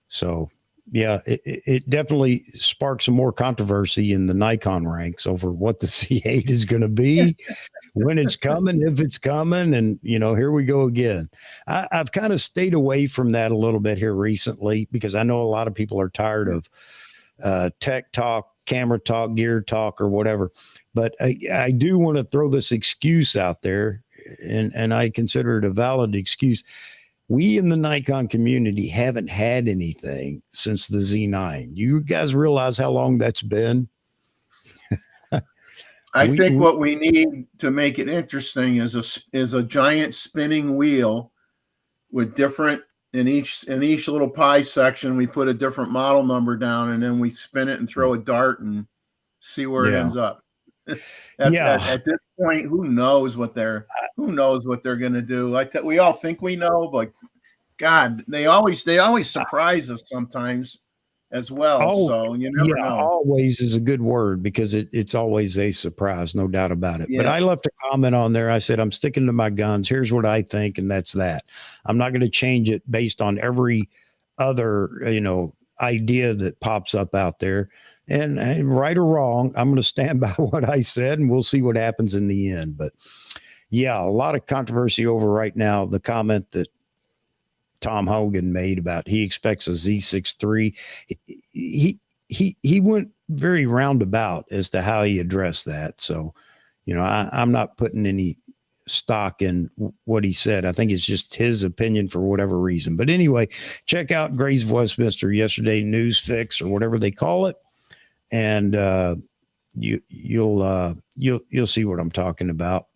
So, yeah, it definitely sparked some more controversy in the Nikon ranks over what the Z8 is going to be, when it's coming, if it's coming. And, you know, here we go again. I've kind of stayed away from that a little bit here recently, because I know a lot of people are tired of tech talk, camera talk, gear talk, or whatever. But I do want to throw this excuse out there, and I consider it a valid excuse. We in the Nikon community haven't had anything since the Z9. You guys realize how long that's been? I think what we need to make it interesting is a giant spinning wheel with different, in each little pie section, we put a different model number down, and then we spin it and throw a dart and see where it ends up. At this point, who knows what they're going to do? We all think we know, but God, they always surprise us sometimes as well. So you never know. Always is a good word, because it's always a surprise, no doubt about it. But I left a comment on there. I said, I'm sticking to my guns. Here's what I think, and that's that. I'm not going to change it based on every other, idea that pops up out there. And right or wrong, I'm going to stand by what I said, and we'll see what happens in the end. But yeah, a lot of controversy over right now. The comment that Tom Hogan made about he expects a Z6 III. He went very roundabout as to how he addressed that. So, I'm not putting any stock in what he said. I think it's just his opinion for whatever reason. But anyway, check out Grays of Westminster yesterday news fix or whatever they call it, and you'll see what I'm talking about.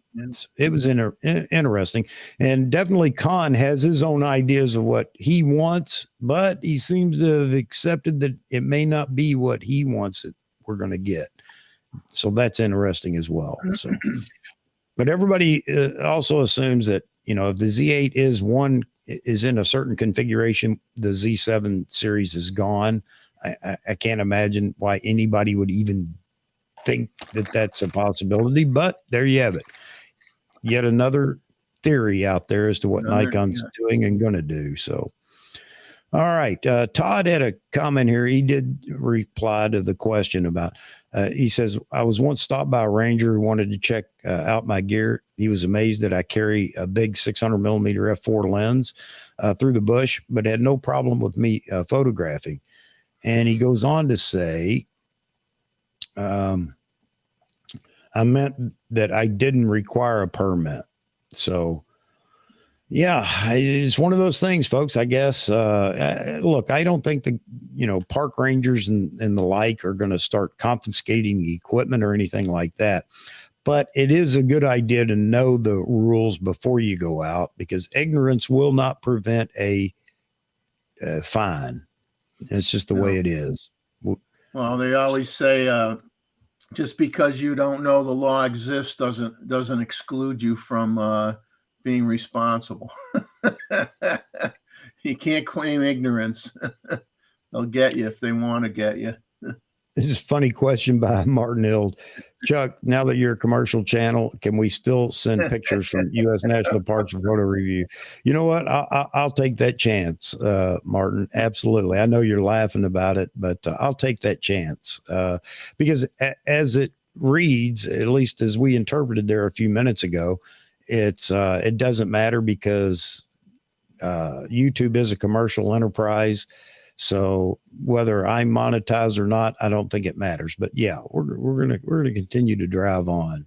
It was interesting, and definitely Khan has his own ideas of what he wants, but he seems to have accepted that it may not be what he wants that we're going to get. So that's interesting as well. So, but everybody also assumes that, you know, if the Z8 is in a certain configuration, the Z7 series is gone. I can't imagine why anybody would even think that that's a possibility, but there you have it. Yet another theory out there as to what Nikon's doing and going to do. So, all right. Todd had a comment here. He did reply to the question about, he says, I was once stopped by a ranger who wanted to check out my gear. He was amazed that I carry a big 600 millimeter f4 lens through the bush, but had no problem with me photographing. And he goes on to say, I meant that I didn't require a permit. So, yeah, it's one of those things, folks, I guess. Look, I don't think the, you know, park rangers and the like are going to start confiscating equipment or anything like that. But it is a good idea to know the rules before you go out, because ignorance will not prevent a fine. It's just the way it is. Well, they always say, just because you don't know the law exists doesn't exclude you from being responsible. You can't claim ignorance. They'll get you if they want to get you. This is a funny question by Martin Hild. Chuck, now that you're a commercial channel, can we still send pictures from U.S. National Parks for photo review? You know what? I'll take that chance, Martin. Absolutely. I know you're laughing about it, but I'll take that chance because as it reads, at least as we interpreted there a few minutes ago, it doesn't matter because YouTube is a commercial enterprise. So whether I monetize or not, I don't think it matters. But yeah, we're gonna continue to drive on.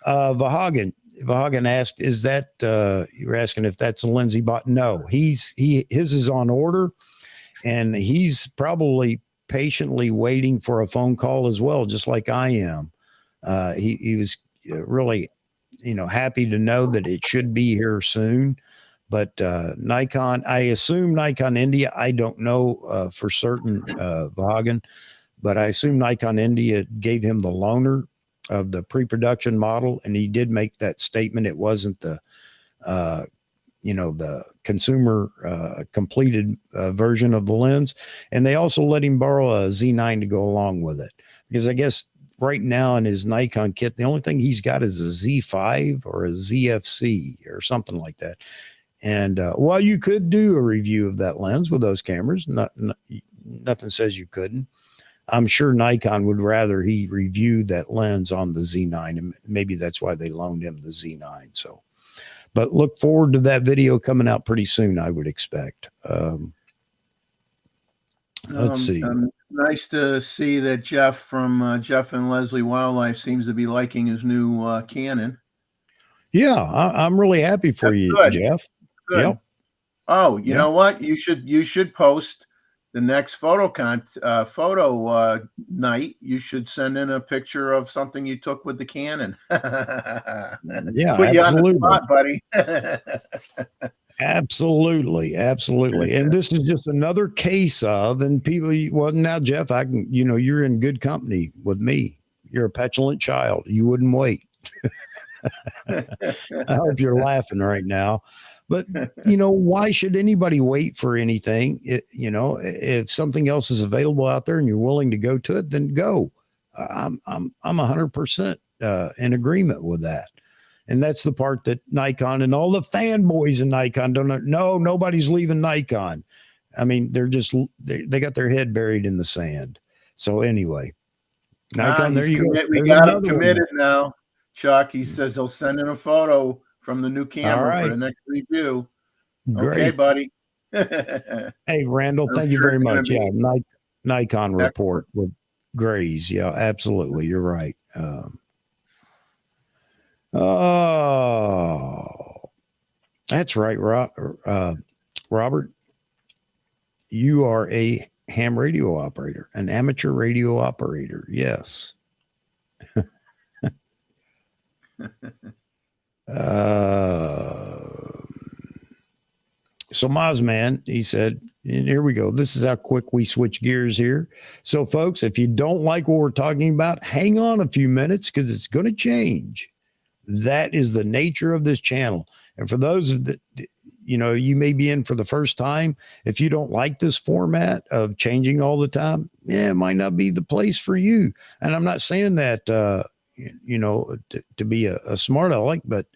Vahagan asked, "Is that you're asking if that's a lens he bought?" No, his is on order, and he's probably patiently waiting for a phone call as well, just like I am. He was really, you know, happy to know that it should be here soon. But Nikon, I assume Nikon India, I don't know for certain, Vahagan, but I assume Nikon India gave him the loaner of the pre-production model, and he did make that statement. It wasn't the, you know, the consumer completed version of the lens. And they also let him borrow a Z9 to go along with it, because I guess right now in his Nikon kit, the only thing he's got is a Z5 or a ZFC or something like that. And while you could do a review of that lens with those cameras, nothing says you couldn't. I'm sure Nikon would rather he review that lens on the Z9, and maybe that's why they loaned him the Z9. So, but look forward to that video coming out pretty soon, I would expect. Let's see. Nice to see that Jeff from Jeff and Leslie Wildlife seems to be liking his new Canon. Yeah, I'm really happy for you, good. Jeff. Good. Yep. Oh, you know what? You should post the next photo night. You should send in a picture of something you took with the Canon. Yeah, put you absolutely. on the spot, buddy. Absolutely. And this is just another case of, and people, well, now, Jeff, I can, you know, you're in good company with me. You're a petulant child. You wouldn't wait. I hope you're laughing right now. But, you know, why should anybody wait for anything? You know, if something else is available out there and you're willing to go to it, then go. I'm 100% in agreement with that. And that's the part that Nikon and all the fanboys in Nikon don't know. Nobody's leaving Nikon. I mean, they got their head buried in the sand. So anyway, Nikon, there you go. We got him committed now. Chuck, he says he'll send in a photo from the new camera for the next review. Great. Okay, buddy. Hey, Randall, thank you very much. Yeah, Nikon report with Grays. Yeah, absolutely. You're right. Oh, that's right, Robert. You are a ham radio operator, an amateur radio operator. Yes. So Mozman, he said, and here we go. This is how quick we switch gears here. So, folks, if you don't like what we're talking about, hang on a few minutes because it's going to change. That is the nature of this channel. And for those that, you may be in for the first time, if you don't like this format of changing all the time, it might not be the place for you. And I'm not saying that, to be a smart aleck, but,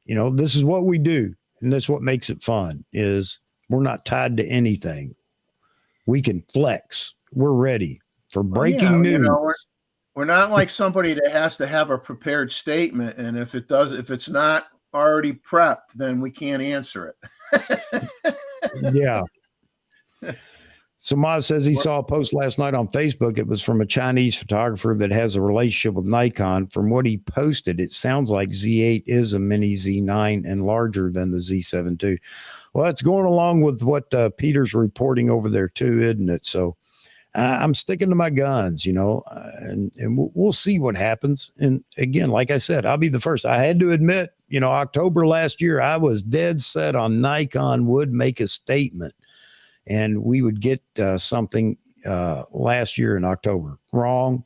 this is what we do. And that's what makes it fun is we're not tied to anything. We can flex. We're ready for breaking news. We're not like somebody that has to have a prepared statement. And if it's not already prepped, then we can't answer it. Yeah. So Maz says he saw a post last night on Facebook. It was from a Chinese photographer that has a relationship with Nikon. From what he posted, it sounds like Z8 is a mini Z9 and larger than the Z7 II. Well, it's going along with what Peter's reporting over there too, isn't it? So I'm sticking to my guns, and we'll see what happens. And again, like I said, I'll be the first. I had to admit, October last year, I was dead set on Nikon would make a statement. And we would get something last year in October. Wrong.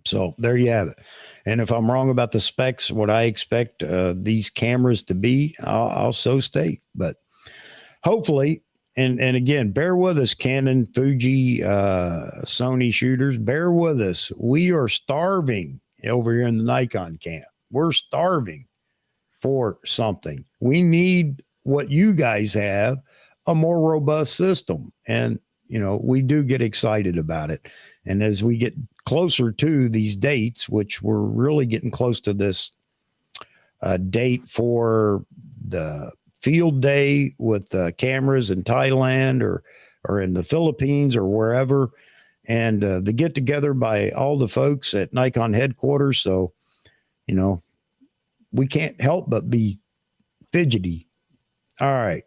So there you have it. And if I'm wrong about the specs, what I expect these cameras to be, I'll so state. But hopefully, and again, bear with us, Canon, Fuji, Sony shooters. Bear with us. We are starving over here in the Nikon camp. We're starving for something. We need what you guys have, a more robust system. And, we do get excited about it. And as we get closer to these dates, which we're really getting close to this date for the field day with cameras in Thailand or in the Philippines or wherever, and the get together by all the folks at Nikon headquarters. So, we can't help but be fidgety. All right.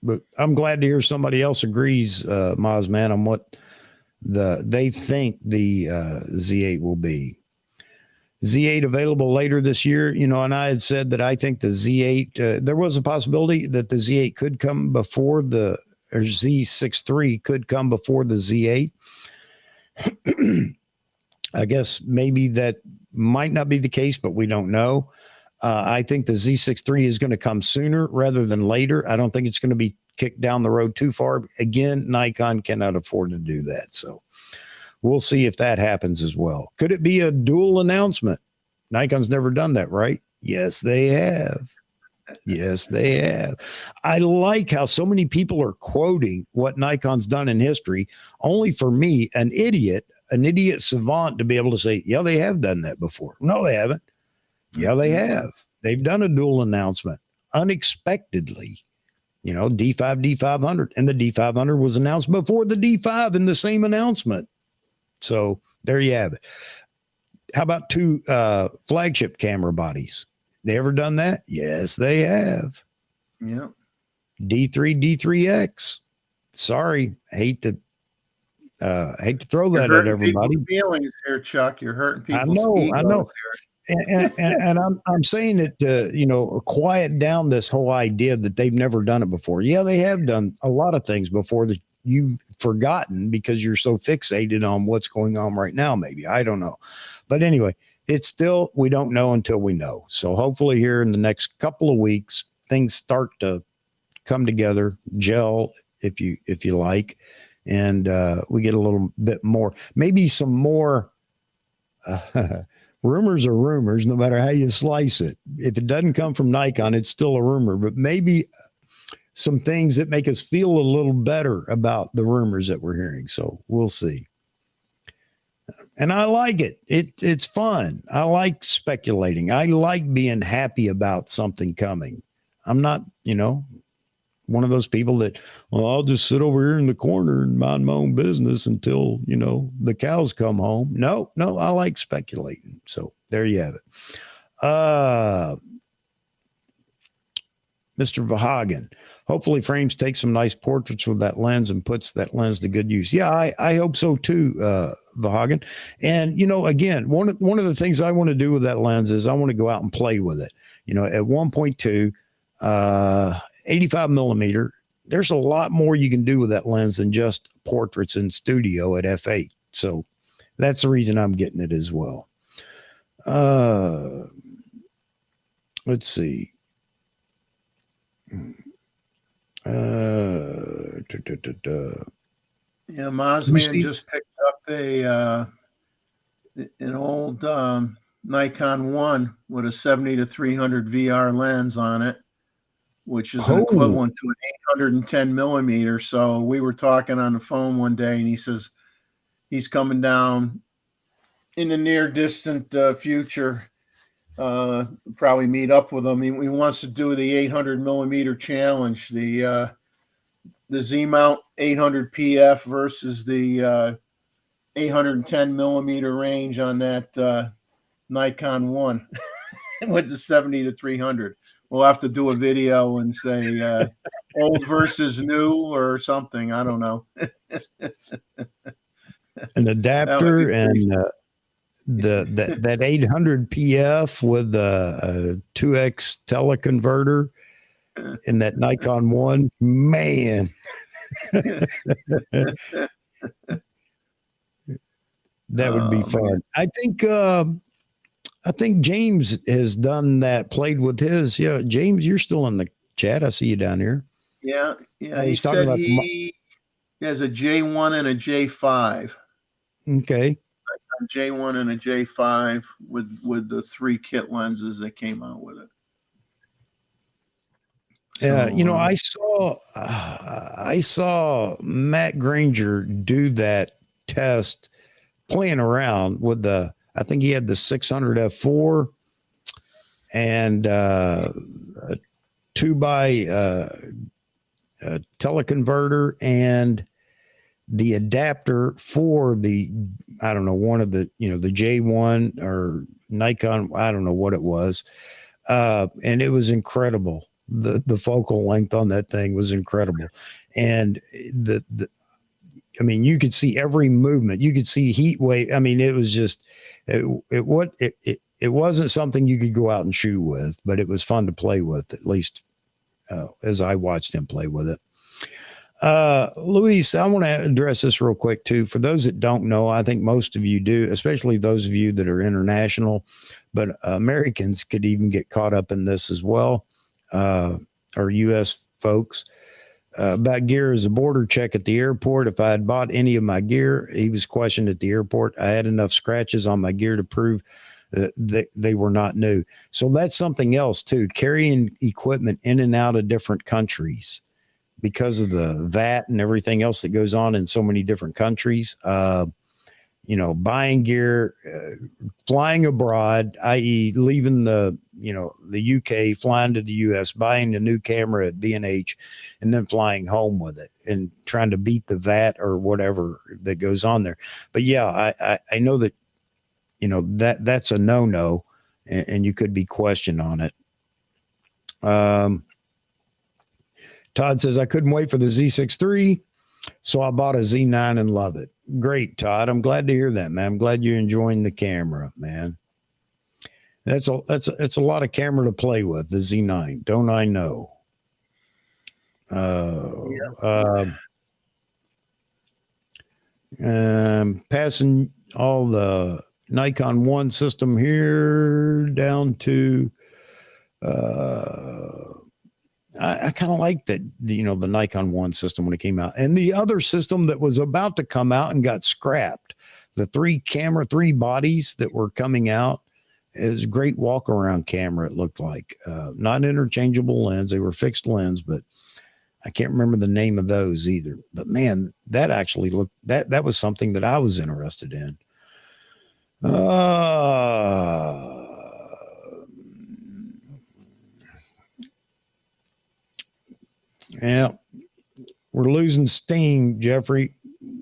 But I'm glad to hear somebody else agrees, Mozman, on what they think the Z8 will be. Z8 available later this year, and I had said that I think the Z8, there was a possibility that the Z8 could come before or Z6 III could come before the Z8. I guess maybe that might not be the case, but we don't know. I think the Z6 III is going to come sooner rather than later. I don't think it's going to be kicked down the road too far. Again, Nikon cannot afford to do that. So we'll see if that happens as well. Could it be a dual announcement? Nikon's never done that, right? Yes, they have. Yes, they have. I like how so many people are quoting what Nikon's done in history, only for me, an idiot savant, to be able to say, yeah, they have done that before. No, they haven't. Yeah, they have. They've done a dual announcement unexpectedly, D5, D500. And the D500 was announced before the D5 in the same announcement. So there you have it. How about two flagship camera bodies? They ever done that? Yes, they have. Yeah. D3, D3X. Sorry, hate to throw that at everybody. Feelings here, Chuck. You're hurting people's I know. Here. And I'm saying it to, quiet down this whole idea that they've never done it before. Yeah, they have done a lot of things before that you've forgotten because you're so fixated on what's going on right now. Maybe, I don't know. But anyway, it's still, we don't know until we know. So hopefully here in the next couple of weeks, things start to come together, gel, if you like, and we get a little bit more, maybe some more, rumors are rumors, no matter how you slice it. If it doesn't come from Nikon, it's still a rumor, but maybe some things that make us feel a little better about the rumors that we're hearing. So we'll see. And I like it. It's fun. I like speculating. I like being happy about something coming. I'm not, one of those people that, well, I'll just sit over here in the corner and mind my own business until, you know, the cows come home. No, I like speculating. So there you have it. Mr. Vahagan, hopefully Frames takes some nice portraits with that lens and puts that lens to good use. Yeah, I hope so too, Vahagan. And, you know, again, one of the things I want to do with that lens is I want to go out and play with it. You know, at 1.2, 85 millimeter, there's a lot more you can do with that lens than just portraits in studio at f8. So that's the reason I'm getting it as well. Let's see. Yeah, Mozman just picked up an old Nikon 1 with a 70-300 VR lens on it, which is an equivalent to an 810 millimeter. So we were talking on the phone one day, and he says he's coming down in the near distant future. Probably meet up with him. He wants to do the 800 millimeter challenge, the Z mount 800 PF versus the 810 millimeter range on that Nikon 1 with the 70-300. We'll have to do a video and say old versus new or something. I don't know. An adapter and that 800 PF with a 2x teleconverter in that Nikon 1, man. That would be fun. Man. I think James has done that, played with his. Yeah, James, you're still in the chat. I see you down here. Yeah. He said he has a J1 and a J5. Okay. A J1 and a J5 with the 3 kit lenses that came out with it. Yeah, you know, I saw Matt Granger do that test playing around with I think he had the 600 f4 and a 2x teleconverter and the adapter for the, I don't know, one of the, you know, the J1 or Nikon, I don't know what it was. And it was incredible. The focal length on that thing was incredible. And I mean, you could see every movement. You could see heat wave. I mean, it was just, it wasn't something you could go out and shoot with, but it was fun to play with, at least as I watched him play with it. Luis, I want to address this real quick too. For those that don't know, I think most of you do, especially those of you that are international, but Americans could even get caught up in this as well. Or U.S. folks. About gear as a border check at the airport. If I had bought any of my gear, he was questioned at the airport. I had enough scratches on my gear to prove that they were not new. So that's something else too. Carrying equipment in and out of different countries because of the VAT and everything else that goes on in so many different countries. You know, buying gear, flying abroad, i.e. leaving the UK, flying to the US, buying a new camera at B&H, and then flying home with it and trying to beat the VAT or whatever that goes on there. But yeah, I know that, you know, that's a no-no and you could be questioned on it. Todd says, I couldn't wait for the Z6 III, so I bought a Z9 and love it. Great, Todd. I'm glad to hear that, man. I'm glad you're enjoying the camera, man. It's a lot of camera to play with, the Z9. Don't I know? Passing all the Nikon 1 system here down to I kind of like that, you know, the Nikon 1 system when it came out, and the other system that was about to come out and got scrapped, the 3 bodies that were coming out. Is a great walk around camera. It looked like not interchangeable lens. They were fixed lens, but I can't remember the name of those either. But man, that actually looked, that was something that I was interested in. Yeah, we're losing steam, Jeffrey.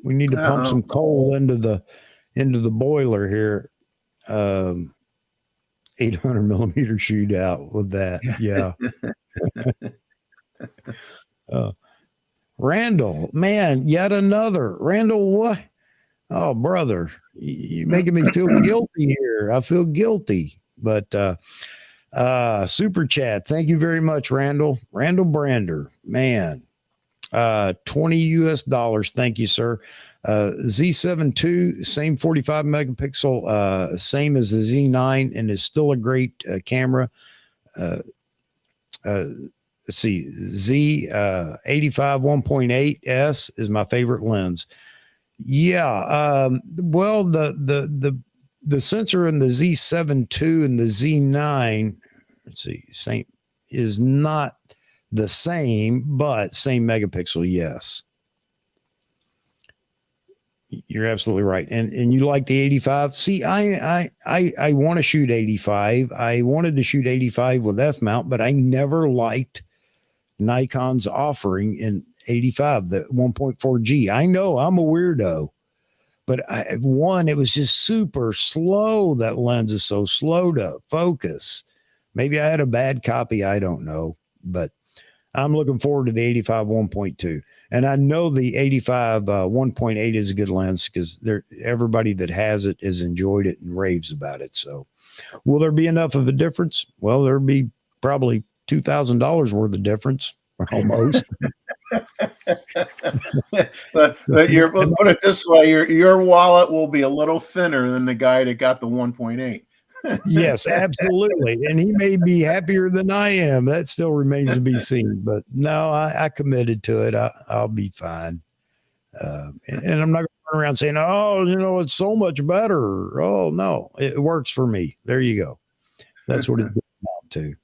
We need to pump some coal into the boiler here. 800 millimeter shootout with that. Yeah. Randall, man, yet another. Randall, what? Oh, brother, you're making me feel guilty here. I feel guilty. But super chat. Thank you very much, Randall. Randall Brander, man. 20 US dollars. Thank you, sir. Z7 II, same 45 megapixel, same as the Z9, and is still a great camera. Let's see, Z85 1.8S is my favorite lens. Yeah. Well, the sensor in the Z7 II and the Z9, let's see, same is not the same, but same megapixel. Yes. You're absolutely right. And you like the 85? See, I want to shoot 85. I wanted to shoot 85 with F mount, but I never liked Nikon's offering in 85, the 1.4G. I know I'm a weirdo, but it was just super slow. That lens is so slow to focus. Maybe I had a bad copy. I don't know, but I'm looking forward to the 85 1.2. And I know the 85 1.8 is a good lens because everybody that has it has enjoyed it and raves about it. So will there be enough of a difference? Well, there'll be probably $2,000 worth of difference almost. but put it this way, your wallet will be a little thinner than the guy that got the 1.8. Yes, absolutely. And he may be happier than I am. That still remains to be seen. But no, I committed to it. I'll be fine. And I'm not going to run around saying, oh, it's so much better. Oh, no, it works for me. There you go. That's what it's about to.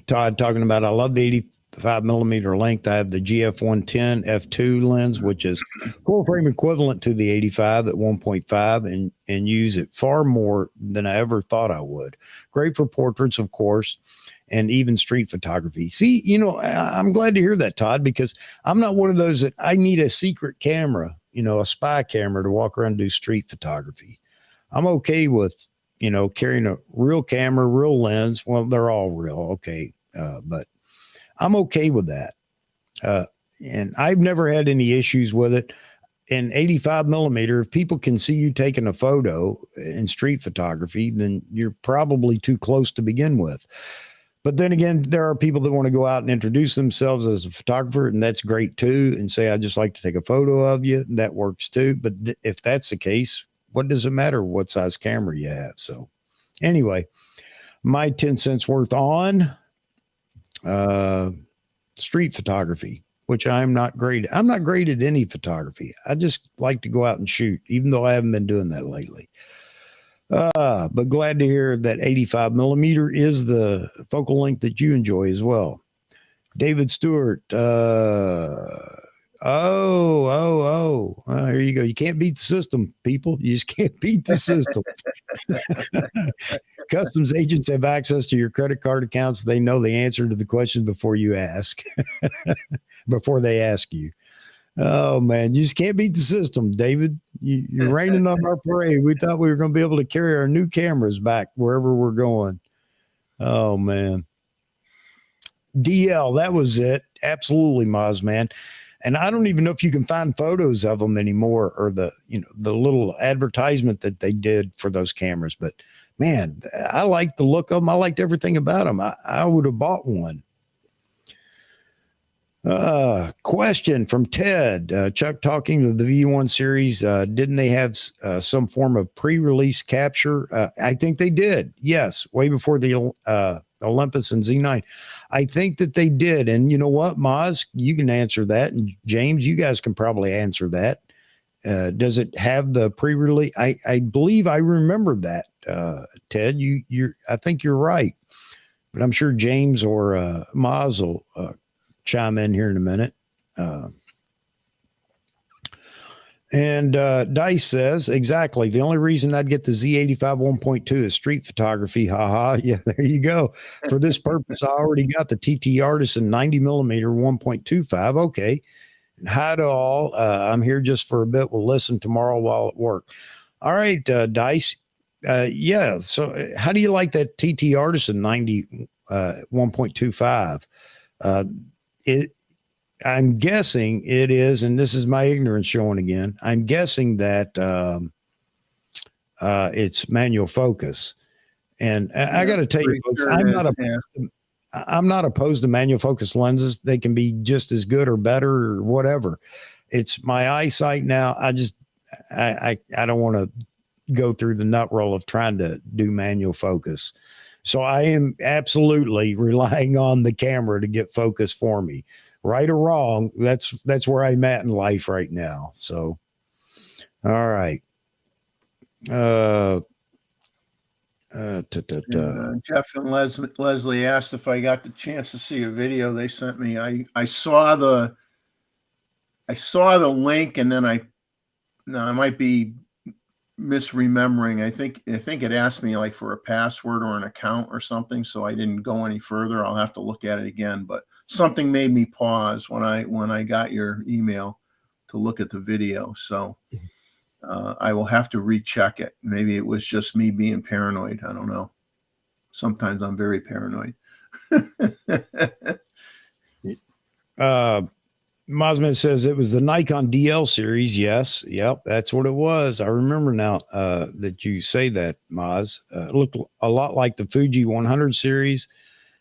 Todd talking about, I love the 85 millimeter length. I have the GF 110 f2 lens, which is full frame equivalent to the 85 at 1.5, and use it far more than I ever thought I would. Great for portraits, of course, and even street photography. See, I'm glad to hear that, Todd, because I'm not one of those that I need a secret camera, a spy camera to walk around and do street photography. I'm okay with carrying a real camera, real lens. Well, they're all real. Okay. But I'm okay with that. And I've never had any issues with it. In 85 millimeter, if people can see you taking a photo in street photography, then you're probably too close to begin with. But then again, there are people that want to go out and introduce themselves as a photographer, and that's great too. And say, I just like to take a photo of you. That works too. But if that's the case, what does it matter what size camera you have? So anyway, my 10 cents worth on street photography, which I'm not great at. I'm not great at any photography. I just like to go out and shoot, even though I haven't been doing that lately. But glad to hear that 85 millimeter is the focal length that you enjoy as well. David Stewart, here you go. You can't beat the system, people. You just can't beat the system. Customs agents have access to your credit card accounts. They know the answer to the question before you ask, before they ask you. Oh, man, you just can't beat the system, David. You're raining on our parade. We thought we were going to be able to carry our new cameras back wherever we're going. Oh, man. DL, that was it. Absolutely, Moz, man. And I don't even know if you can find photos of them anymore, or the little advertisement that they did for those cameras. But man, I liked the look of them. I liked everything about them. I would have bought one. Question from Ted. Chuck, talking to the V1 series, didn't they have some form of pre-release capture? I think they did. Yes, way before the Olympus and Z9. I think that they did. And you know what, Maz, you can answer that. And James, you guys can probably answer that. Does it have the pre-release? I believe I remember that, Ted. I think you're right. But I'm sure James or Maz will chime in here in a minute. And Dice says, exactly. The only reason I'd get the Z85 1.2 is street photography. Haha. Yeah, there you go. For this purpose, I already got the TT Artisan 90 millimeter 1.25. Okay. Hi to all. I'm here just for a bit. We'll listen tomorrow while at work. All right, Dice. Yeah. So, how do you like that TT Artisan 90 1.25? I'm guessing it is, and this is my ignorance showing again. I'm guessing that it's manual focus, and I got to tell you, folks, I'm not opposed to manual focus lenses. They can be just as good or better or whatever. It's my eyesight now. I don't want to go through the nut roll of trying to do manual focus. So I am absolutely relying on the camera to get focus for me. Right or wrong, that's where I'm at in life right now. So, all right. Jeff and Leslie asked if I got the chance to see a video they sent me. I saw the link, and then I might be misremembering. I think it asked me like for a password or an account or something, so I didn't go any further. I'll have to look at it again, but something made me pause when I got your email to look at the video. So I will have to recheck it. Maybe it was just me being paranoid. I don't know. Sometimes I'm very paranoid. Mosman says it was the Nikon DL series. Yes. Yep. That's what it was. I remember now that you say that, Moz. It looked a lot like the Fuji 100 series.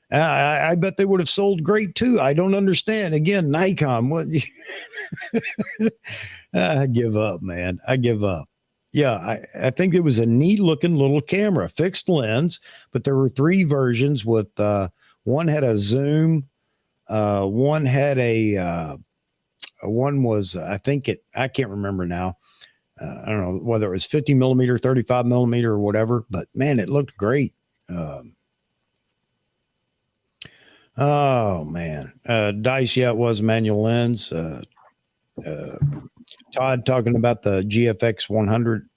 I bet they would have sold great too. I don't understand. Again, Nikon. What? I give up, man. I give up. Yeah, I think it was a neat looking little camera, fixed lens, but there were 3 versions with one had a zoom, one had one was, I can't remember now. I don't know whether it was 50 millimeter, 35 millimeter or whatever, but man, it looked great. Oh man. Dice. Yeah, it was manual lens. Todd talking about the GFX 100.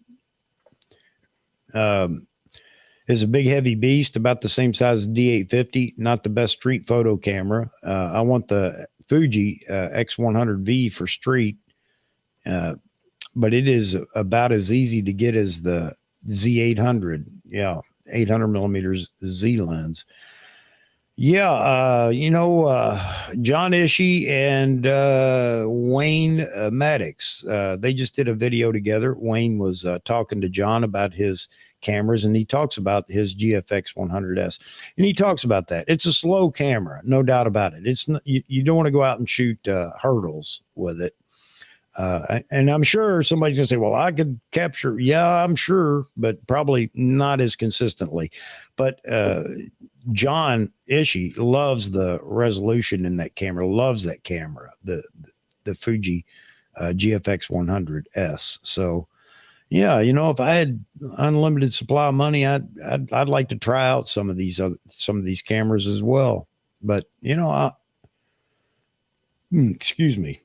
Is a big heavy beast about the same size as D850. Not the best street photo camera. I want the Fuji X100V for street, but it is about as easy to get as the Z800. Yeah, 800 millimeters Z lens. Yeah, John Ishii and Wayne Maddox, they just did a video together. Wayne was talking to John about his cameras, and he talks about his GFX 100S, and he talks about that. It's a slow camera, no doubt about it. It's not, you don't want to go out and shoot hurdles with it. And I'm sure somebody's going to say, well, I could capture. Yeah, I'm sure, but probably not as consistently. But John Ishii loves the resolution in that camera, loves that camera, the Fuji GFX 100S. So, yeah, if I had unlimited supply of money, I'd like to try out some of these cameras as well. But excuse me,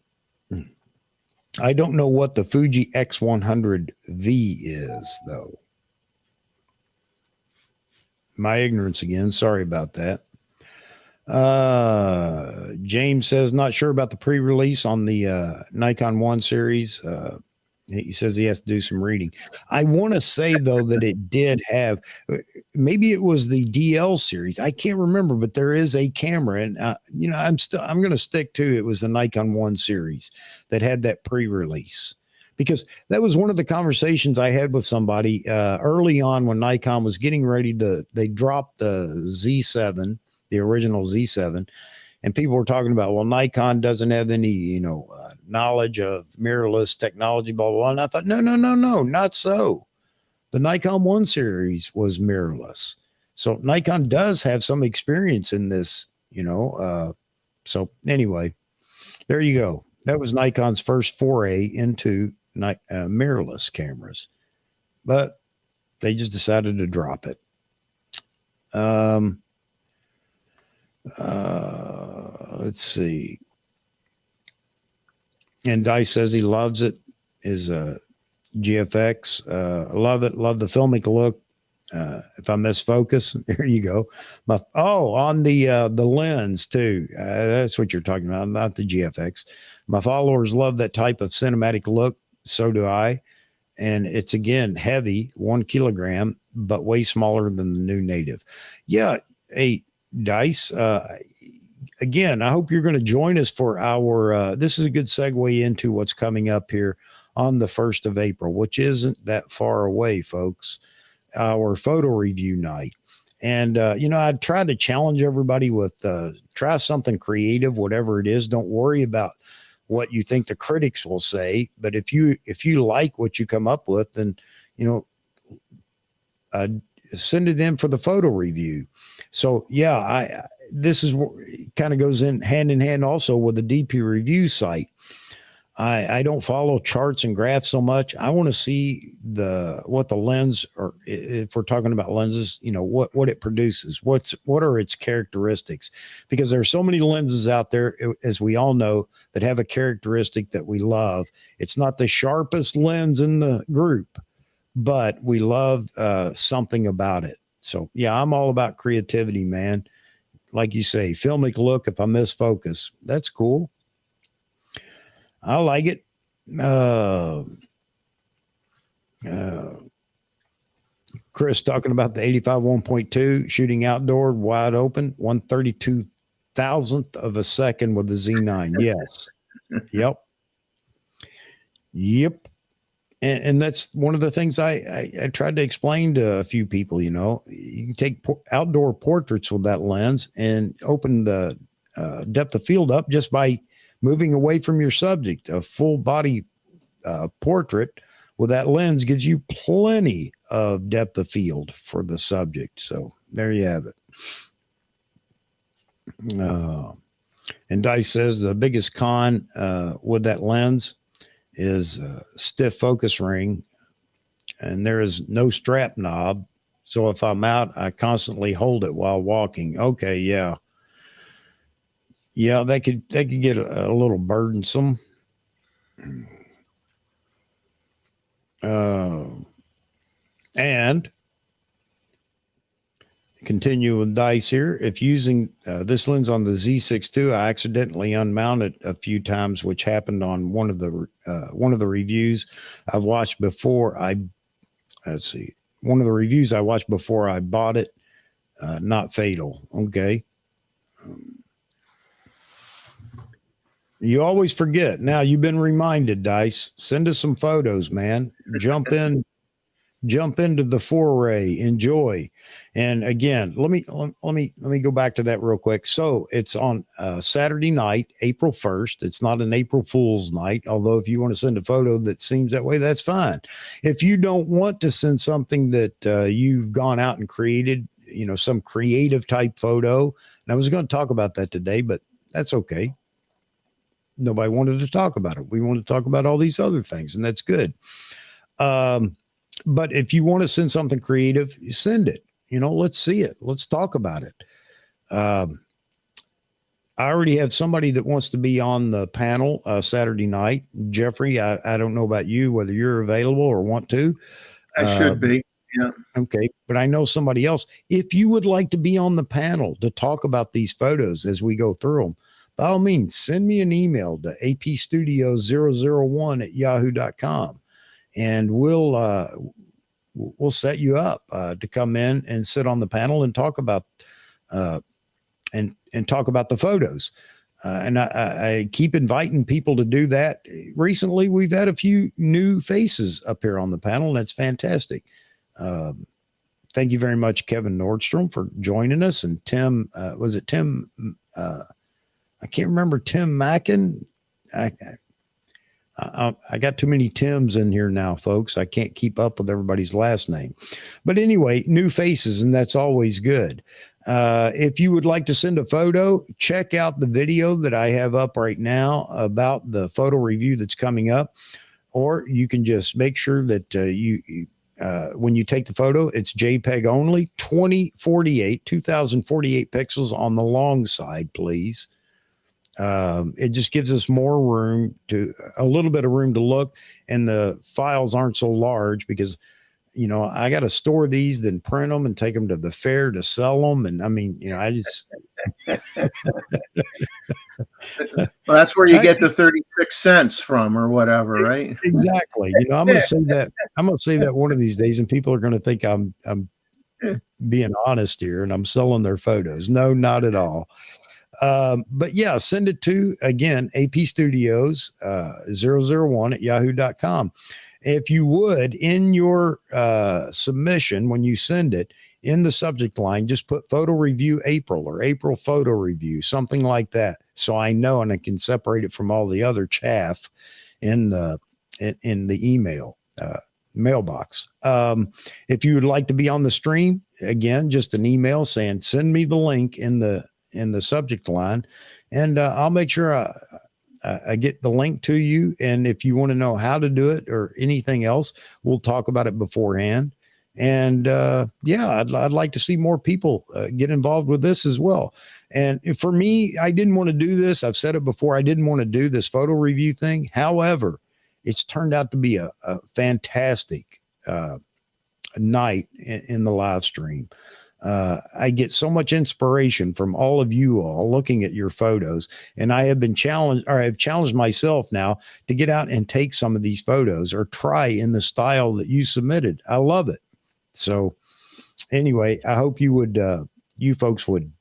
I don't know what the Fuji X100V is, though. My ignorance again. Sorry about that. James says, not sure about the pre-release on the Nikon 1 series. He says he has to do some reading. I want to say, though, that it did have, maybe it was the DL series. I can't remember, but there is a camera. And, I'm going to stick to it was the Nikon 1 series that had that pre-release. Because that was one of the conversations I had with somebody early on when Nikon was getting ready they dropped the Z7, the original Z7, and people were talking about, well, Nikon doesn't have any, knowledge of mirrorless technology, blah, blah, blah. And I thought, no, not so. The Nikon 1 series was mirrorless. So Nikon does have some experience in this, so anyway, there you go. That was Nikon's first foray into mirrorless cameras, but they just decided to drop it. Let's see. And Dice says he loves it. is a GFX. Love it. Love the filmic look. If I miss focus, there you go. On the lens too. That's what you're talking about, not the GFX. My followers love that type of cinematic look. So do I. And it's, again, heavy, 1 kilogram, but way smaller than the new native. Yeah. Hey, Dice, again, I hope you're going to join us for our, this is a good segue into what's coming up here on the 1st of April, which isn't that far away, folks, our photo review night. And, I tried to challenge everybody with, try something creative, whatever it is. Don't worry about what you think the critics will say, but if you like what you come up with, then send it in for the photo review. So yeah, this is kind of goes in hand also with the DP review site. I don't follow charts and graphs so much. I want to see what the lens, or if we're talking about lenses, what it produces, what are its characteristics, because there are so many lenses out there, as we all know, that have a characteristic that we love. It's not the sharpest lens in the group, but we love something about it. So yeah, I'm all about creativity, man. Like you say, filmic look. If I miss focus, that's cool. I like it. Chris talking about the 85 1.2 shooting outdoor wide open, 1/32,000th of a second with the Z9. Yes. Yep. And that's one of the things I tried to explain to a few people. You can take outdoor portraits with that lens and open the depth of field up just by moving away from your subject. A full body portrait with that lens gives you plenty of depth of field for the subject. So there you have it. And Dice says the biggest con with that lens is stiff focus ring, and there is no strap knob. So if I'm out, I constantly hold it while walking. Okay, yeah. Yeah, that could get a little burdensome. And continue with Dice here. If using this lens on the Z6 II, I accidentally unmounted a few times, which happened on one of the reviews I've watched before. One of the reviews I watched before I bought it. Not fatal. Okay. You always forget. Now you've been reminded, Dice. Send us some photos, man. Jump into the foray. Enjoy. And again, let me go back to that real quick. So it's on Saturday night, April 1st. It's not an April Fool's night, although if you want to send a photo that seems that way, that's fine. If you don't want to send something that you've gone out and created, some creative type photo, and I was going to talk about that today, but that's okay. Nobody wanted to talk about it. We want to talk about all these other things, and that's good. But if you want to send something creative, send it. Let's see it. Let's talk about it. I already have somebody that wants to be on the panel Saturday night. Jeffrey, I don't know about you, whether you're available or want to. I should be. Yeah. Okay. But I know somebody else. If you would like to be on the panel to talk about these photos as we go through them, by all means, send me an email to apstudios001@yahoo.com, and we'll set you up to come in and sit on the panel and talk about and talk about the photos. And I keep inviting people to do that. Recently, we've had a few new faces up here on the panel, and that's fantastic. Thank you very much, Kevin Nordstrom, for joining us. And Tim, was it Tim? I can't remember Tim Mackin. I got too many Tims in here now, folks. I can't keep up with everybody's last name. But anyway, new faces, and that's always good. If you would like to send a photo, check out the video that I have up right now about the photo review that's coming up. Or you can just make sure that when you take the photo, it's JPEG only, 2048 pixels on the long side, please. It just gives us more room a little bit of room to look, and the files aren't so large because, I got to store these, then print them and take them to the fair to sell them. And I mean, I just, Well, that's where you get the 36 cents from or whatever, right? exactly. I'm going to say that. I'm going to say that one of these days, and people are going to think I'm being honest here and I'm selling their photos. No, not at all. But yeah, send it to, again, AP Studios 001 at yahoo.com. If you would, in your submission, when you send it, in the subject line, just put photo review April or April photo review, something like that. So I know, and I can separate it from all the other chaff in the email mailbox. If you would like to be on the stream, again, just an email saying, send me the link in the subject line, and I'll make sure I get the link to you. And if you want to know how to do it or anything else, we'll talk about it beforehand. And yeah, I'd like to see more people get involved with this as well. And for me, I didn't want to do this. I've said it before. I didn't want to do this photo review thing. However, it's turned out to be a fantastic night in the live stream. I get so much inspiration from all of you all looking at your photos, and I have been challenged, or I've challenged myself now to get out and take some of these photos or try in the style that you submitted. I love it. So anyway, I hope you folks would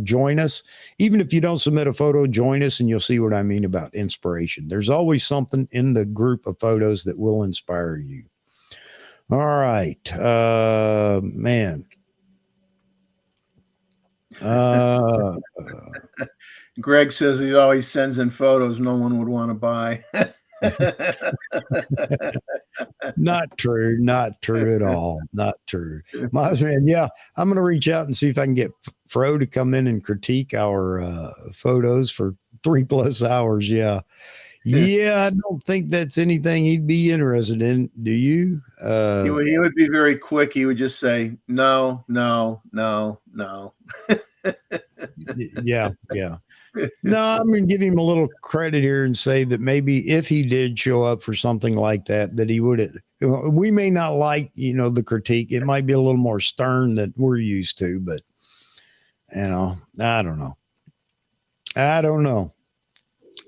join us. Even if you don't submit a photo, join us and you'll see what I mean about inspiration. There's always something in the group of photos that will inspire you. All right, man. Greg says he always sends in photos no one would want to buy. Not true. Not true at all. Not true. Man, yeah, I'm going to reach out and see if I can get Fro to come in and critique our photos for 3+ hours. Yeah. Yeah, I don't think that's anything he'd be interested in. Do you? He would be very quick. He would just say, no, no, no, no. Yeah. No, I'm going to give him a little credit here and say that maybe if he did show up for something like that, that he would. We may not like, the critique. It might be a little more stern than we're used to, but I don't know.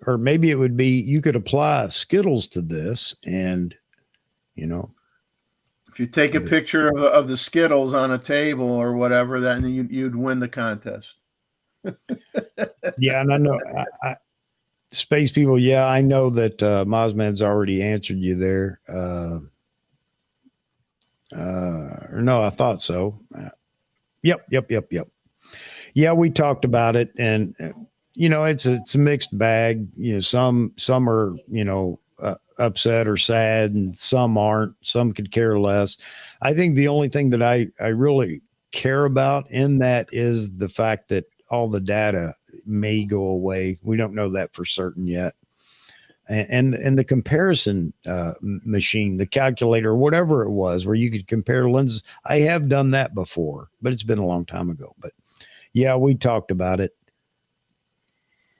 Or maybe it would be, you could apply Skittles to this, and if you take a picture of the Skittles on a table or whatever, then you'd win the contest. Yeah, and I know space people. Yeah, I know that Mozman's already answered you there. Or no, I thought so. Yep. Yeah, we talked about it, and it's a mixed bag. Some are upset or sad, and some aren't. Some could care less. I think the only thing that I really care about in that is the fact that all the data may go away. We don't know that for certain yet. And the comparison machine, the calculator, whatever it was, where you could compare lenses. I have done that before, but it's been a long time ago. But yeah, we talked about it.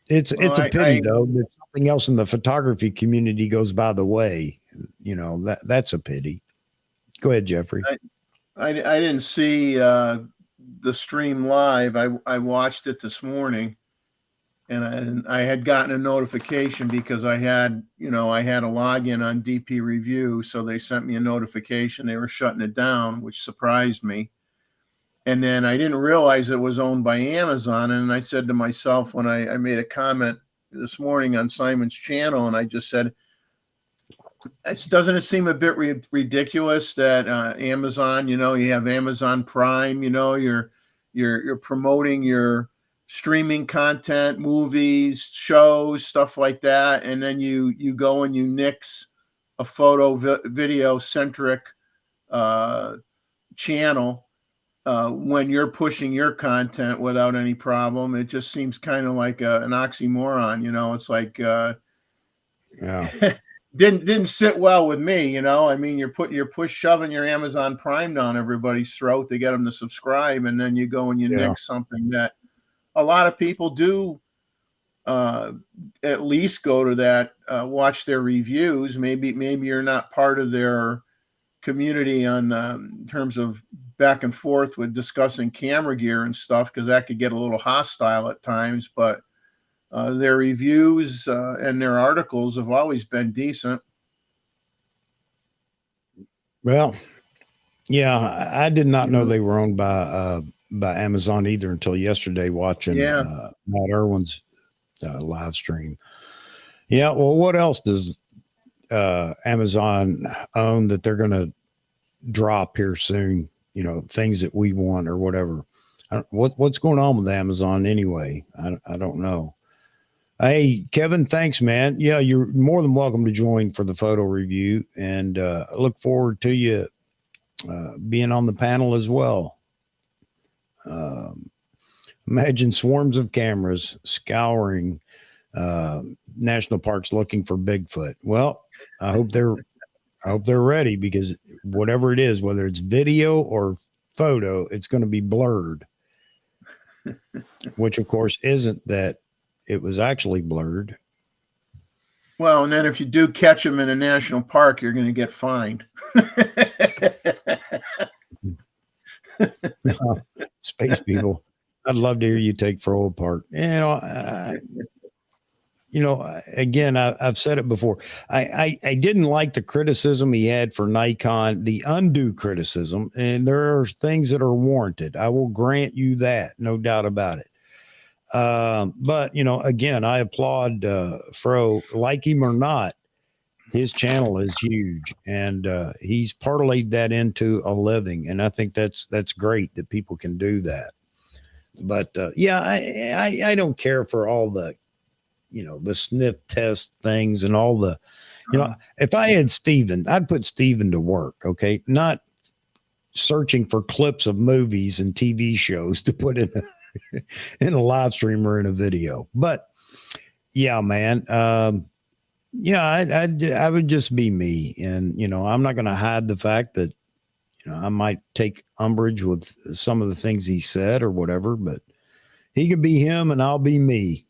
It's a pity though that something else in the photography community goes by the way. That's a pity. Go ahead, Jeffrey. I didn't see the stream live. I watched it this morning, and I had gotten a notification because I had a login on DP Review, so they sent me a notification they were shutting it down, which surprised me. And then I didn't realize it was owned by Amazon, and I said to myself when I made a comment this morning on Simon's channel, and I just said, doesn't it seem a bit ridiculous that Amazon, you have Amazon Prime, you're promoting your streaming content, movies, shows, stuff like that, and then you go and you nix a photo video centric channel when you're pushing your content without any problem. It just seems kind of like an oxymoron. It's like yeah. didn't sit well with me. I mean, you're shoving your Amazon Prime down everybody's throat to get them to subscribe, and then you go and you nix something that a lot of people do at least go to that, watch their reviews. Maybe you're not part of their community on in terms of back and forth with discussing camera gear and stuff, because that could get a little hostile at times. But their reviews and their articles have always been decent. Well, yeah, I did not know they were owned by Amazon either until yesterday watching Matt Irwin's live stream. Yeah, well, what else does Amazon own that they're going to drop here soon? You know, things that we want or whatever. What's going on with Amazon anyway? I don't know. Hey, Kevin, thanks, man. Yeah, you're more than welcome to join for the photo review, and I look forward to you being on the panel as well. Imagine swarms of cameras scouring national parks looking for Bigfoot. Well, I hope they're ready, because whatever it is, whether it's video or photo, it's going to be blurred, which of course isn't that it was actually blurred. Well, and then if you do catch them in a national park, you're going to get fined. Space people, I'd love to hear you take Fro apart. Again, I've said it before. I didn't like the criticism he had for Nikon, the undue criticism, and there are things that are warranted. I will grant you that, no doubt about it. But again, I applaud Fro, like him or not. His channel is huge, and he's parlayed that into a living, and I think that's great that people can do that. But I don't care for all the the sniff test things and all the if I had Steven, I'd put Steven to work. Okay, not searching for clips of movies and TV shows to put in in a live stream or in a video. But yeah, man. I would just be me. And, I'm not going to hide the fact that, I might take umbrage with some of the things he said or whatever, but he could be him and I'll be me.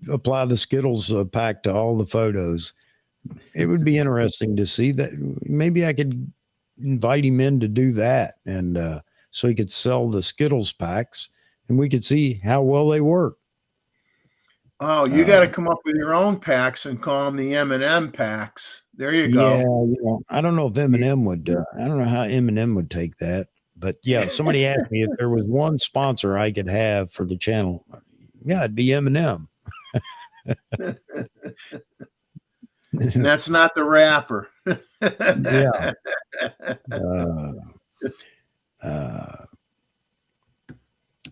Apply the Skittles pack to all the photos. It would be interesting to see that. Maybe I could invite him in to do that. And so he could sell the Skittles packs and we could see how well they work. Oh, you got to come up with your own packs and call them the M&M packs. There you go. Yeah, I don't know if Eminem would. I don't know how Eminem would take that. But yeah, somebody asked me if there was one sponsor I could have for the channel. Yeah, it'd be Eminem. That's not the rapper. Yeah.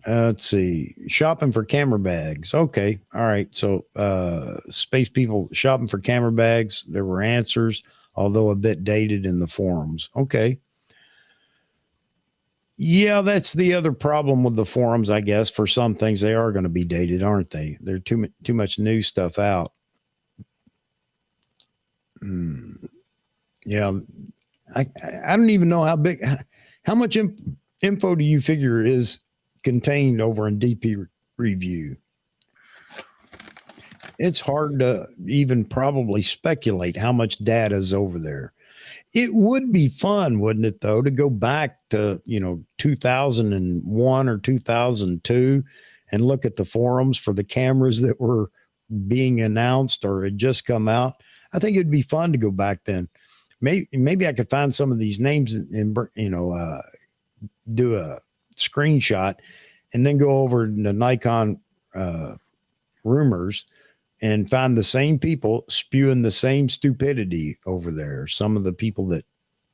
Let's see. Shopping for camera bags. Okay. All right. So space people shopping for camera bags. There were answers, although a bit dated in the forums. Okay. Yeah, that's the other problem with the forums, I guess. For some things, they are going to be dated, aren't they? There's too much new stuff out. Yeah. I don't even know how much info do you figure is contained over in DP review? It's hard to even probably speculate how much data is over there. It would be fun, wouldn't it, though, to go back to 2001 or 2002 and look at the forums for the cameras that were being announced or had just come out. I think it'd be fun to go back then. Maybe I could find some of these names and do a screenshot and then go over to Nikon rumors and find the same people spewing the same stupidity over there. Some of the people that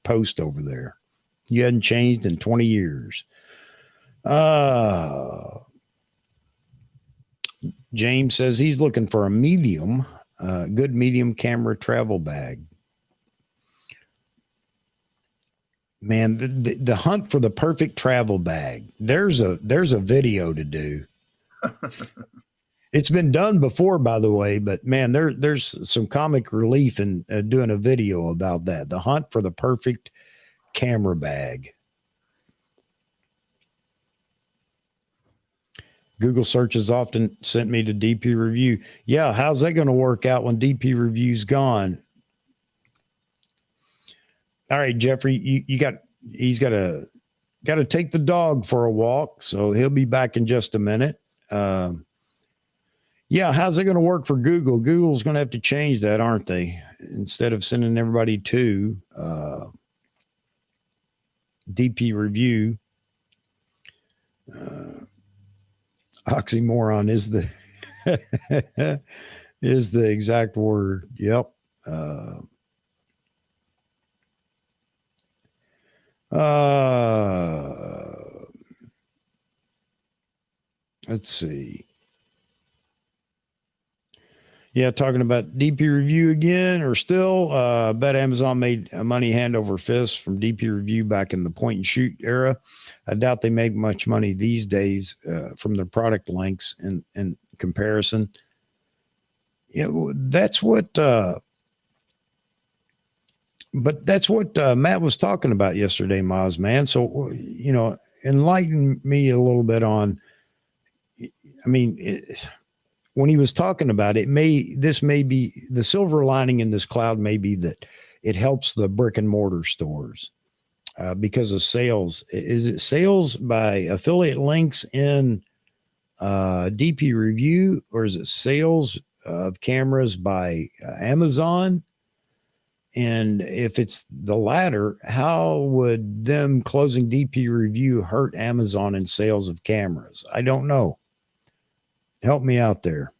post over there. You hadn't changed in 20 years. James says he's looking for a medium, good medium camera travel bag. Man, the hunt for the perfect travel bag. There's a video to do. It's been done before, by the way, but man, there's some comic relief in doing a video about that. The hunt for the perfect camera bag. Google searches often sent me to DP review. Yeah. How's that going to work out when DP review's gone? All right, Jeffrey, he's got to take the dog for a walk. So he'll be back in just a minute. Yeah. How's it going to work for Google? Google's going to have to change that, aren't they? Instead of sending everybody to, DP review, oxymoron is the is the exact word. Yep. Let's see. Yeah, talking about DP review again, or still. Bet Amazon made money hand over fist from DP review back in the point and shoot era. I doubt they make much money these days from their product links in comparison. Yeah, that's what. But that's what Matt was talking about yesterday, Miles, man. So enlighten me a little bit on. I mean. When he was talking about it, this may be the silver lining in this cloud may be that it helps the brick and mortar stores because of sales. Is it sales by affiliate links in DP review, or is it sales of cameras by Amazon? And if it's the latter, how would them closing DP review hurt Amazon in sales of cameras? I don't know. Help me out there.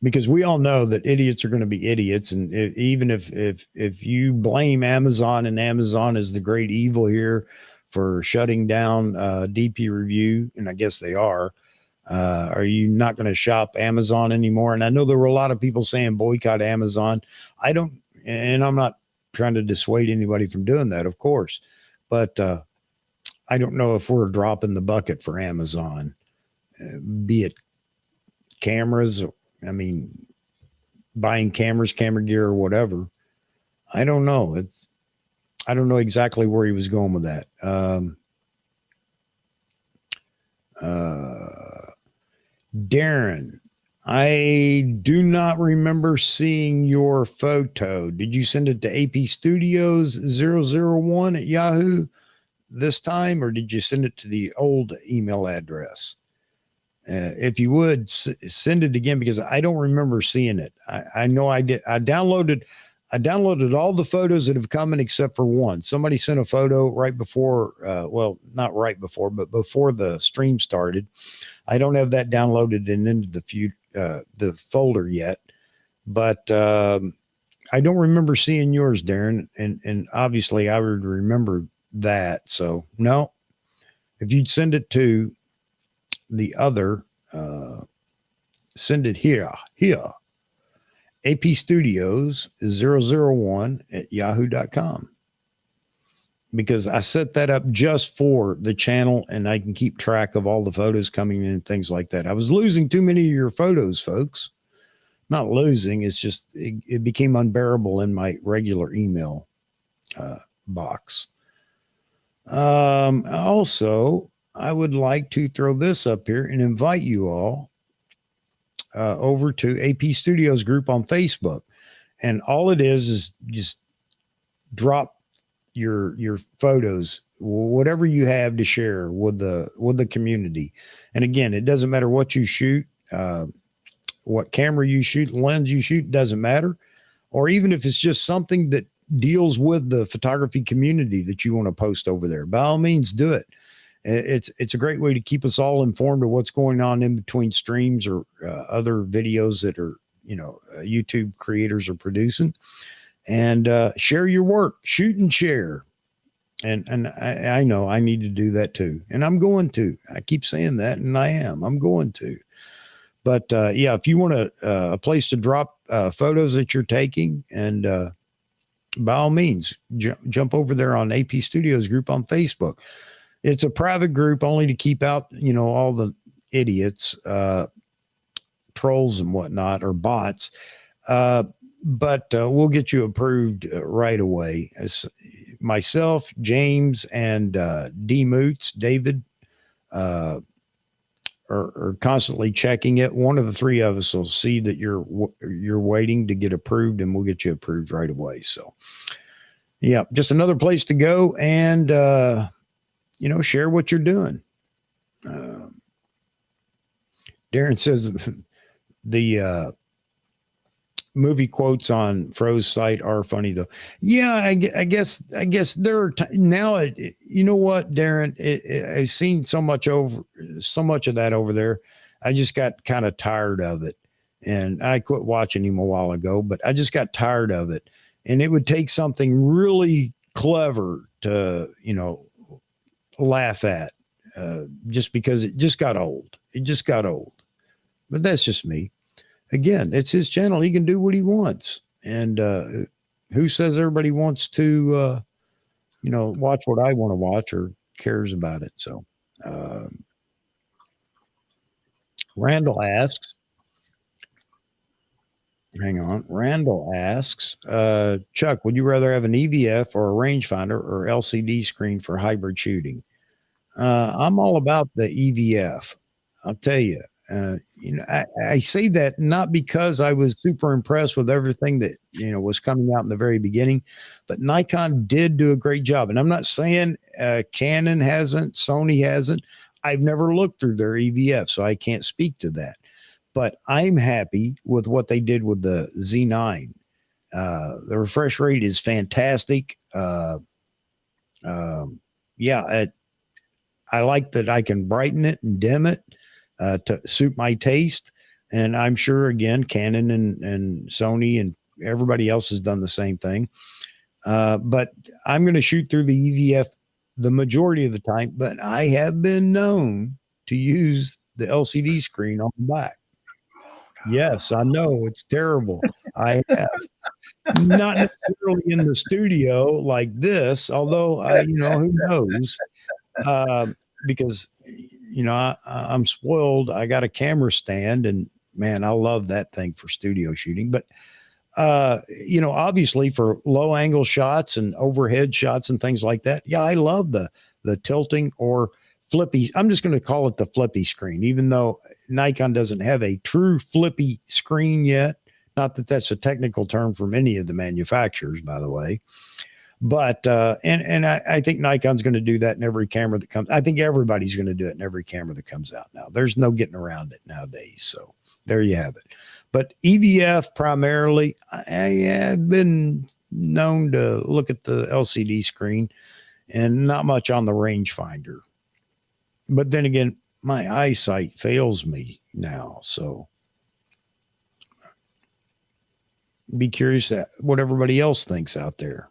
Because we all know that idiots are going to be idiots. And even if you blame Amazon and Amazon is the great evil here for shutting down DP review, and I guess they are you not going to shop Amazon anymore? And I know there were a lot of people saying boycott Amazon. And I'm not trying to dissuade anybody from doing that, of course. But I don't know if we're dropping the bucket for Amazon. Be it cameras, I mean, buying cameras, camera gear, or whatever. I don't know. I don't know exactly where he was going with that. Darren, I do not remember seeing your photo. Did you send it to AP Studios 001 at Yahoo this time, or did you send it to the old email address? If you would send it again, because I don't remember seeing it. I know I did. I downloaded all the photos that have come in except for one. Somebody sent a photo right before, well, not right before, but before the stream started. I don't have that downloaded and into the folder yet, but I don't remember seeing yours, Darren. And obviously I would remember that. So no, if you'd send it to the other, send it here, AP Studios 001 at yahoo.com, because I set that up just for the channel and I can keep track of all the photos coming in and things like that. I was losing too many of your photos, folks. Not losing. It's just, it became unbearable in my regular email box. Also, I would like to throw this up here and invite you all over to AP Studios group on Facebook. And all it is just drop your photos, whatever you have to share with the community. And again, it doesn't matter what you shoot, what camera you shoot, lens you shoot, doesn't matter. Or even if it's just something that deals with the photography community that you want to post over there, by all means, do it. It's a great way to keep us all informed of what's going on in between streams or other videos that are, YouTube creators are producing, and share your work, shoot and share. And I know I need to do that too. And I'm going to, I keep saying that, and I'm going to, but yeah, if you want a place to drop photos that you're taking, and by all means, jump over there on AP Studios group on Facebook. It's a private group only to keep out, all the idiots, trolls and whatnot, or bots. But we'll get you approved right away. As myself, James, and D Moots, David, are constantly checking it. One of the three of us will see that you're waiting to get approved, and we'll get you approved right away. So, yeah, just another place to go and share what you're doing. Darren says the movie quotes on Fro's site are funny though. Yeah, I guess there are now. You know what, Darren? I've seen so much of that over there. I just got kind of tired of it, and I quit watching him a while ago. But I just got tired of it, and it would take something really clever to laugh at, just because it just got old. It just got old. But that's just me. Again, it's his channel. He can do what he wants. And who says everybody wants to, watch what I want to watch or cares about it? So Randall asks, Chuck, would you rather have an EVF or a rangefinder or LCD screen for hybrid shooting? I'm all about the EVF. I'll tell you. I say that not because I was super impressed with everything that, was coming out in the very beginning, but Nikon did do a great job. And I'm not saying Canon hasn't, Sony hasn't. I've never looked through their EVF, so I can't speak to that. But I'm happy with what they did with the Z9. The refresh rate is fantastic. I like that I can brighten it and dim it to suit my taste. And I'm sure, again, Canon and Sony and everybody else has done the same thing. But I'm going to shoot through the EVF the majority of the time, but I have been known to use the LCD screen on the back. Yes, I know it's terrible. I have. Not necessarily in the studio like this, although who knows? Because I'm spoiled. I got a camera stand, and man, I love that thing for studio shooting. But obviously for low angle shots and overhead shots and things like that, yeah, I love the tilting or flippy. I'm just going to call it the flippy screen, even though Nikon doesn't have a true flippy screen yet. Not that that's a technical term for many of the manufacturers, by the way. But and I think Nikon's going to do that in every camera that comes. I think everybody's going to do it in every camera that comes out now. There's no getting around it nowadays. So there you have it. But EVF primarily, I've been known to look at the LCD screen and not much on the rangefinder. But then again, my eyesight fails me now. So be curious what everybody else thinks out there.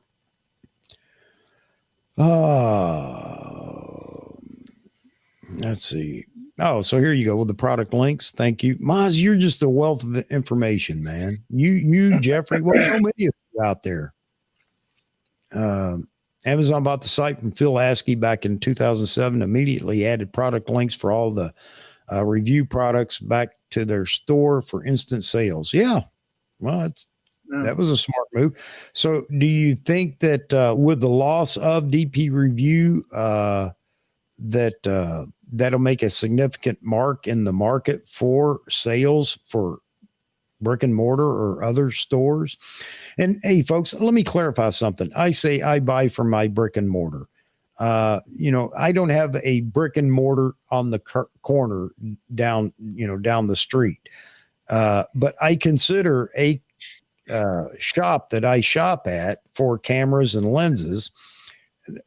Let's see. Oh, so here you go with the product links. Thank you. Maz, you're just a wealth of information, man. You, Jeffrey, well, so many of you out there. Amazon bought the site from Phil Askey back in 2007, immediately added product links for all the review products back to their store for instant sales. Yeah. Well, that was a smart move. So do you think that with the loss of DP Review, that'll make a significant mark in the market for sales for brick and mortar or other stores? And hey, folks, let me clarify something. I say I buy from my brick and mortar. I don't have a brick and mortar on the corner down the street. But I consider a shop that I shop at for cameras and lenses.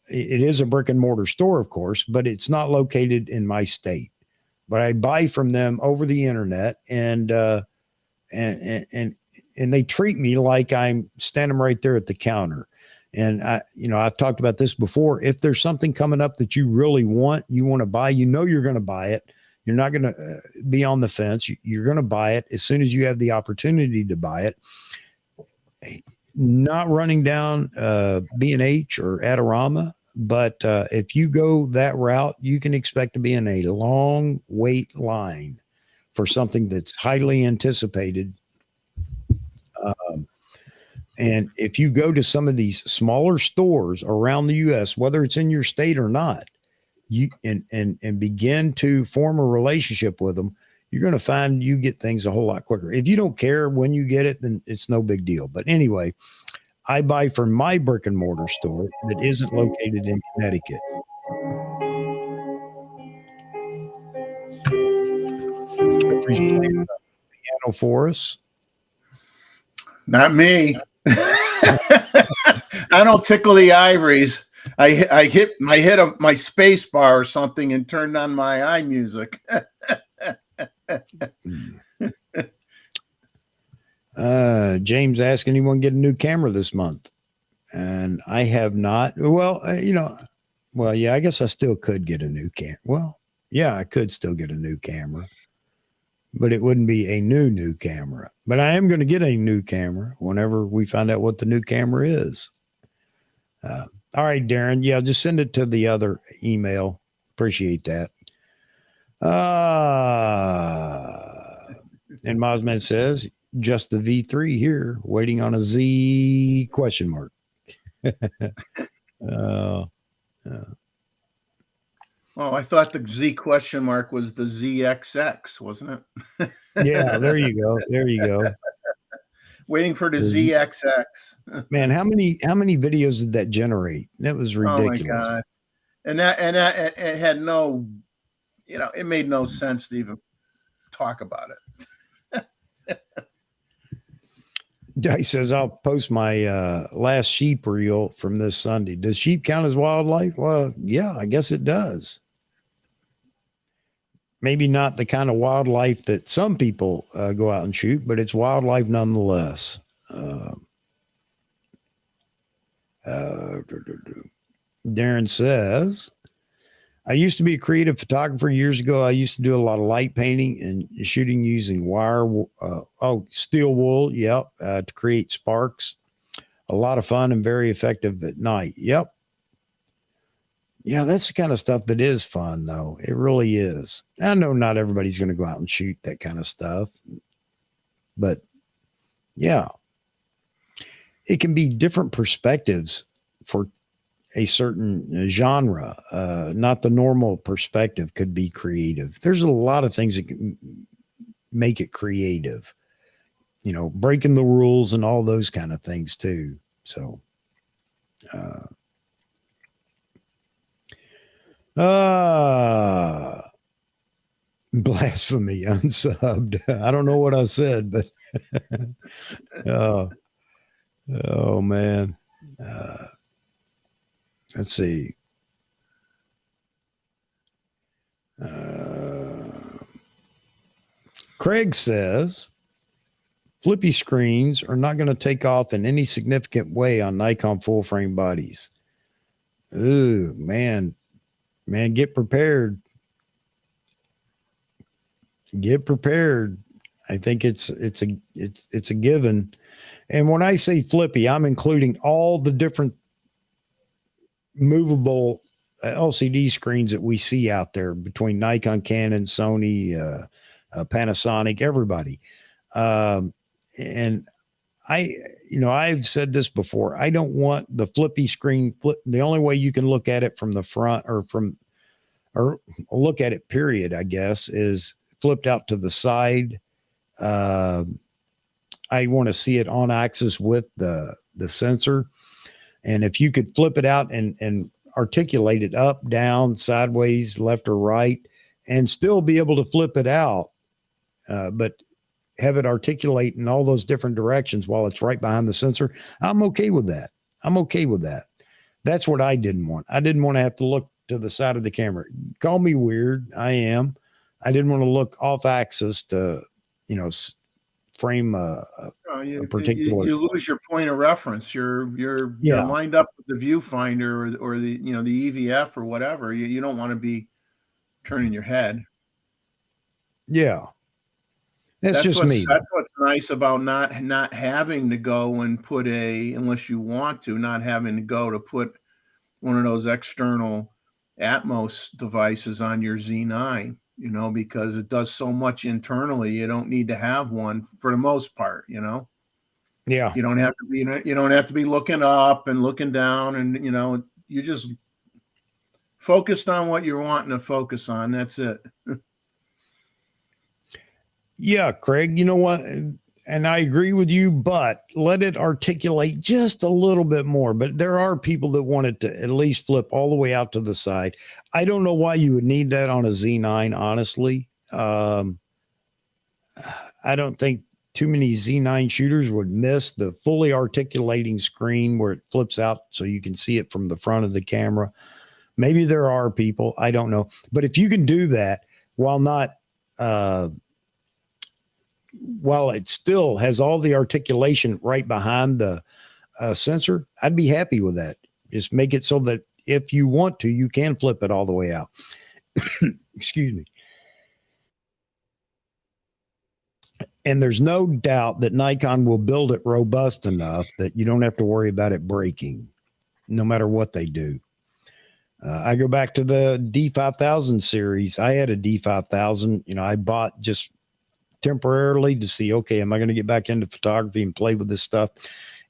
It is a brick and mortar store, of course, but it's not located in my state. But I buy from them over the internet, and they treat me like I'm standing right there at the counter. And I've talked about this before. If there's something coming up that you really want, you want to buy, you're going to buy it. You're not going to be on the fence. You're going to buy it as soon as you have the opportunity to buy it. Not running down B&H or Adorama, but if you go that route, you can expect to be in a long wait line for something that's highly anticipated. And if you go to some of these smaller stores around the U.S., whether it's in your state or not, you and begin to form a relationship with them, you're going to find you get things a whole lot quicker. If you don't care when you get it, then it's no big deal. But anyway, I buy from my brick and mortar store that isn't located in Connecticut. Jeffrey's playing the piano for us. Not me. I don't tickle the ivories. I hit my space bar or something and turned on my iMusic. James asked anyone get a new camera this month, and I have not. Well, yeah, I guess I still could get a new camera. Well, yeah, I could still get a new camera, but it wouldn't be a new camera. But I am going to get a new camera whenever we find out what the new camera is. All right, Darren. Yeah, just send it to the other email. Appreciate that. And Mosman says, just the V3 here, waiting on a Z question mark. Oh, I thought the Z question mark was the ZXX, wasn't it? Yeah, there you go. There you go. Waiting for the ZXX. Man, how many videos did that generate? That was ridiculous. Oh my God. And that it had no, it made no sense to even talk about it. He says, I'll post my last sheep reel from this Sunday. Does sheep count as wildlife? Well, yeah, I guess it does. Maybe not the kind of wildlife that some people go out and shoot, but it's wildlife nonetheless. Darren says, I used to be a creative photographer years ago. I used to do a lot of light painting and shooting using steel wool. Yep. To create sparks. A lot of fun and very effective at night. Yep. Yeah, that's the kind of stuff that is fun, though. It really is. I know not everybody's going to go out and shoot that kind of stuff, but yeah, it can be different perspectives for a certain genre. Not the normal perspective could be creative. There's a lot of things that can make it creative, breaking the rules and all those kind of things too. So, blasphemy unsubbed. I don't know what I said, but oh man. Let's see. Craig says flippy screens are not going to take off in any significant way on Nikon full frame bodies. Ooh, man, get prepared. Get prepared. I think it's a given. And when I say flippy, I'm including all the different movable LCD screens that we see out there between Nikon, Canon, Sony, Panasonic, everybody. And I've said this before. I don't want the flippy screen. The only way you can look at it from the front or look at it, period, I guess, is flipped out to the side. I want to see it on axis with the sensor. And if you could flip it out and articulate it up, down, sideways, left or right, and still be able to flip it out, but have it articulate in all those different directions while it's right behind the sensor, I'm okay with that. That's what I didn't want. I didn't want to have to look to the side of the camera. Call me weird. I am. I didn't want to look off axis to, frame a particular. You lose your point of reference. You're lined up with the viewfinder or the the EVF or whatever. You don't want to be turning your head. Yeah. That's just me. That's what's nice about not having to go and put unless you want to, not having to go to put one of those external Atmos devices on your Z9, because it does so much internally. You don't need to have one for the most part, Yeah. You don't have to be looking up and looking down and, you just focused on what you're wanting to focus on. That's it. Yeah, Craig, you know what? And I agree with you, but let it articulate just a little bit more. But there are people that want it to at least flip all the way out to the side. I don't know why you would need that on a Z9, honestly. I don't think too many Z9 shooters would miss the fully articulating screen where it flips out so you can see it from the front of the camera. Maybe there are people, I don't know. But if you can do that while not, while it still has all the articulation right behind the sensor, I'd be happy with that. Just make it so that if you want to, you can flip it all the way out. Excuse me. And there's no doubt that Nikon will build it robust enough that you don't have to worry about it breaking, no matter what they do. I go back to the D5000 series. I had a D5000, you know, I bought just temporarily to see, okay, am I going to get back into photography and play with this stuff?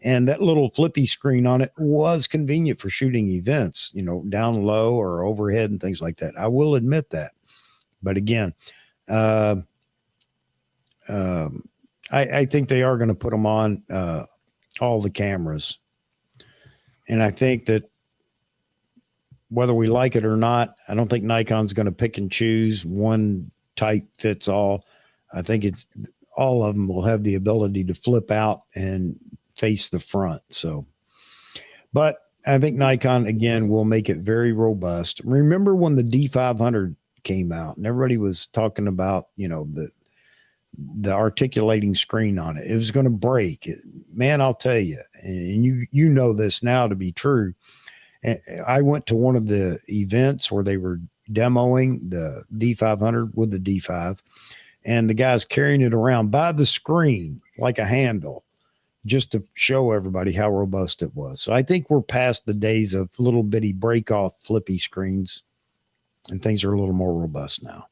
And that little flippy screen on it was convenient for shooting events, you know, down low or overhead and things like that. I will admit that. But again, I think they are going to put them on all the cameras. And I think that whether we like it or not, I don't think Nikon's going to pick and choose one type fits all. I think it's all of them will have the ability to flip out and face the front. So, but I think Nikon again will make it very robust. Remember when the D500 came out and everybody was talking about, you know, the articulating screen on it. It was going to break. Man, I'll tell you, and you know this now to be true. I went to one of the events where they were demoing the D500 with the D5, and the guy's carrying it around by the screen like a handle just to show everybody how robust it was. So I think we're past the days of little bitty break off flippy screens, and things are a little more robust now.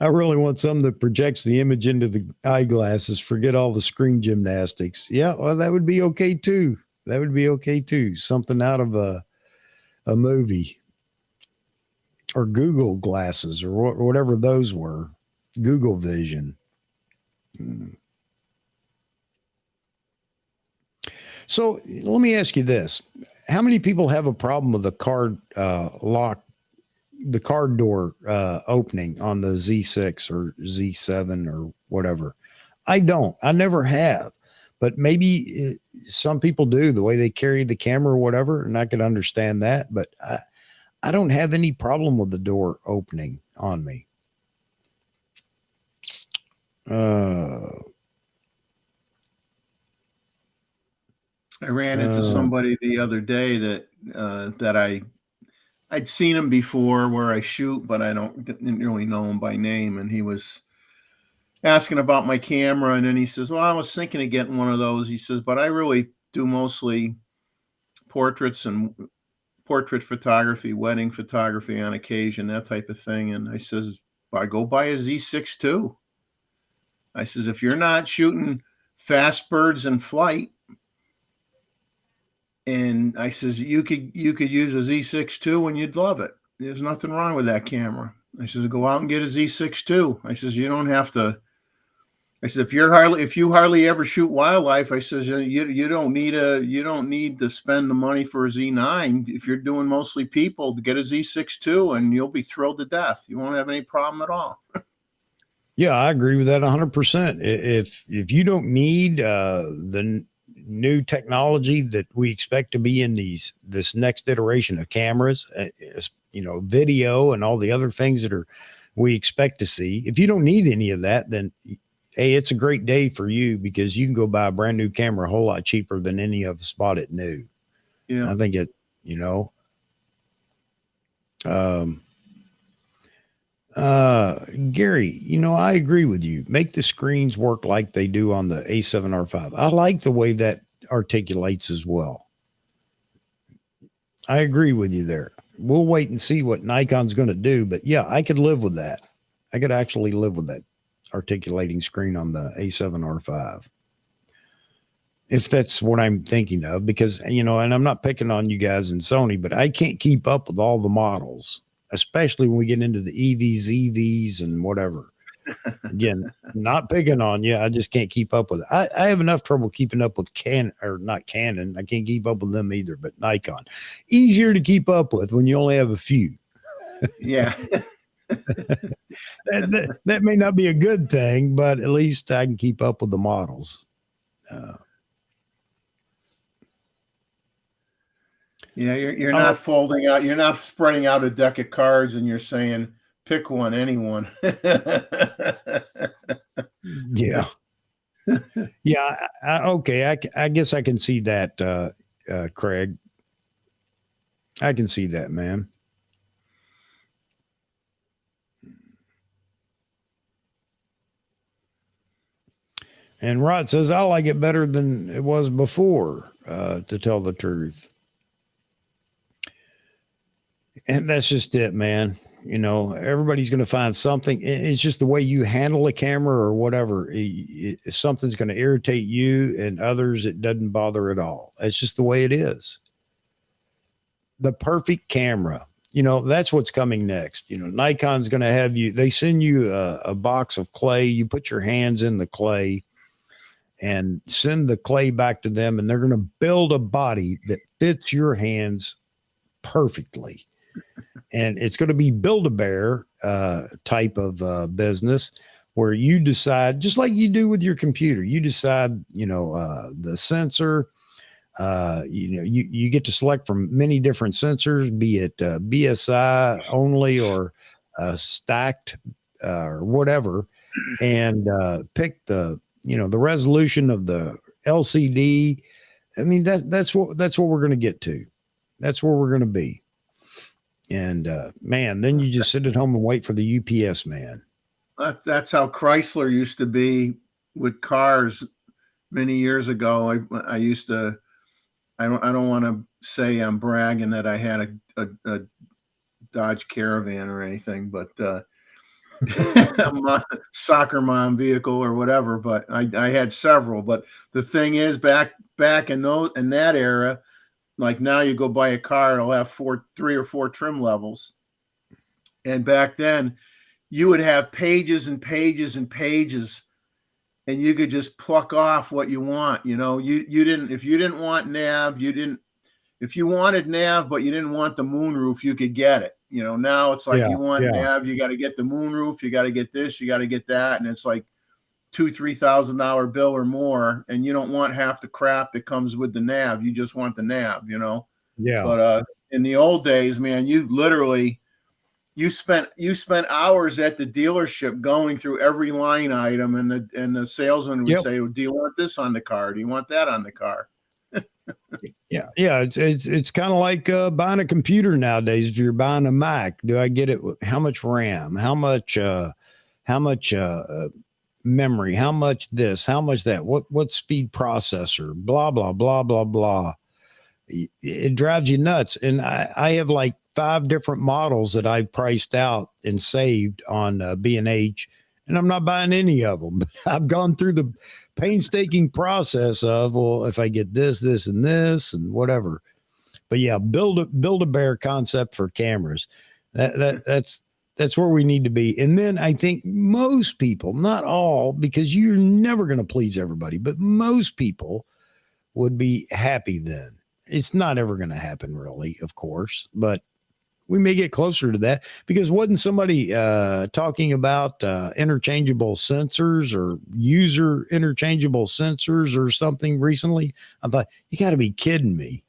I really want something that projects the image into the eyeglasses. Forget all the screen gymnastics. Yeah, well, that would be okay too. That would be okay too. Something out of a movie, or Google glasses, or whatever those were. Google Vision. So let me ask you this. How many people have a problem with the card lock, the card door opening on the Z6 or Z7 or whatever? I don't. I never have. But maybe some people do, the way they carry the camera or whatever, and I could understand that. But I don't have any problem with the door opening on me. I ran into somebody the other day that I'd seen him before where I shoot, but I didn't really know him by name. And he was asking about my camera. And then he says, well, I was thinking of getting one of those. He says, but I really do mostly portraits and portrait photography, wedding photography on occasion, that type of thing. And I says, I go buy a Z6 too. I says, if you're not shooting fast birds in flight, and I says, you could use a Z6 too and you'd love it. There's nothing wrong with that camera. I says, go out and get a Z6 too. I says, you don't have to. I said, if you hardly ever shoot wildlife, I says, you don't need to spend the money for a Z9. If you're doing mostly people, to get a Z6 too, and you'll be thrilled to death. You won't have any problem at all. Yeah, I agree with that 100%. If you don't need the new technology that we expect to be in this next iteration of cameras, you know, video and all the other things that we expect to see, if you don't need any of that, then hey, it's a great day for you, because you can go buy a brand new camera a whole lot cheaper than any of us bought it new. Yeah, I think it, you know, Gary, you know, I agree with you. Make the screens work like they do on the A7R5. I like the way that articulates as well. I agree with you there. We'll wait and see what Nikon's going to do, but yeah, I could live with that. I could actually live with that. articulating screen on the A7R5. If that's what I'm thinking of, because, you know, and I'm not picking on you guys in Sony, but I can't keep up with all the models, especially when we get into the EVs and whatever. Again, not picking on you. I just can't keep up with it. I have enough trouble keeping up with not Canon. I can't keep up with them either, but Nikon. Easier to keep up with when you only have a few. Yeah. that may not be a good thing, but at least I can keep up with the models. Yeah, you're not folding out. You're not spreading out a deck of cards, and you're saying pick one, anyone. Yeah, yeah. Okay, I guess I can see that, Craig. I can see that, man. And Rod says, I like it better than it was before, to tell the truth. And that's just it, man. You know, everybody's going to find something. It's just the way you handle a camera or whatever. Something's going to irritate you, and others it doesn't bother at all. It's just the way it is. The perfect camera. You know, that's what's coming next. You know, Nikon's going to have you, they send you a box of clay. You put your hands in the clay and send the clay back to them, and they're going to build a body that fits your hands perfectly. And it's going to be Build-A-Bear type of business, where you decide, just like you do with your computer, you decide, you know, the sensor, you know, you get to select from many different sensors, be it BSI only or stacked or whatever, and pick the, you know, the resolution of the LCD. I mean, that's what we're going to get to. That's where we're going to be. And man, then you just sit at home and wait for the UPS man. That's how Chrysler used to be with cars many years ago. I used to, I don't want to say I'm bragging that I had a Dodge Caravan or anything, but a soccer mom vehicle or whatever. But I had several. But the thing is, back in that era, like now you go buy a car, it'll have 3 or 4 trim levels. And back then you would have pages and pages and pages, and you could just pluck off what you want. You know, you didn't, if you didn't want nav, if you wanted nav, but you didn't want the moonroof, you could get it. You know, now it's like, you want nav, you got to get the moonroof, you got to get this, you got to get that. And it's like $2,000-$3,000 bill or more, and you don't want half the crap that comes with the nav. You just want the nav, you know. Yeah. But in the old days, man, you literally you spent hours at the dealership going through every line item, and the salesman would say, "Do you want this on the car? Do you want that on the car?" Yeah. It's kind of like buying a computer nowadays. If you're buying a Mac, do I get it? How much RAM? How much memory, how much this, how much that, what speed processor, blah, blah, blah, blah, blah. It drives you nuts. And I have like 5 different models that I priced out and saved on B&H, and I'm not buying any of them. But I've gone through the painstaking process of, well, if I get this, this, and this, and whatever. But yeah, Build-A-Bear concept for cameras. That's where we need to be. And then I think most people, not all, because you're never going to please everybody, but most people would be happy then. It's not ever going to happen, really, of course, but we may get closer to that, because wasn't somebody talking about interchangeable sensors or user interchangeable sensors or something recently? I thought, you got to be kidding me.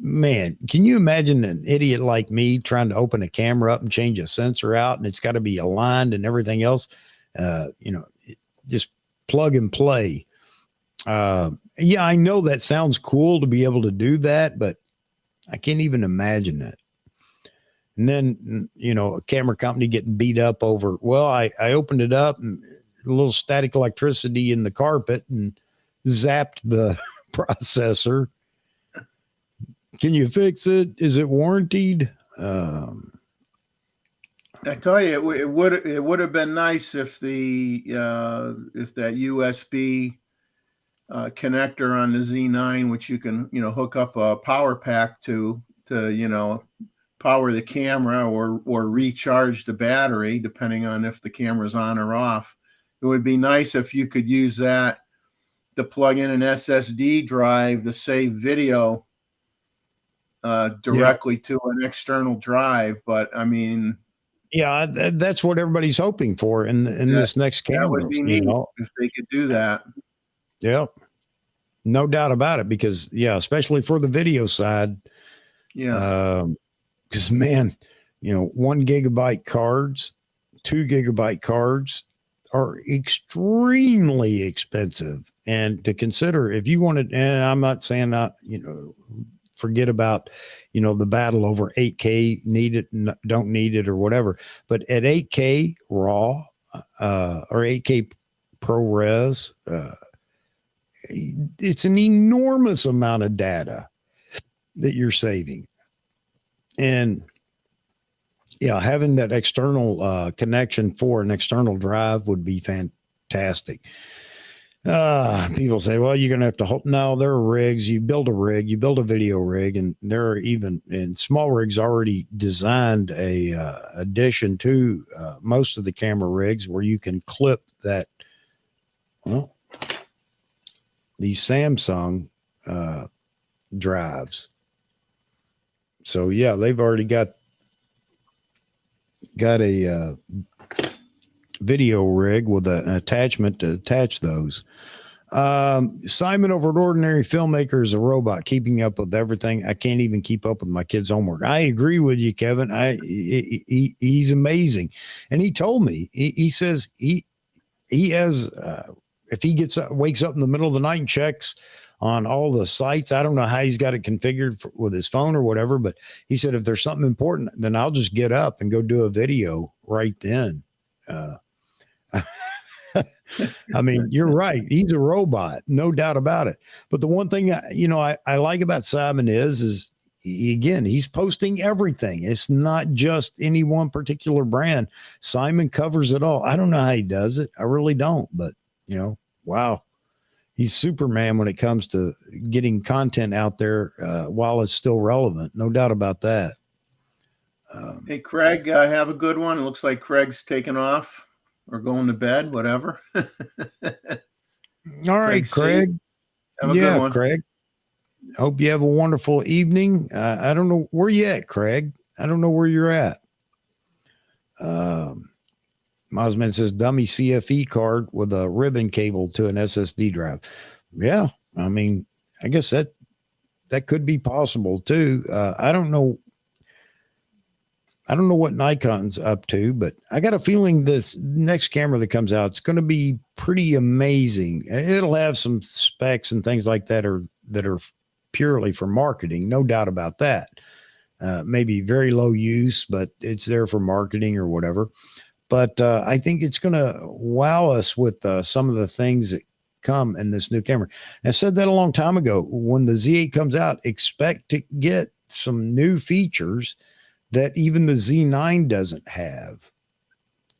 Man, can you imagine an idiot like me trying to open a camera up and change a sensor out, and it's got to be aligned and everything else? You know, just plug and play. Yeah, I know that sounds cool to be able to do that, but I can't even imagine it. And then, you know, a camera company getting beat up over, well, I opened it up and a little static electricity in the carpet and zapped the processor. Can you fix it? Is it warranted? I tell you, it would have been nice if if that USB connector on the Z9, which you can hook up a power pack to power the camera or recharge the battery, depending on if the camera's on or off. It would be nice if you could use that to plug in an SSD drive to save video directly to an external drive. But I mean, yeah, that's what everybody's hoping for in this next camera. That would be neat if they could do that. Yeah, no doubt about it. Because especially for the video side. Yeah. Because man, 1 gigabyte cards, 2 gigabyte cards are extremely expensive. And to consider, if you wanted, and I'm not saying not, forget about, the battle over 8K, need it, don't need it, or whatever. But at 8K raw or 8K ProRes, it's an enormous amount of data that you're saving. And having that external connection for an external drive would be fantastic. People say, well, you're going to have to hope. No, there are rigs. You build a video rig, and there are even small rigs already designed a addition to most of the camera rigs where you can clip that. Well, these Samsung drives. So they've already got a video rig with an attachment to attach those. Simon over at Ordinary Filmmaker is a robot keeping up with everything. I can't even keep up with my kids' homework. I agree with you, Kevin. He's amazing. And he told me, he says he has, if he wakes up in the middle of the night and checks on all the sites, I don't know how he's got it configured with his phone or whatever, but he said, if there's something important, then I'll just get up and go do a video right then. I mean, you're right. He's a robot, no doubt about it. But the one thing, I like about Simon is he's posting everything. It's not just any one particular brand. Simon covers it all. I don't know how he does it. I really don't, but wow. He's Superman when it comes to getting content out there while it's still relevant. No doubt about that. Hey, Craig, have a good one. It looks like Craig's taking off or going to bed, whatever. All right, Craig. Have a good one. Craig. Hope you have a wonderful evening. I don't know where you at, Craig. I don't know where you're at. Mosman says dummy CFE card with a ribbon cable to an SSD drive. Yeah, I mean, I guess that could be possible too. I don't know what Nikon's up to, but I got a feeling this next camera that comes out, it's going to be pretty amazing. It'll have some specs and things like that that are purely for marketing, no doubt about that. Maybe very low use, but it's there for marketing or whatever. But I think it's going to wow us with some of the things that come in this new camera. I said that a long time ago. When the Z8 comes out, expect to get some new features that even the Z9 doesn't have.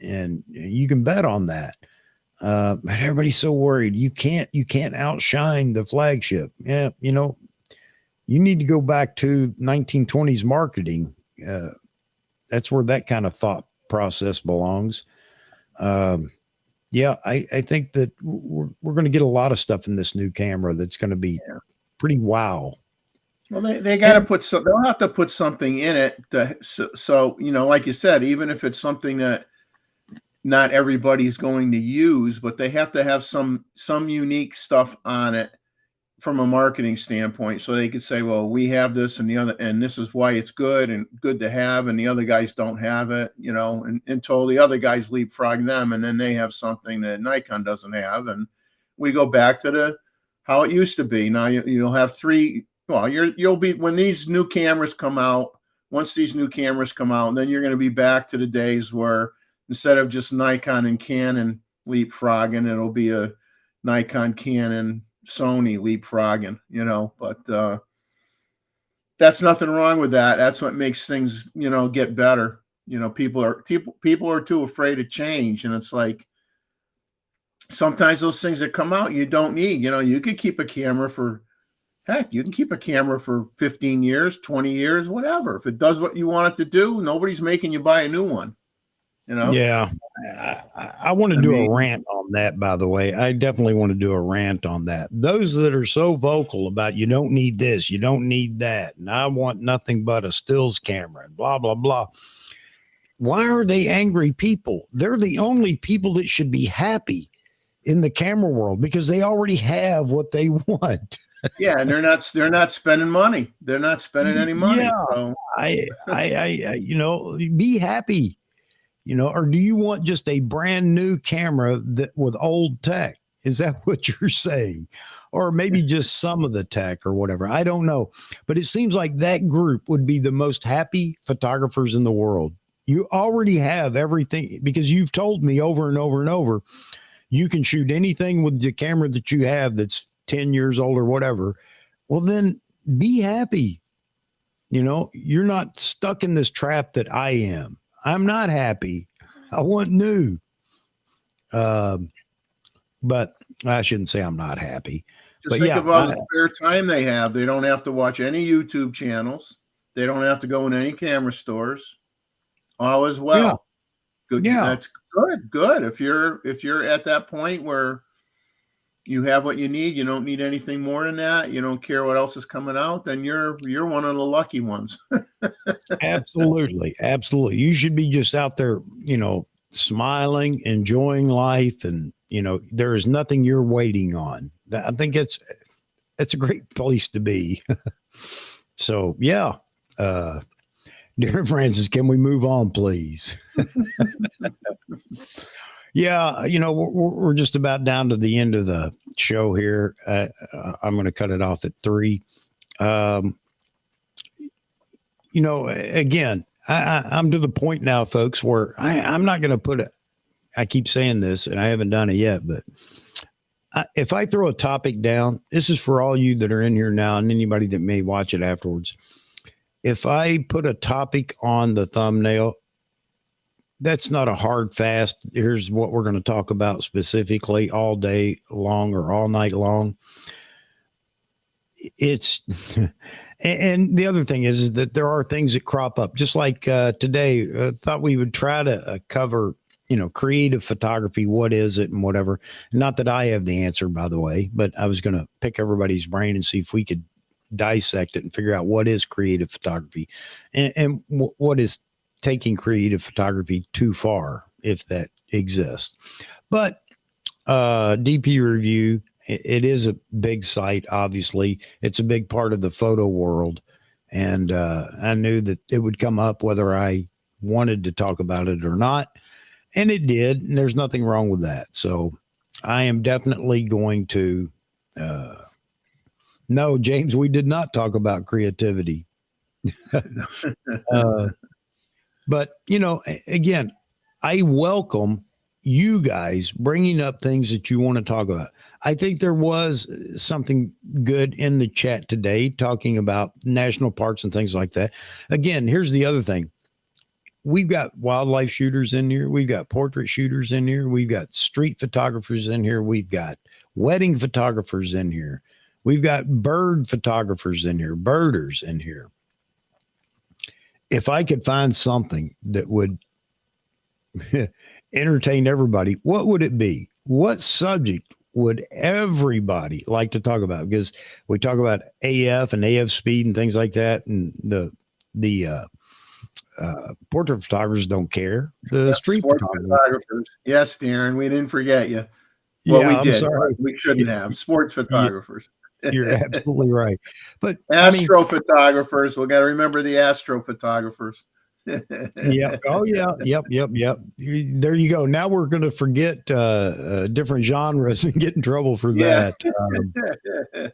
And you can bet on that. But everybody's so worried. You can't outshine the flagship. Yeah, you need to go back to 1920s marketing. That's where that kind of thought process belongs. I think that we're going to get a lot of stuff in this new camera that's going to be pretty wow. Well, they got to put some. They'll have to put something in it. So like you said, even if it's something that not everybody's going to use, but they have to have some unique stuff on it from a marketing standpoint, so they could say, well, we have this and the other, and this is why it's good and good to have, and the other guys don't have it, until the other guys leapfrog them, and then they have something that Nikon doesn't have, and we go back to how it used to be. Now you'll have three. Well, you'll be, when these new cameras come out. Once these new cameras come out, then you're going to be back to the days where instead of just Nikon and Canon leapfrogging, it'll be a Nikon, Canon, Sony leapfrogging, but that's nothing wrong with that. That's what makes things, get better. You know, people are too afraid to change, and it's like sometimes those things that come out you don't need. You know, you could keep a camera for heck, you can keep a camera for 15 years, 20 years, whatever. If it does what you want it to do, nobody's making you buy a new one. You know? Yeah. I want to do a rant on that, by the way. I definitely want to do a rant on that. Those that are so vocal about you don't need this, you don't need that, and I want nothing but a stills camera and blah, blah, blah. Why are they angry people? They're the only people that should be happy in the camera world because they already have what they want. Yeah, and they're not spending money. They're not spending any money. Yeah, so. I you know, be happy. You know, or do you want just a brand new camera that with old tech? Is that what you're saying? Or maybe just some of the tech or whatever. I don't know. But it seems like that group would be the most happy photographers in the world. You already have everything because you've told me over and over and over, you can shoot anything with the camera that you have that's 10 years old or whatever. Well, then be happy. You know, you're not stuck in this trap that I am. I'm not happy. I want new. But I shouldn't say I'm not happy. Just think of all the spare time they have. They don't have to watch any YouTube channels. They don't have to go in any camera stores. All is well. Yeah. Good. Yeah. That's good. Good. If you're at that point where you have what you need, you don't need anything more than that. You don't care what else is coming out. Then you're one of the lucky ones. Absolutely. Absolutely. You should be just out there, you know, smiling, enjoying life. And, you know, there is nothing you're waiting on. I think it's a great place to be. So, yeah. Dear Francis, can we move on, please? Yeah, you know, we're just about down to the end of the show here. I'm going to cut it off at 3. You know, again, I'm to the point now, folks, where I'm not going to put it. I keep saying this, and I haven't done it yet, but if I throw a topic down, this is for all you that are in here now and anybody that may watch it afterwards. If I put a topic on the thumbnail, that's not a hard fast. Here's what we're going to talk about specifically all day long or all night long. It's, and the other thing is that there are things that crop up just like today. Thought we would try to cover, you know, creative photography. What is it and whatever. Not that I have the answer, by the way, but I was going to pick everybody's brain and see if we could dissect it and figure out what is creative photography and what is taking creative photography too far, if that exists. But DP Review, it is a big site. Obviously, it's a big part of the photo world, and I knew that it would come up whether I wanted to talk about it or not, and it did. And there's nothing wrong with that. So I am definitely going to. No, James, we did not talk about creativity. But, you know, again, I welcome you guys bringing up things that you want to talk about. I think there was something good in the chat today talking about national parks and things like that. Again, here's the other thing. We've got wildlife shooters in here. We've got portrait shooters in here. We've got street photographers in here. We've got wedding photographers in here. We've got bird photographers in here, birders in here. If I could find something that would entertain everybody, what would it be? What subject would everybody like to talk about? Because we talk about AF and AF speed and things like that, and the portrait photographers don't care. The street photographers. Yes, Darren, we didn't forget you. Well, yeah, we did. I'm sorry. We shouldn't have. Sports photographers. You're absolutely right. But astrophotographers, we got to remember the astrophotographers. Yeah. Oh, yeah. Yep. There you go. Now we're going to forget different genres and get in trouble for that.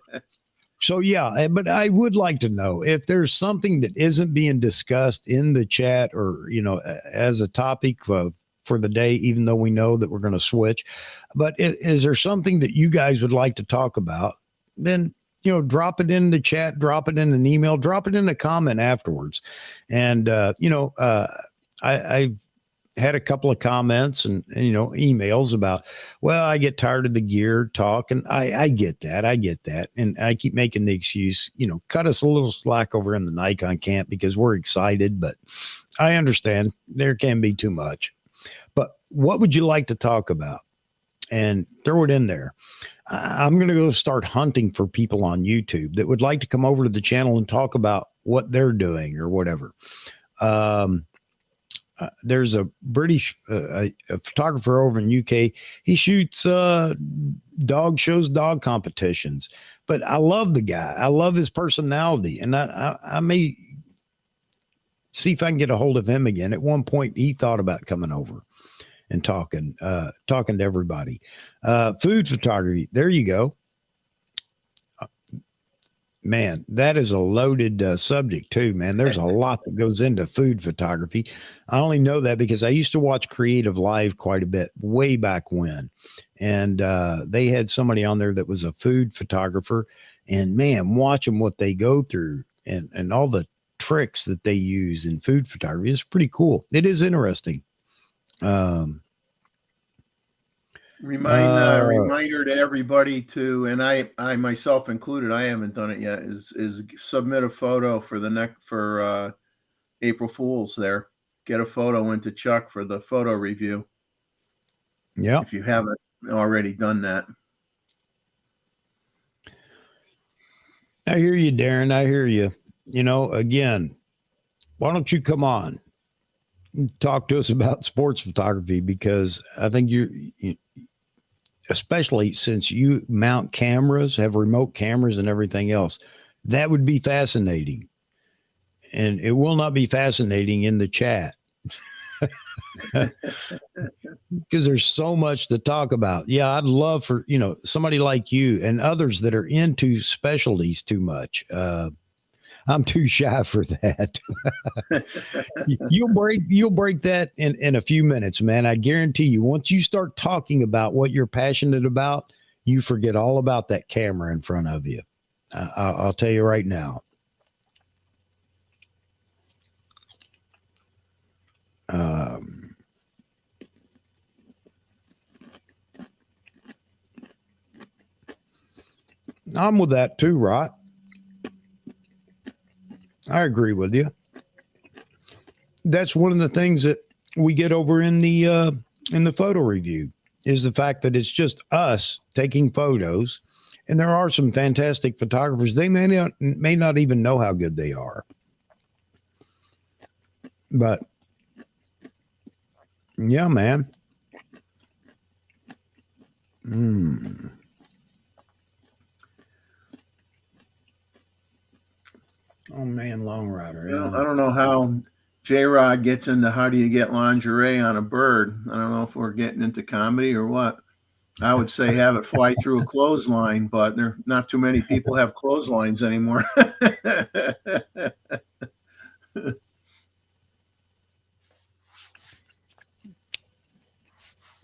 So, yeah, but I would like to know if there's something that isn't being discussed in the chat or, you know, as a topic for the day, even though we know that we're going to switch. But is there something that you guys would like to talk about? Then, you know, drop it in the chat, drop it in an email, drop it in a comment afterwards. And, you know, I've had a couple of comments and, you know, emails about, well, I get tired of the gear talk, and I get that. I get that. And I keep making the excuse, you know, cut us a little slack over in the Nikon camp because we're excited, but I understand there can be too much. But what would you like to talk about? And throw it in there. I'm going to go start hunting for people on YouTube that would like to come over to the channel and talk about what they're doing or whatever. There's a British a photographer over in UK. He shoots dog shows, dog competitions. But I love the guy. I love his personality, and I may see if I can get a hold of him again. At one point, he thought about coming over and talking to everybody. Food photography. There you go. Man, that is a loaded subject too, man. There's a lot that goes into food photography. I only know that because I used to watch Creative Live quite a bit way back when. And they had somebody on there that was a food photographer. And man, watching what they go through and all the tricks that they use in food photography is pretty cool. It is interesting. Reminder to everybody to, and I myself included, I haven't done it yet, is submit a photo for April Fool's there. Get a photo into Chuck for the photo review. Yeah. If you haven't already done that. I hear you, Darren. I hear you. You know, again, why don't you come on and talk to us about sports photography? Because I think you especially since you mount cameras, have remote cameras and everything else, that would be fascinating. And it will not be fascinating in the chat because there's so much to talk about. Yeah, I'd love for, you know, somebody like you and others that are into specialties too much. I'm too shy for that. You'll break that in a few minutes, man. I guarantee you, once you start talking about what you're passionate about, you forget all about that camera in front of you. I'll tell you right now. I'm with that too, right? I agree with you. That's one of the things that we get over in the photo review is the fact that it's just us taking photos, and there are some fantastic photographers. They may not even know how good they are, but yeah, man. Oh man, Long Rider. Yeah. I don't know how J-Rod gets into how do you get lingerie on a bird. I don't know if we're getting into comedy or what. I would say have it fly through a clothesline, but there not too many people have clotheslines anymore.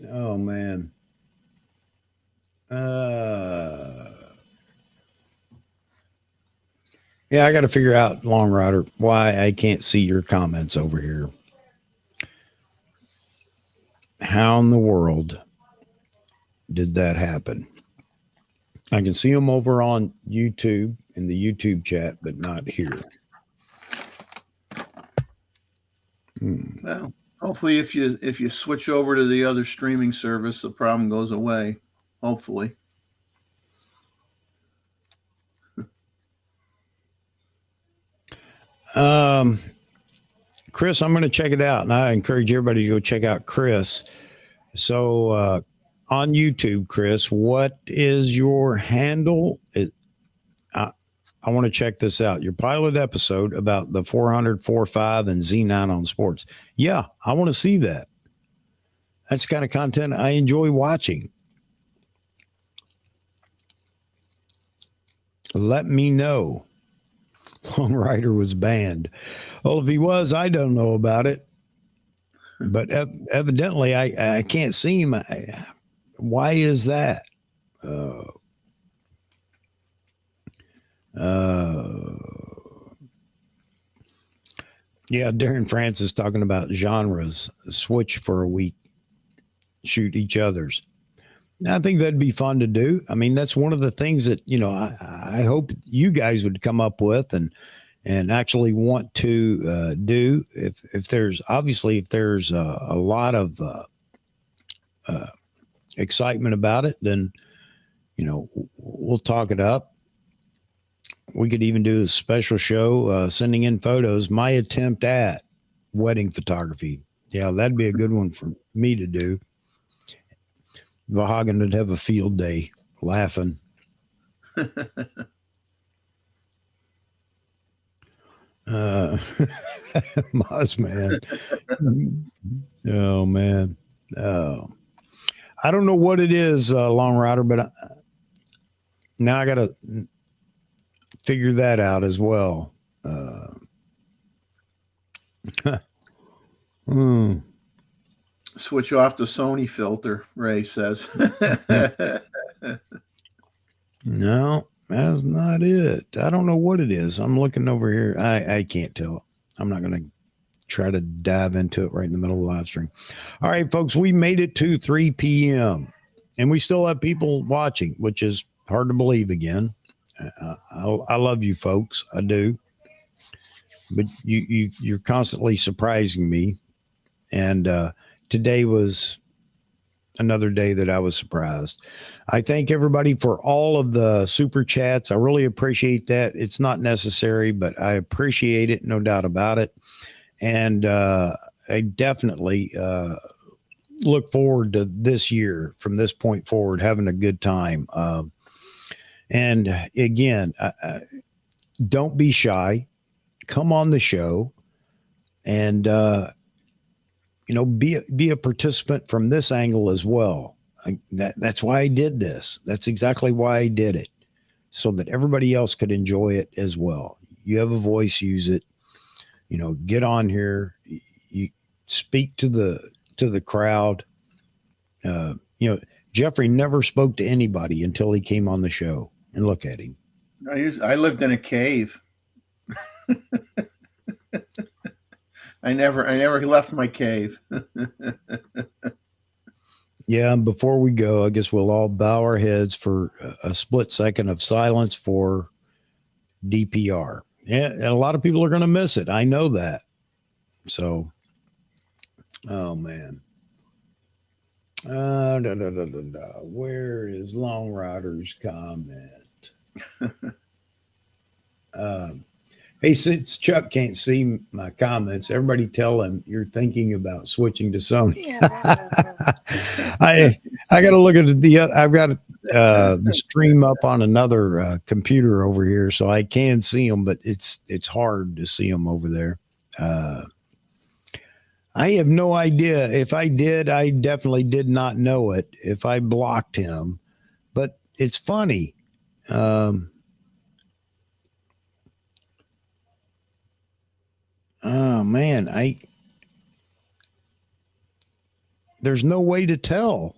Oh man. Yeah, I got to figure out, Long Rider, why I can't see your comments over here. How in the world did that happen? I can see them over on YouTube in the YouTube chat, but not here. Well, hopefully if you switch over to the other streaming service, the problem goes away. Hopefully. Chris, I'm going to check it out, and I encourage everybody to go check out Chris. So on YouTube, Chris, what is your handle? I want to check this out. Your pilot episode about the 400, 4.5, and Z9 on sports. Yeah, I want to see that. That's the kind of content I enjoy watching. Let me know. Long Rider was banned. Well, if he was, I don't know about it. But evidently, I can't see him. Why is that? Yeah, Darren Francis talking about genres, switch for a week, shoot each other's. I think that'd be fun to do. I mean, that's one of the things that, I hope you guys would come up with and actually want to do. If there's a lot of excitement about it, then we'll talk it up. We could even do a special show sending in photos. My attempt at wedding photography. Yeah, that'd be a good one for me to do. Vahagan would have a field day laughing. Moz man. Oh man. Oh. I don't know what it is, Long Rider, but now I got to figure that out as well. Switch off the Sony filter, Ray says. No, that's not it. I don't know what it is. I'm looking over here. I can't tell. I'm not going to try to dive into it right in the middle of the live stream. All right, folks, we made it to 3 p.m. and we still have people watching, which is hard to believe again. I love you folks. I do. But you're constantly surprising me. And today was another day that I was surprised. I thank everybody for all of the super chats. I really appreciate that. It's not necessary, but I appreciate it. No doubt about it. And I definitely look forward to this year from this point forward, having a good time. And again, don't be shy. Come on the show and, be a participant from this angle as well. That's why I did this. That's exactly why I did it, so that everybody else could enjoy it as well. You have a voice, use it. Get on here. You speak to the crowd. Jeffrey never spoke to anybody until he came on the show, and look at him. I lived in a cave. I never left my cave. Yeah, and before we go, I guess we'll all bow our heads for a split second of silence for DPR. Yeah, and a lot of people are going to miss it. I know that. So, oh man. Where is Long Rider's comment? Hey, since Chuck can't see my comments, everybody tell him you're thinking about switching to Sony. I got to look at I've got the stream up on another computer over here, so I can see them, but it's hard to see them over there. I have no idea. If I did, I definitely did not know it if I blocked him, but it's funny. Oh man, there's no way to tell.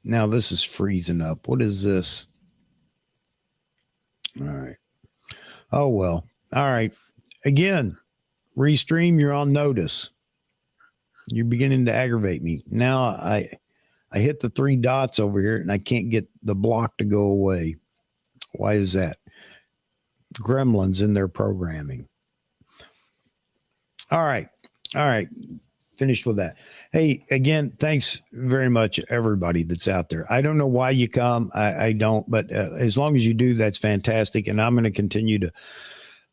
Now this is freezing up. What is this? All right. Oh well. All right. Again, restream, you're on notice. You're beginning to aggravate me. Now I hit the 3 dots over here and I can't get the block to go away. Why is that? Gremlins in their programming. All right. Finished with that. Hey, again, thanks very much, everybody that's out there. I don't know why you come. I don't, but as long as you do, that's fantastic. And I'm going to continue to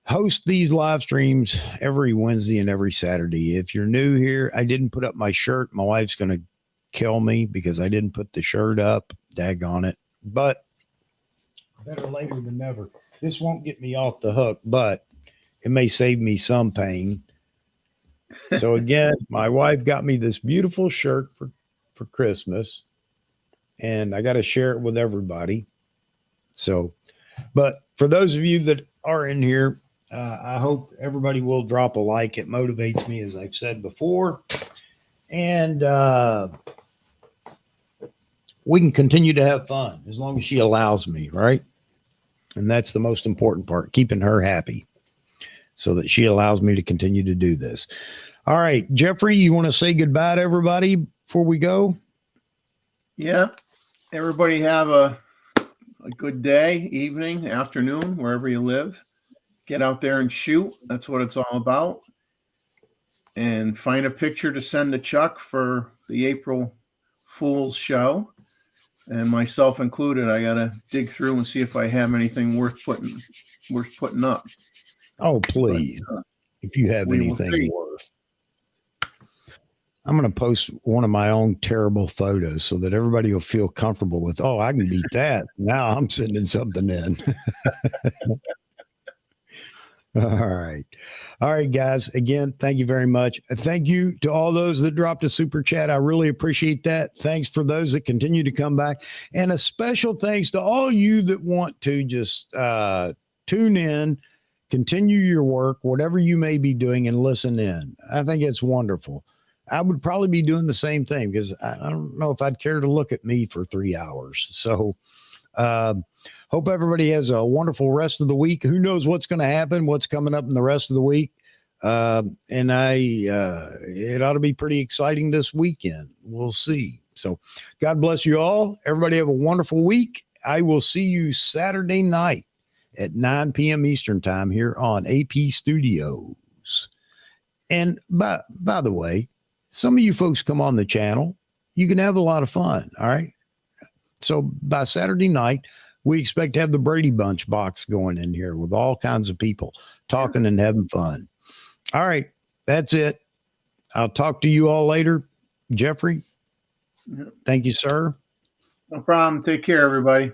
host these live streams every Wednesday and every Saturday. If you're new here, I didn't put up my shirt. My wife's going to kill me because I didn't put the shirt up. Daggone it. But better later than never. This won't get me off the hook, but it may save me some pain. So again, my wife got me this beautiful shirt for Christmas, and I got to share it with everybody. So, but for those of you that are in here, I hope everybody will drop a like. It motivates me, as I've said before, and we can continue to have fun as long as she allows me, right? And that's the most important part, keeping her happy so that she allows me to continue to do this. All right, Jeffrey, you want to say goodbye to everybody before we go? Yeah. Everybody have a good day, evening, afternoon, wherever you live. Get out there and shoot. That's what it's all about. And find a picture to send to Chuck for the April Fool's show. And myself included, I gotta dig through and see if I have anything worth putting up. Oh, please. But, if you have we will anything see. worth. I'm going to post one of my own terrible photos so that everybody will feel comfortable with, oh, I can beat that. Now I'm sending something in. All right. All right, guys. Again, thank you very much. Thank you to all those that dropped a super chat. I really appreciate that. Thanks for those that continue to come back. And a special thanks to all you that want to just tune in, continue your work, whatever you may be doing, and listen in. I think it's wonderful. I would probably be doing the same thing because I don't know if I'd care to look at me for 3 hours. So, hope everybody has a wonderful rest of the week. Who knows what's going to happen, what's coming up in the rest of the week. And it ought to be pretty exciting this weekend. We'll see. So God bless you all. Everybody have a wonderful week. I will see you Saturday night at 9 p.m. Eastern time here on AP Studios. And by the way, some of you folks come on the channel, you can have a lot of fun. All right. So by Saturday night, we expect to have the Brady Bunch box going in here with all kinds of people talking and having fun. All right. That's it. I'll talk to you all later. Jeffrey, thank you, sir. No problem. Take care, everybody.